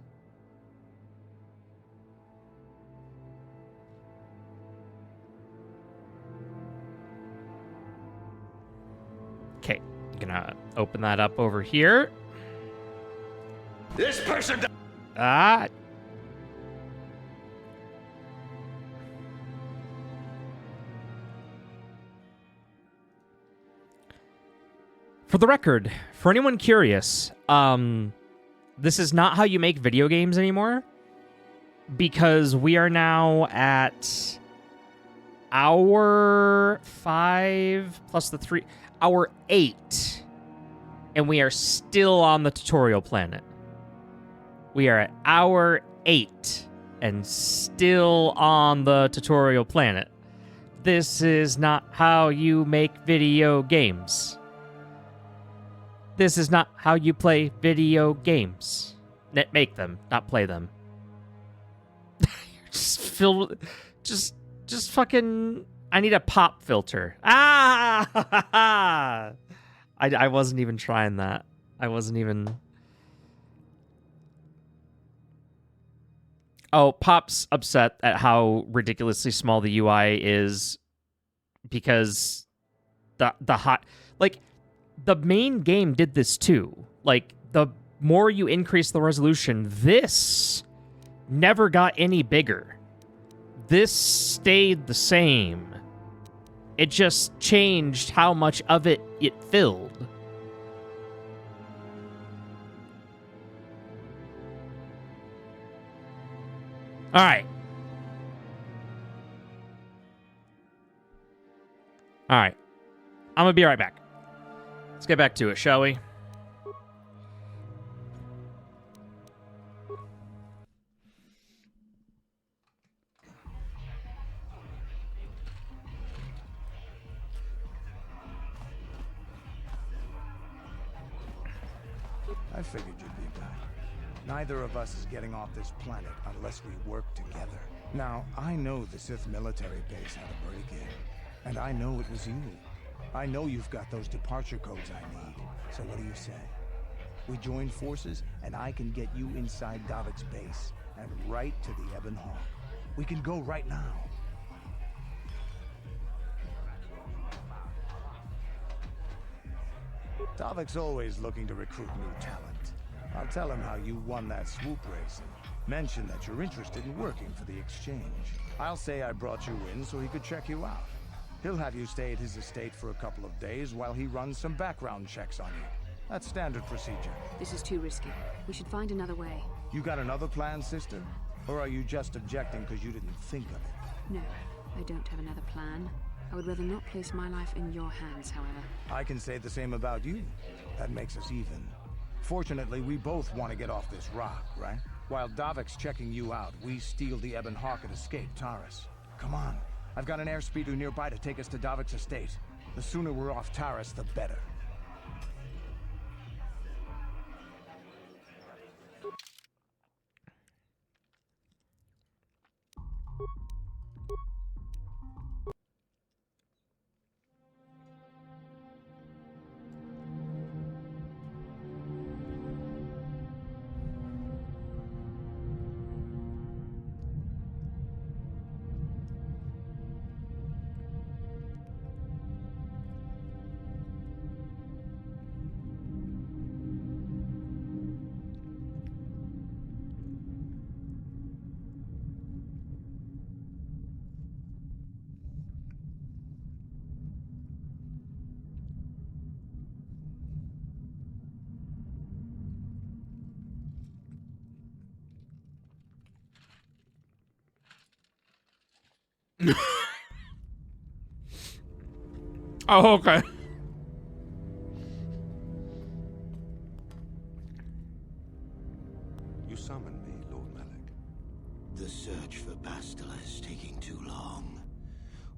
Okay, I'm going to open that up over here. This person... Ah! For the record, for anyone curious, this is not how you make video games anymore, because we are now at hour 5 plus the 3, hour 8, and we are still on the tutorial planet. We are at hour 8 and still on the tutorial planet. This is not how you make video games. This is not how you play video games. Make them, not play them. Just filled with, just fucking, I need a pop filter. Ah! I wasn't even trying that. I wasn't even. Oh, Pop's upset at how ridiculously small the UI is because the hot, like, the main game did this too. Like, the more you increase the resolution, this never got any bigger. This stayed the same. It just changed how much of it filled. All right. All right. I'm going to be right back. Let's get back to it, shall we? I figured you'd be back. Neither of us is getting off this planet unless we work together. Now, I know the Sith military base had a break-in, and I know it was you. I know you've got those departure codes I need. So what do you say? We join forces, and I can get you inside Davik's base, and right to the Ebon Hawk. We can go right now. Davik's always looking to recruit new talent. I'll tell him how you won that swoop race and mention that you're interested in working for the exchange. I'll say I brought you in so he could check you out. He'll have you stay at his estate for a couple of days while he runs some background checks on you. That's standard procedure. This is too risky. We should find another way. You got another plan, sister? Or are you just objecting because you didn't think of it? No, I don't have another plan. I would rather not place my life in your hands, however. I can say the same about you. That makes us even. Fortunately, we both want to get off this rock, right? While Davik's checking you out, we steal the Ebon Hawk and escape Taurus. Come on. I've got an airspeeder nearby to take us to Davik's estate. The sooner we're off Taurus, the better. Oh, okay. You summoned me, Lord Malik. The search for Bastila is taking too long.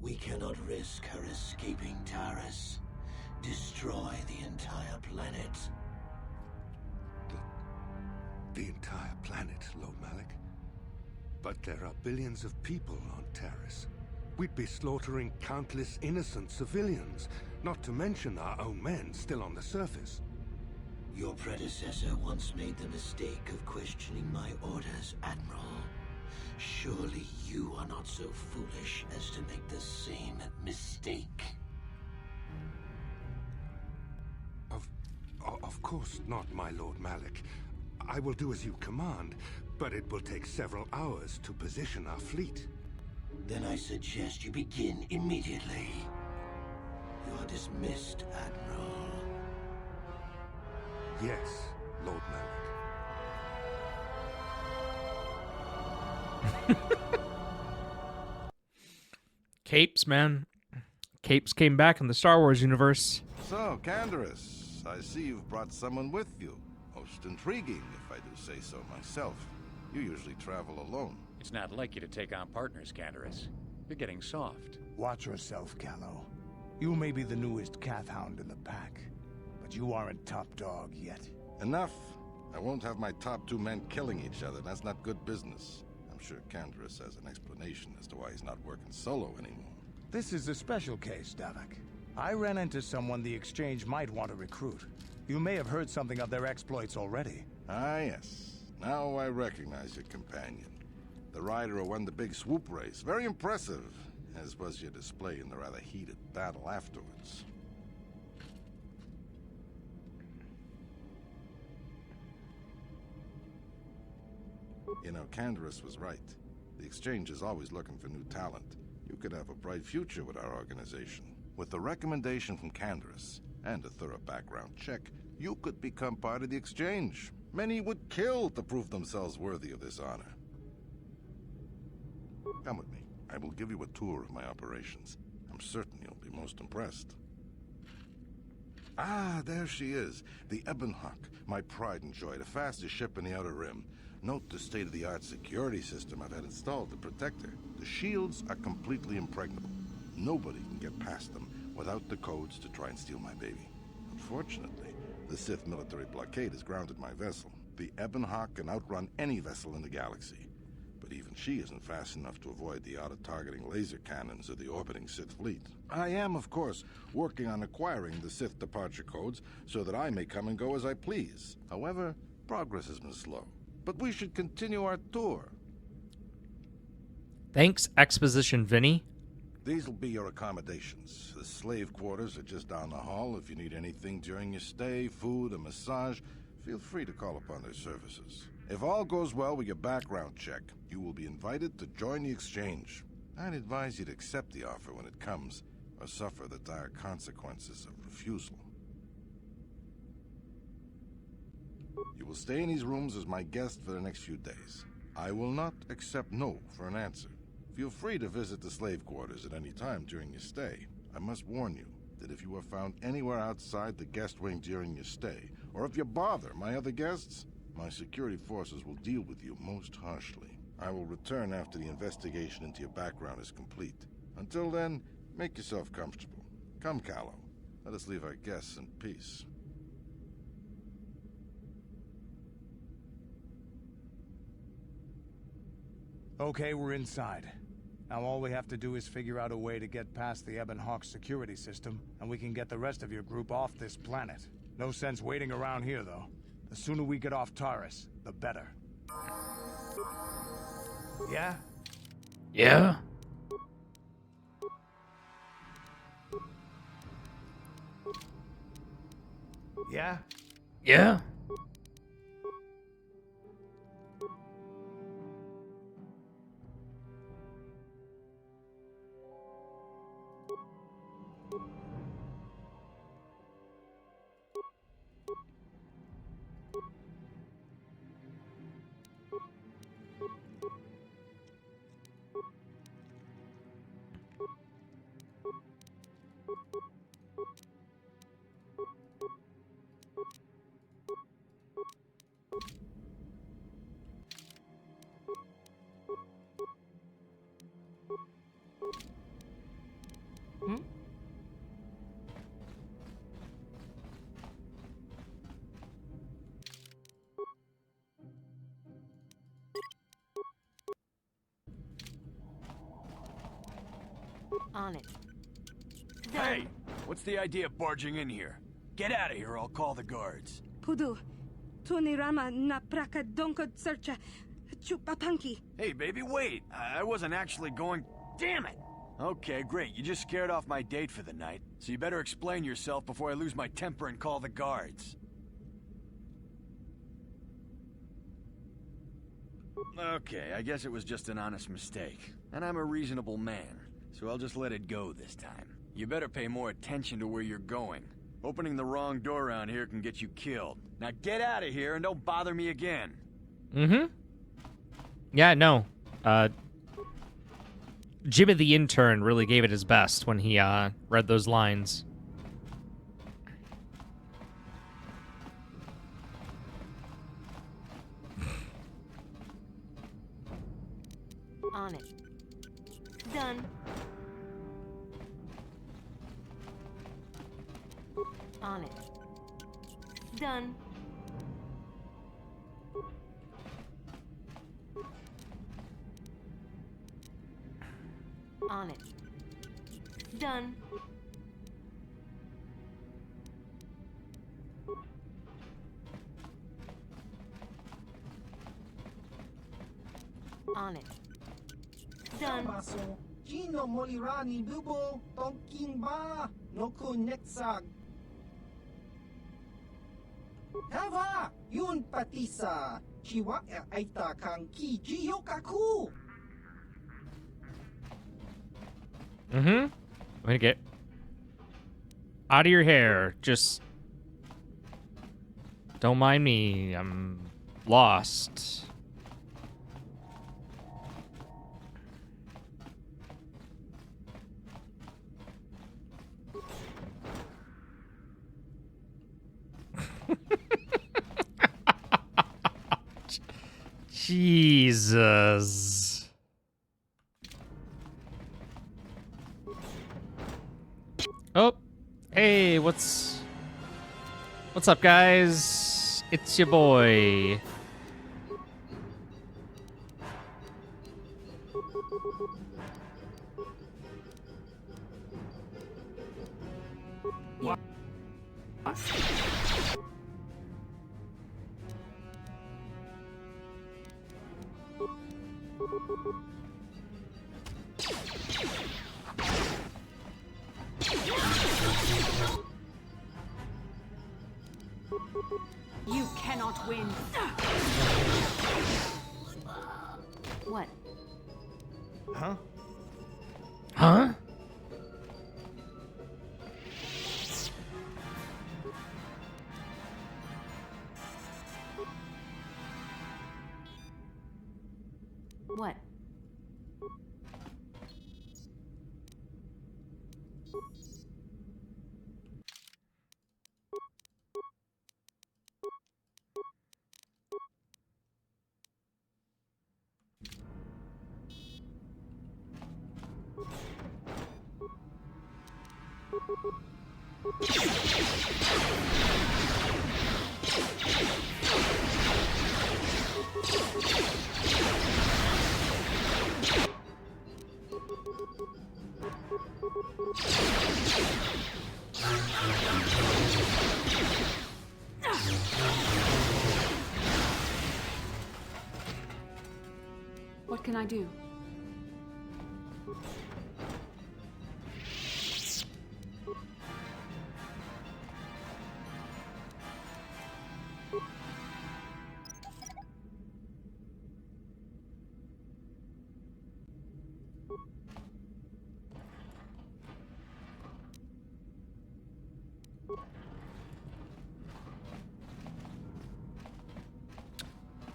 We cannot risk her escaping Taurus. Destroy the entire planet. The entire planet, Lord Malik. But there are billions of people on Taurus. We'd be slaughtering countless innocent civilians, not to mention our own men still on the surface. Your predecessor once made the mistake of questioning my orders, Admiral. Surely you are not so foolish as to make the same mistake. Of course not, my Lord Malik. I will do as you command, but it will take several hours to position our fleet. Then I suggest you begin immediately. You are dismissed, Admiral. Yes, Lord Malik. Capes, man. Capes came back in the Star Wars universe. So, Canderous, I see you've brought someone with you. Most intriguing, if I do say so myself. You usually travel alone. It's not like you to take on partners, Canderous. You're getting soft. Watch yourself, Callow. You may be the newest Cath Hound in the pack, but you aren't top dog yet. Enough. I won't have my top two men killing each other. That's not good business. I'm sure Canderous has an explanation as to why he's not working solo anymore. This is a special case, Davik. I ran into someone the Exchange might want to recruit. You may have heard something of their exploits already. Ah, yes. Now I recognize your companion. The rider who won the big swoop race. Very impressive, as was your display in the rather heated battle afterwards. You know, Canderous was right. The Exchange is always looking for new talent. You could have a bright future with our organization. With the recommendation from Canderous and a thorough background check, you could become part of the Exchange. Many would kill to prove themselves worthy of this honor. Come with me. I will give you a tour of my operations. I'm certain you'll be most impressed. Ah, there she is. The Ebon Hawk, my pride and joy, the fastest ship in the Outer Rim. Note the state-of-the-art security system I've had installed to protect her. The shields are completely impregnable. Nobody can get past them without the codes to try and steal my baby. Unfortunately, the Sith military blockade has grounded my vessel. The Ebon Hawk can outrun any vessel in the galaxy. But But even she isn't fast enough to avoid the auto-targeting laser cannons of the orbiting Sith fleet. I am, of course, working on acquiring the Sith departure codes so that I may come and go as I please. However, progress has been slow. But we should continue our tour. Thanks, Exposition Vinny. These will be your accommodations. The slave quarters are just down the hall. If you need anything during your stay, food, a massage, feel free to call upon their services. If all goes well with your background check, you will be invited to join the exchange. I'd advise you to accept the offer when it comes, or suffer the dire consequences of refusal. You will stay in these rooms as my guest for the next few days. I will not accept no for an answer. Feel free to visit the slave quarters at any time during your stay. I must warn you that if you are found anywhere outside the guest wing during your stay, or if you bother my other guests, my security forces will deal with you most harshly. I will return after the investigation into your background is complete. Until then, make yourself comfortable. Come, Callow. Let us leave our guests in peace. Okay, we're inside. Now all we have to do is figure out a way to get past the Ebon Hawk security system, and we can get the rest of your group off this planet. No sense waiting around here, though. The sooner we get off Taurus, the better. Yeah? Yeah? Yeah? Yeah? On it. Hey! What's the idea of barging in here? Get out of here, I'll call the guards. Pudu, tunirama na praka donko searcha chupapanki. Hey, baby, wait! I wasn't actually going... Damn it! Okay, great. You just scared off my date for the night. So you better explain yourself before I lose my temper and call the guards. Okay, I guess it was just an honest mistake. And I'm a reasonable man, so I'll just let it go this time. You better pay more attention to where you're going. Opening the wrong door around here can get you killed. Now get out of here and don't bother me again. Mm-hmm. Yeah, no. Jimmy the intern really gave it his best when he read those lines. On it. Done. On it. Done. On it. Done. On it. Done. Gino Molirani Bubo Tonking Ba Noku Nexag. Hava Yun Patisa Chiwa Aita Kang Ki Jiyokaku. Mm-hmm. I'm gonna get out of your hair. Just don't mind me. I'm lost. Jesus. Oh, hey, what's up, guys? It's your boy. You cannot win. What? Huh? Huh? What? What can I do?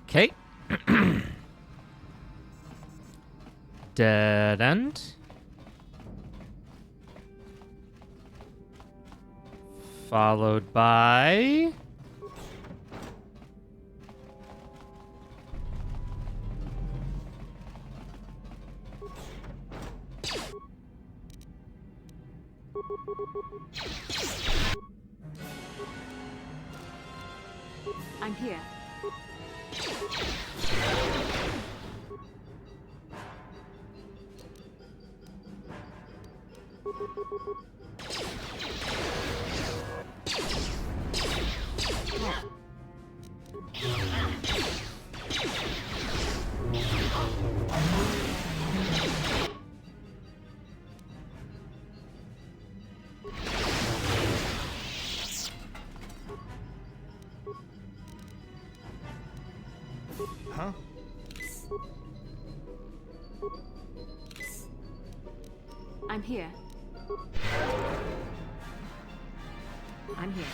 Okay. Dead end. Followed by... I'm here. Huh? I'm here. I'm here.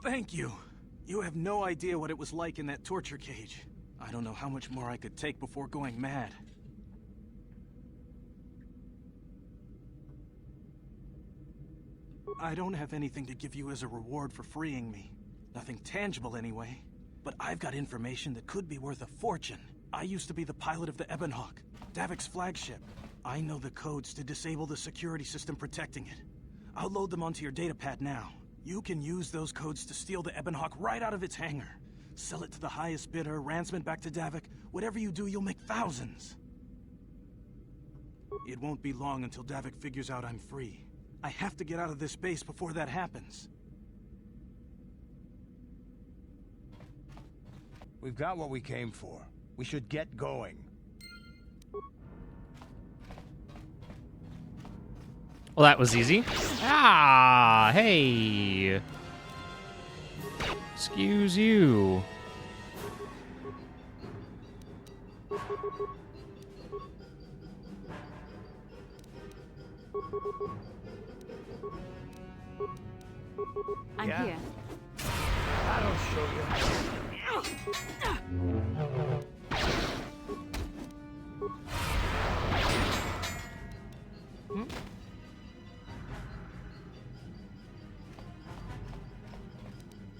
Thank you. You have no idea what it was like in that torture cage. I don't know how much more I could take before going mad. I don't have anything to give you as a reward for freeing me. Nothing tangible anyway. But I've got information that could be worth a fortune. I used to be the pilot of the Ebonhawk, Davik's flagship. I know the codes to disable the security system protecting it. I'll load them onto your datapad now. You can use those codes to steal the Ebonhawk right out of its hangar. Sell it to the highest bidder, ransom it back to Davik. Whatever you do, you'll make thousands. It won't be long until Davik figures out I'm free. I have to get out of this base before that happens. We've got what we came for. We should get going. Well, that was easy. Ah, hey. Excuse you. I'm here. That'll show you.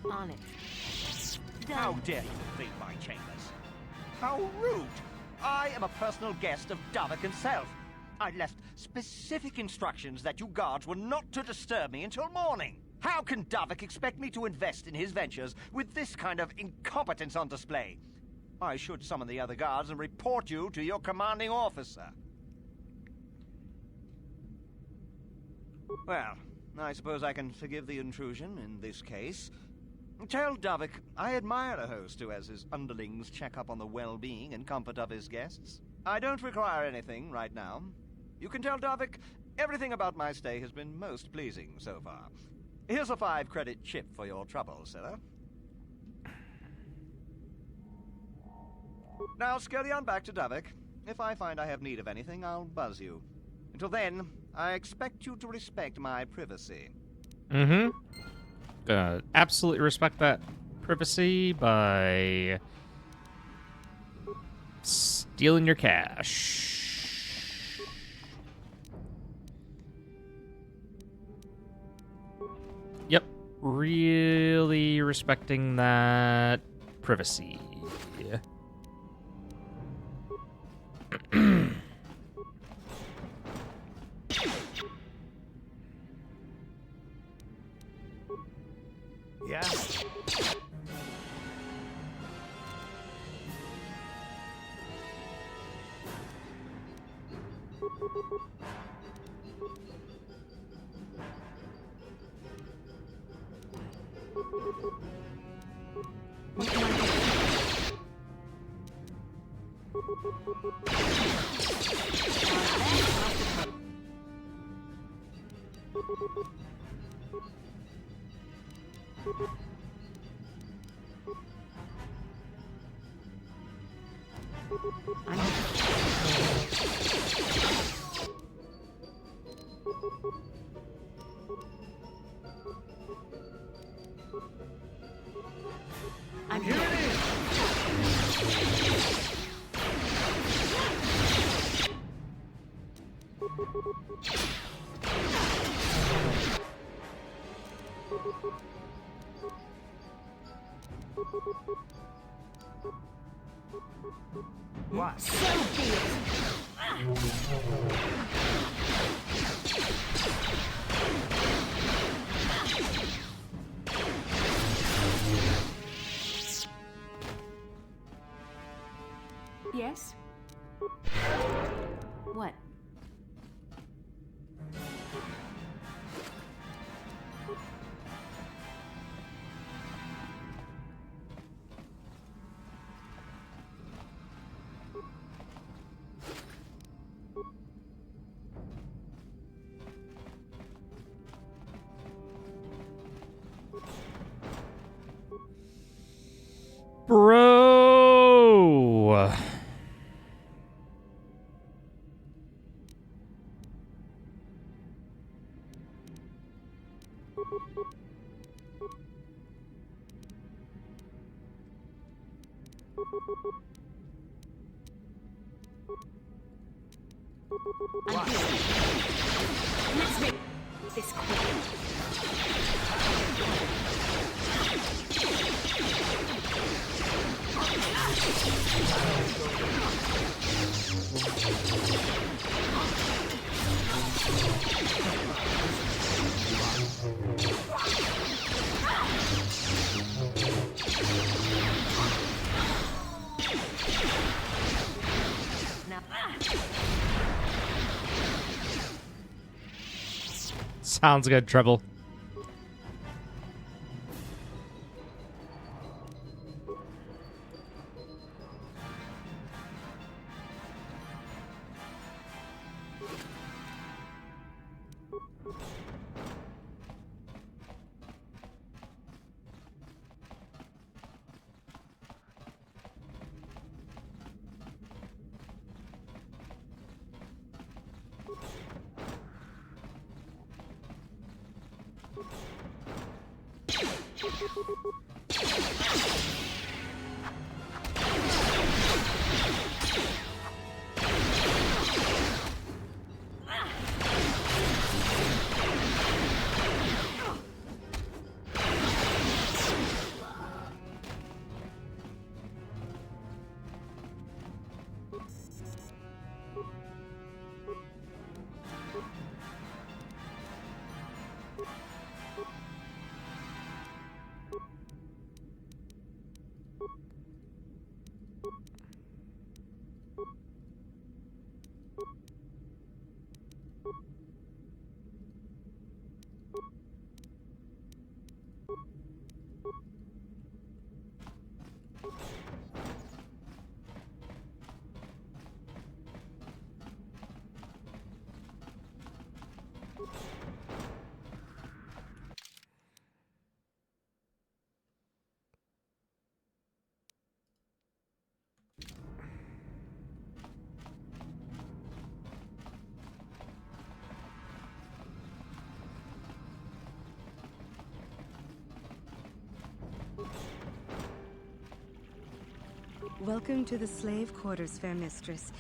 On it. How Done. dare you invade my chambers? How rude! I am a personal guest of Davik himself. I left specific instructions that you guards were not to disturb me until morning. How can Davik expect me to invest in his ventures with this kind of incompetence on display? I should summon the other guards and report you to your commanding officer. Well, I suppose I can forgive the intrusion in this case. Tell Davik I admire a host who has his underlings check up on the well-being and comfort of his guests. I don't require anything right now. You can tell Davik everything about my stay has been most pleasing so far. Here's a 5-credit chip for your trouble, sir. Now scurry on back to Davik. If I find I have need of anything, I'll buzz you. Until then, I expect you to respect my privacy. Mm-hmm. Gonna absolutely respect that privacy by stealing your cash. Yep. Really respecting that privacy. Yeah. I'm here. What? So be it. Yes? What? Bro. I'm here. Let's make this quick. Sounds good, Treble. Welcome to the slave quarters, fair mistress.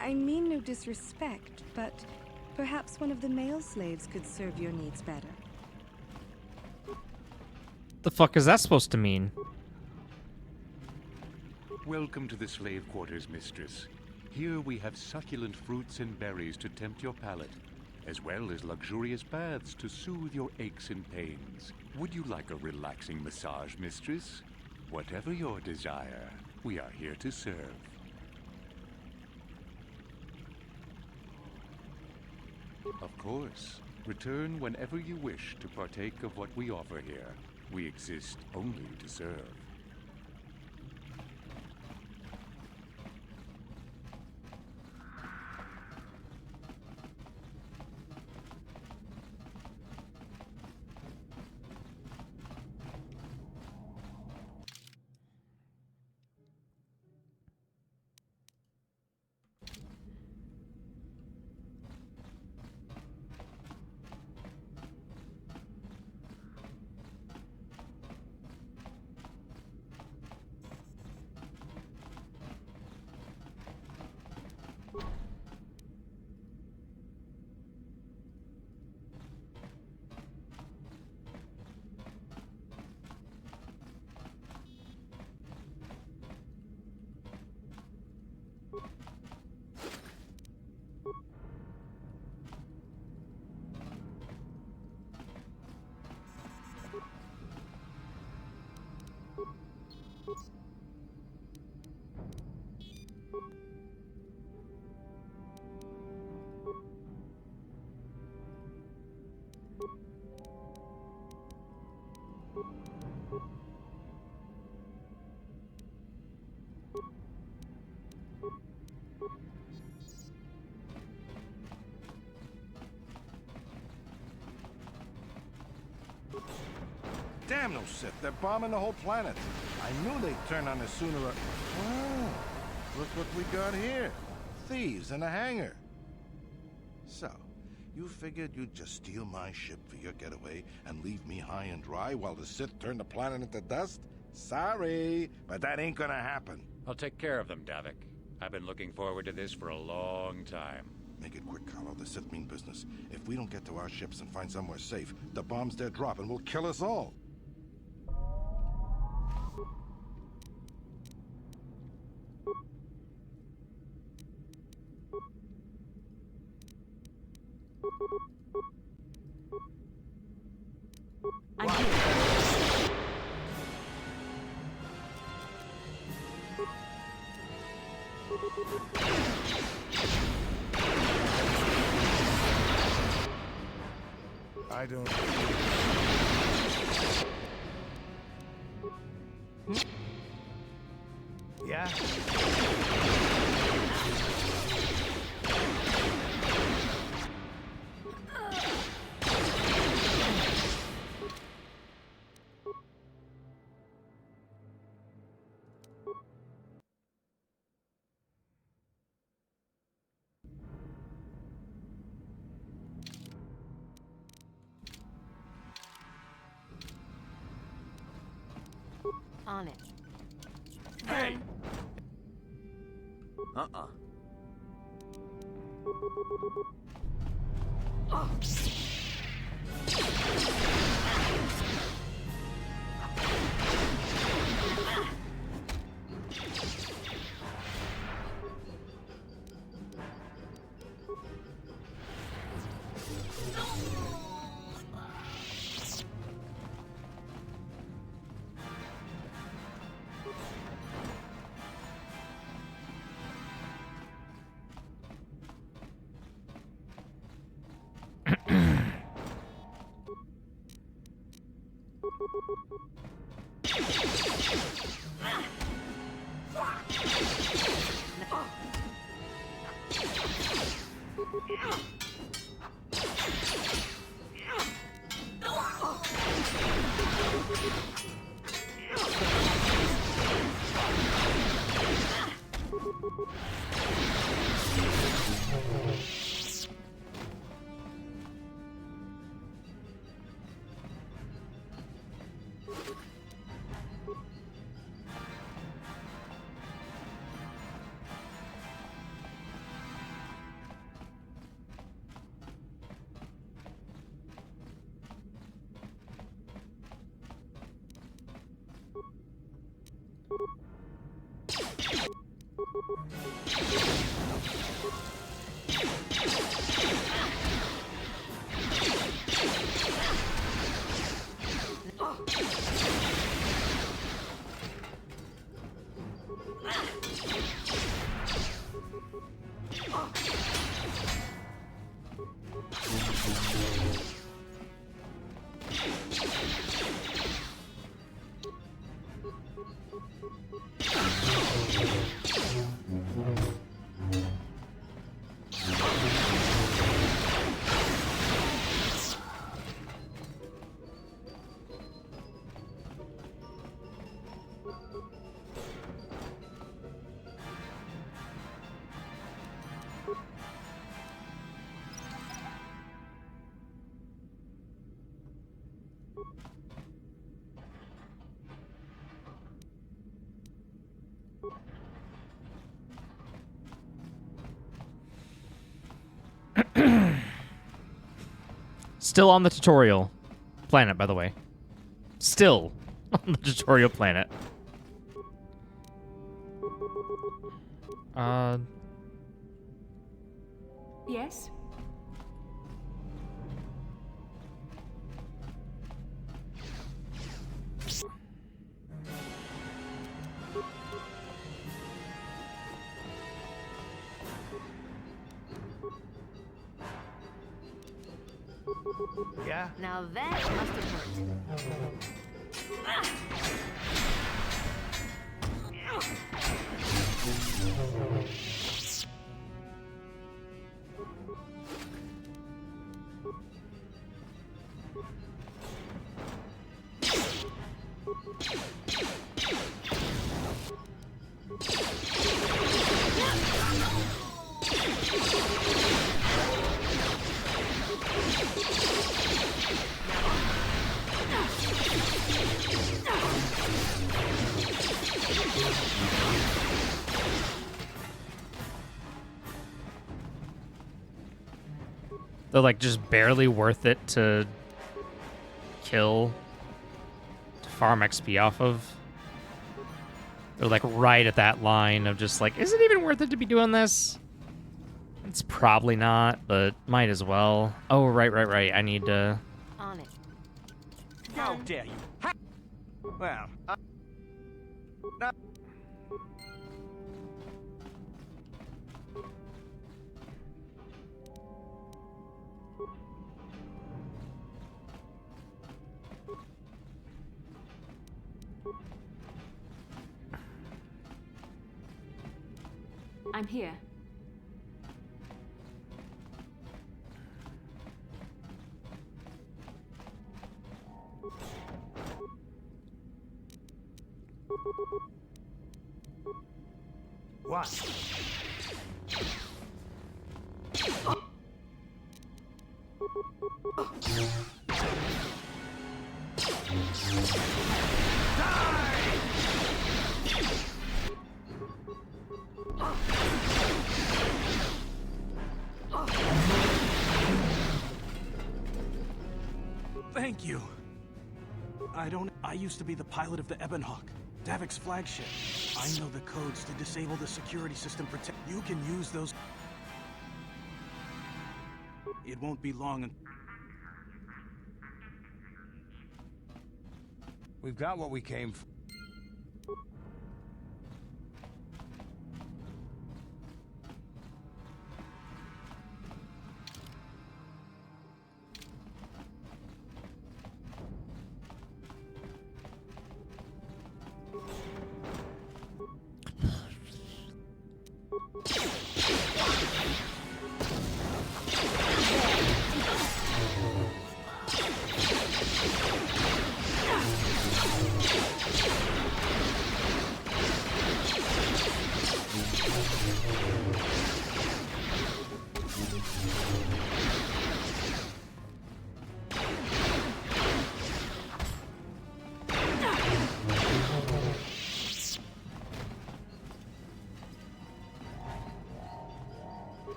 I mean no disrespect, but perhaps one of the male slaves could serve your needs better. The fuck is that supposed to mean? Welcome to the slave quarters, mistress. Here we have succulent fruits and berries to tempt your palate, as well as luxurious baths to soothe your aches and pains. Would you like a relaxing massage, mistress? Whatever your desire, we are here to serve. Of course. Return whenever you wish to partake of what we offer here. We exist only to serve. Damn no Sith, they're bombing the whole planet. I knew they'd turn on us sooner or... Oh, look what we got here. Thieves in a hangar. So, you figured you'd just steal my ship for your getaway and leave me high and dry while the Sith turn the planet into dust? Sorry, but that ain't gonna happen. I'll take care of them, Davik. I've been looking forward to this for a long time. Make it quick, Carlo. The Sith mean business. If we don't get to our ships and find somewhere safe, the bombs they're dropping will kill us all. I don't... Yeah? On it. Hey! Uh-uh. Still on the tutorial planet, by the way. Still on the tutorial planet. Yes? Yeah? Now that must have hurt. They're like just barely worth it to kill, to farm XP off of. They're like right at that line of just like, is it even worth it to be doing this? It's probably not, but might as well. Oh, right. I need to... On it. How dare you? Well, I'm here. What? Thank you. I used to be the pilot of the Ebonhawk, Davik's flagship. I know the codes to disable the security system. You can use those. It won't be long. We've got what we came for.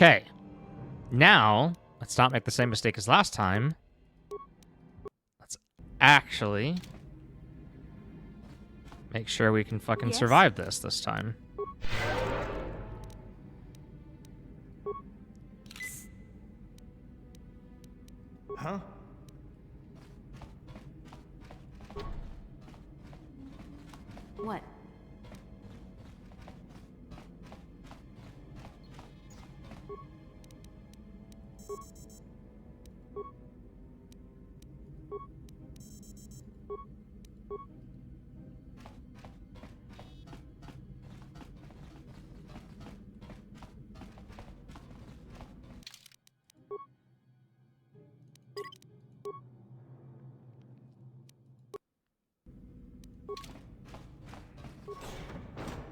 Okay. Now, let's not make the same mistake as last time. Let's actually make sure we can fucking survive this time. Huh? What?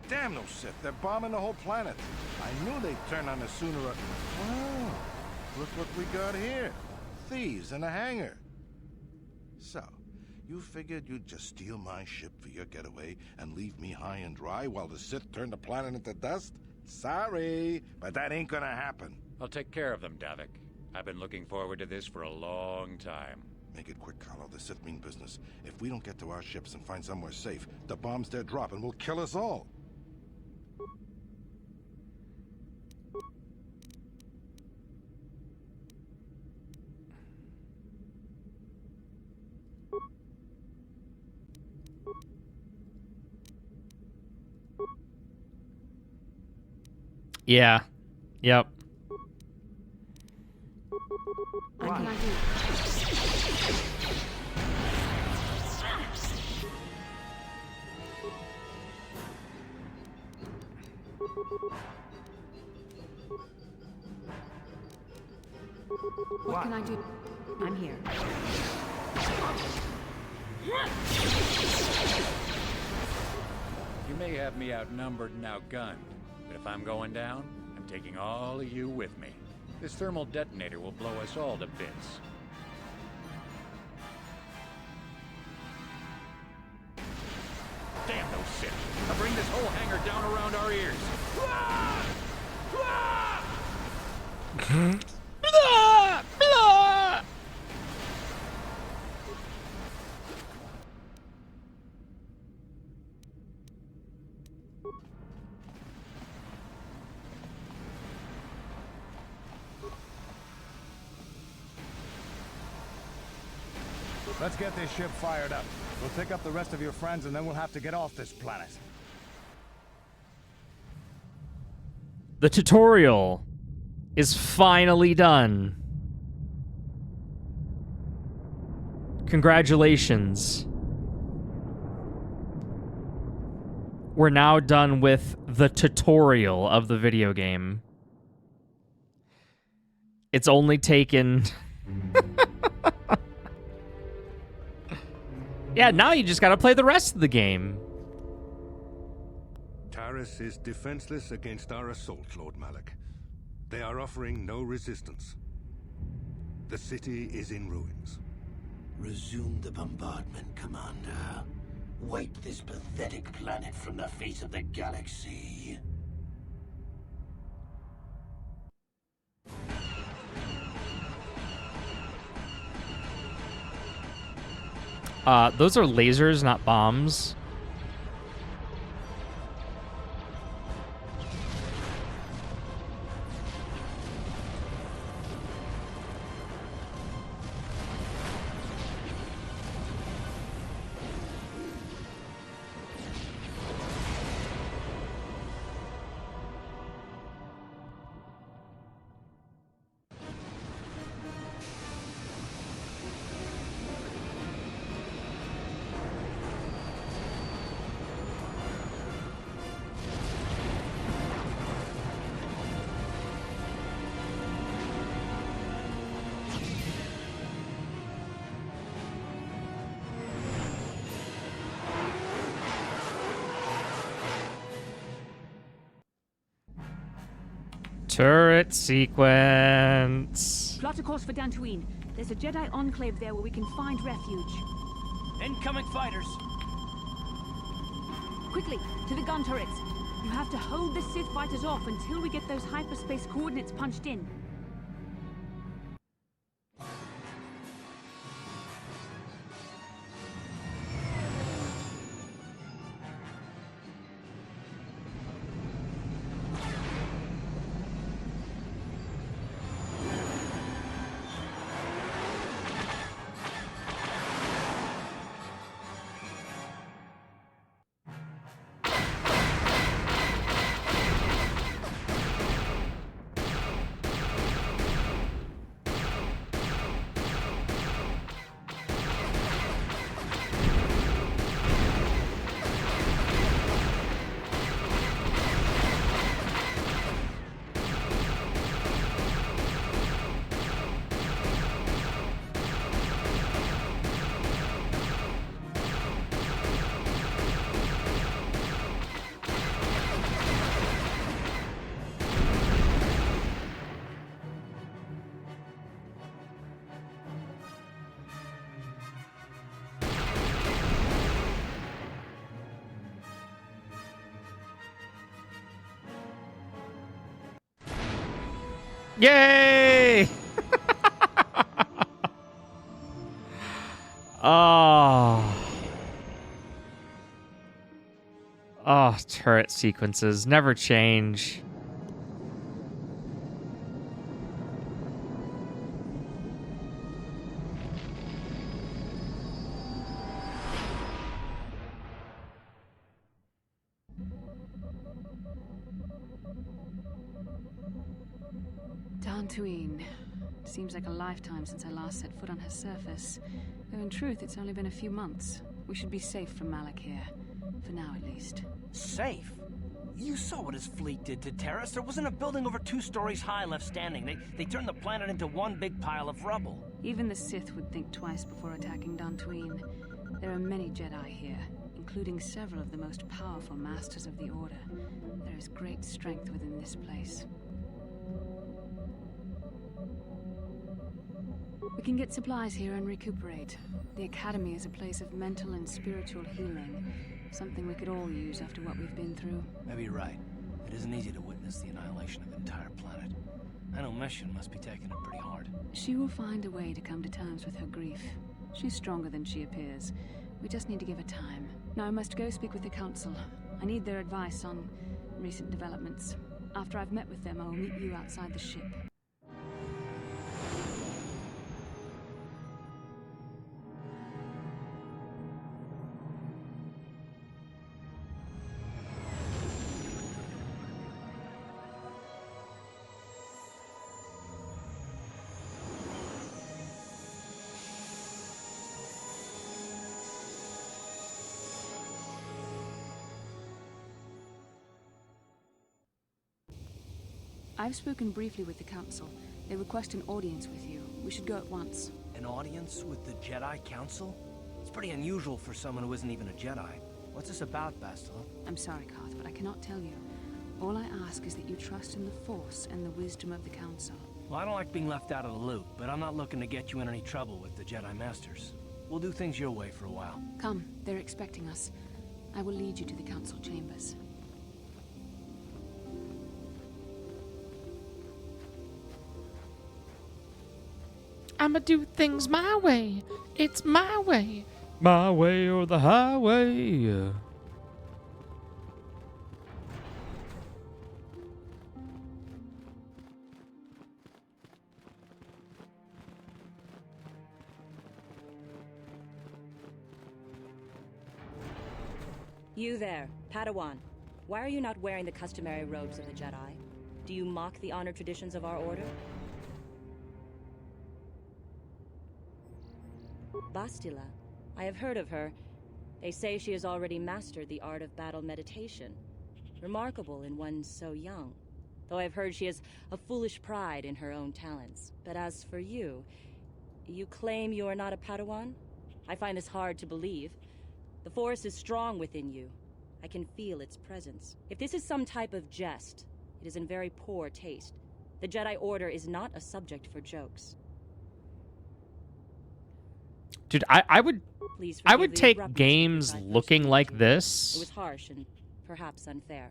Damn those Sith, they're bombing the whole planet. I knew they'd turn on us sooner or... Oh, look what we got here. Thieves in a hangar. So, you figured you'd just steal my ship for your getaway and leave me high and dry while the Sith turn the planet into dust? Sorry, but that ain't gonna happen. I'll take care of them, Davik. I've been looking forward to this for a long time. Make it quick, Carlo. The Sith mean business. If we don't get to our ships and find somewhere safe, the bombs they're dropping will kill us all. Yeah. Yep. What can I do? What can I do? I'm here. You may have me outnumbered and outgunned, but if I'm going down, I'm taking all of you with me. This thermal detonator will blow us all to bits. Damn those Sith! I'll bring this whole hangar down around our ears. Let's get this ship fired up. We'll pick up the rest of your friends and then we'll have to get off this planet. The tutorial is finally done. Congratulations. We're now done with the tutorial of the video game. It's only taken... Yeah, now you just gotta play the rest of the game. Taris is defenseless against our assault, Lord Malak. They are offering no resistance. The city is in ruins. Resume the bombardment, Commander. Wipe this pathetic planet from the face of the galaxy. Those are lasers, not bombs. Turret sequence. Plot a course for Dantooine. There's a Jedi enclave there where we can find refuge. Incoming fighters. Quickly, to the gun turrets. You have to hold the Sith fighters off until we get those hyperspace coordinates punched in. Yay! Oh. Oh, turret sequences never change. Dantooine. Seems like a lifetime since I last set foot on her surface. Though in truth, it's only been a few months. We should be safe from Malak here. For now, at least. Safe? You saw what his fleet did to Terrace. There wasn't a building over 2 stories high left standing. They turned the planet into one big pile of rubble. Even the Sith would think twice before attacking Dantooine. There are many Jedi here, including several of the most powerful masters of the Order. There is great strength within this place. We can get supplies here and recuperate. The Academy is a place of mental and spiritual healing. Something we could all use after what we've been through. Maybe you're right. It isn't easy to witness the annihilation of an entire planet. I know Mission must be taking it pretty hard. She will find a way to come to terms with her grief. She's stronger than she appears. We just need to give her time. Now I must go speak with the Council. I need their advice on recent developments. After I've met with them, I will meet you outside the ship. I've spoken briefly with the Council. They request an audience with you. We should go at once. An audience with the Jedi Council? It's pretty unusual for someone who isn't even a Jedi. What's this about, Bastila? I'm sorry, Carth, but I cannot tell you. All I ask is that you trust in the Force and the wisdom of the Council. Well, I don't like being left out of the loop, but I'm not looking to get you in any trouble with the Jedi Masters. We'll do things your way for a while. Come, they're expecting us. I will lead you to the Council chambers. I'ma do things my way. It's my way. My way or the highway. You there, Padawan. Why are you not wearing the customary robes of the Jedi? Do you mock the honor traditions of our order? Bastila. I have heard of her. They say she has already mastered the art of battle meditation. Remarkable in one so young. Though I've heard she has a foolish pride in her own talents. But as for you, you claim you are not a Padawan? I find this hard to believe. The Force is strong within you. I can feel its presence. If this is some type of jest, it is in very poor taste. The Jedi Order is not a subject for jokes. Dude, I would take games looking like It this was harsh and perhaps unfair.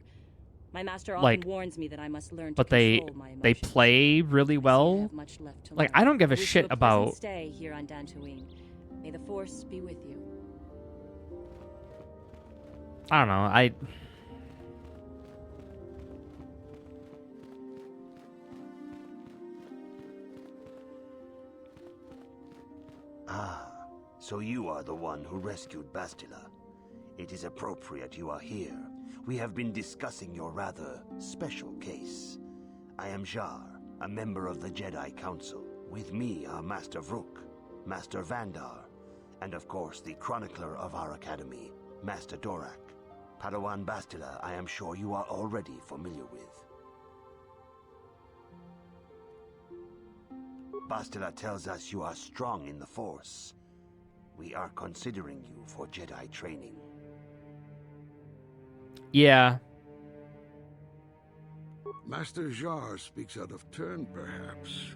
My master often like, warns me that I must learn to but they control my emotions. they play really well. Much left to Like, learn. I don't give a wish shit you a pleasant about. stay here on Dantooine. May the Force be with you. I don't know. Ah, so you are the one who rescued Bastila. It is appropriate you are here. We have been discussing your rather special case. I am Jar, a member of the Jedi Council. With me are Master Vrook, Master Vandar, and of course the chronicler of our academy, Master Dorak. Padawan Bastila, I am sure you are already familiar with. Bastila tells us you are strong in the Force. We are considering you for Jedi training. Yeah. Master Jar speaks out of turn, perhaps.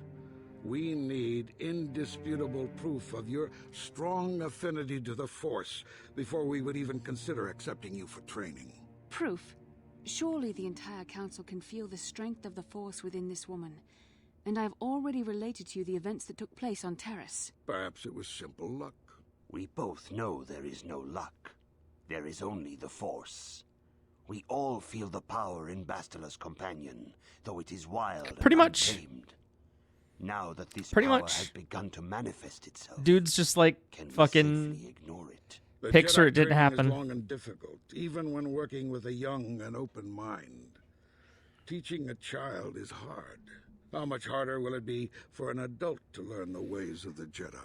We need indisputable proof of your strong affinity to the Force before we would even consider accepting you for training. Proof? Surely the entire council can feel the strength of the Force within this woman. And I've already related to you the events that took place on Terrace. Perhaps it was simple luck. We both know there is no luck. There is only the Force. We all feel the power in Bastila's companion, though it is wild Pretty and much. untamed. Now that this Pretty power much. has begun to manifest itself, Dude's just like can we fucking safely ignore it? The picture Jedi it didn't training happen. is long and difficult, even when working with a young and open mind. Teaching a child is hard. How much harder will it be for an adult to learn the ways of the Jedi?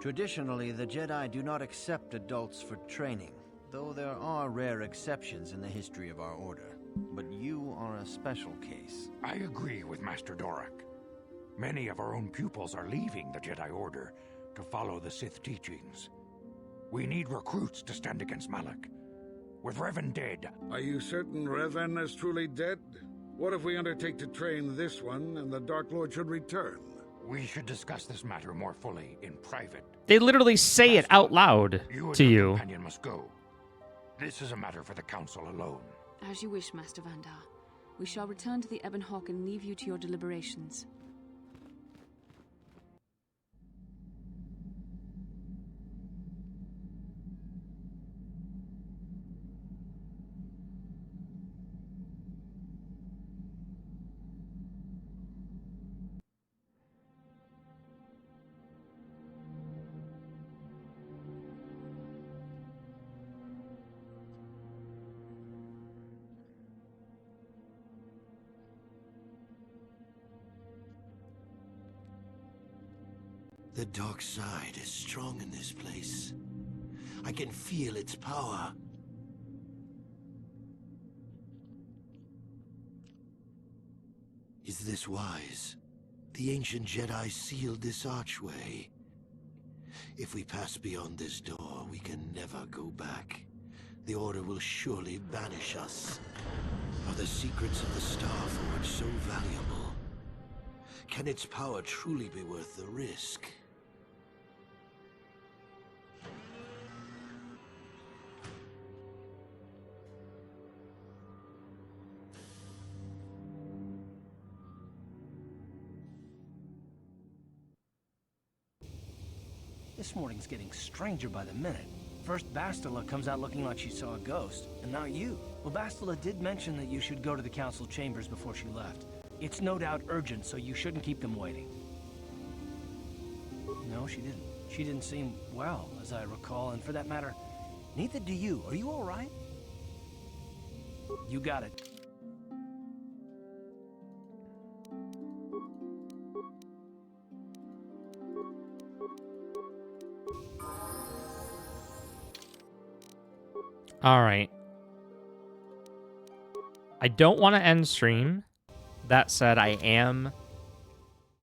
Traditionally, the Jedi do not accept adults for training, though there are rare exceptions in the history of our order. But you are a special case. I agree with Master Dorak. Many of our own pupils are leaving the Jedi Order to follow the Sith teachings. We need recruits to stand against Malak. With Revan dead... Are you certain Revan is truly dead? What if we undertake to train this one and the Dark Lord should return? We should discuss this matter more fully in private. They literally say it out loud You to and your you. companion must go. This is a matter for the Council alone. As you wish, Master Vandar. We shall return to the Ebon Hawk and leave you to your deliberations. The dark side is strong in this place. I can feel its power. Is this wise? The ancient Jedi sealed this archway. If we pass beyond this door, we can never go back. The Order will surely banish us. Are the secrets of the Star Forge so valuable? Can its power truly be worth the risk? This morning's getting stranger by the minute. First Bastila comes out looking like she saw a ghost, and now you. Well, Bastila did mention that you should go to the council chambers before she left. It's no doubt urgent, so you shouldn't keep them waiting. No, she didn't. She didn't seem well, as I recall, and for that matter, neither do you. Are you all right? You got it. All right. I don't want to end stream. That said, I am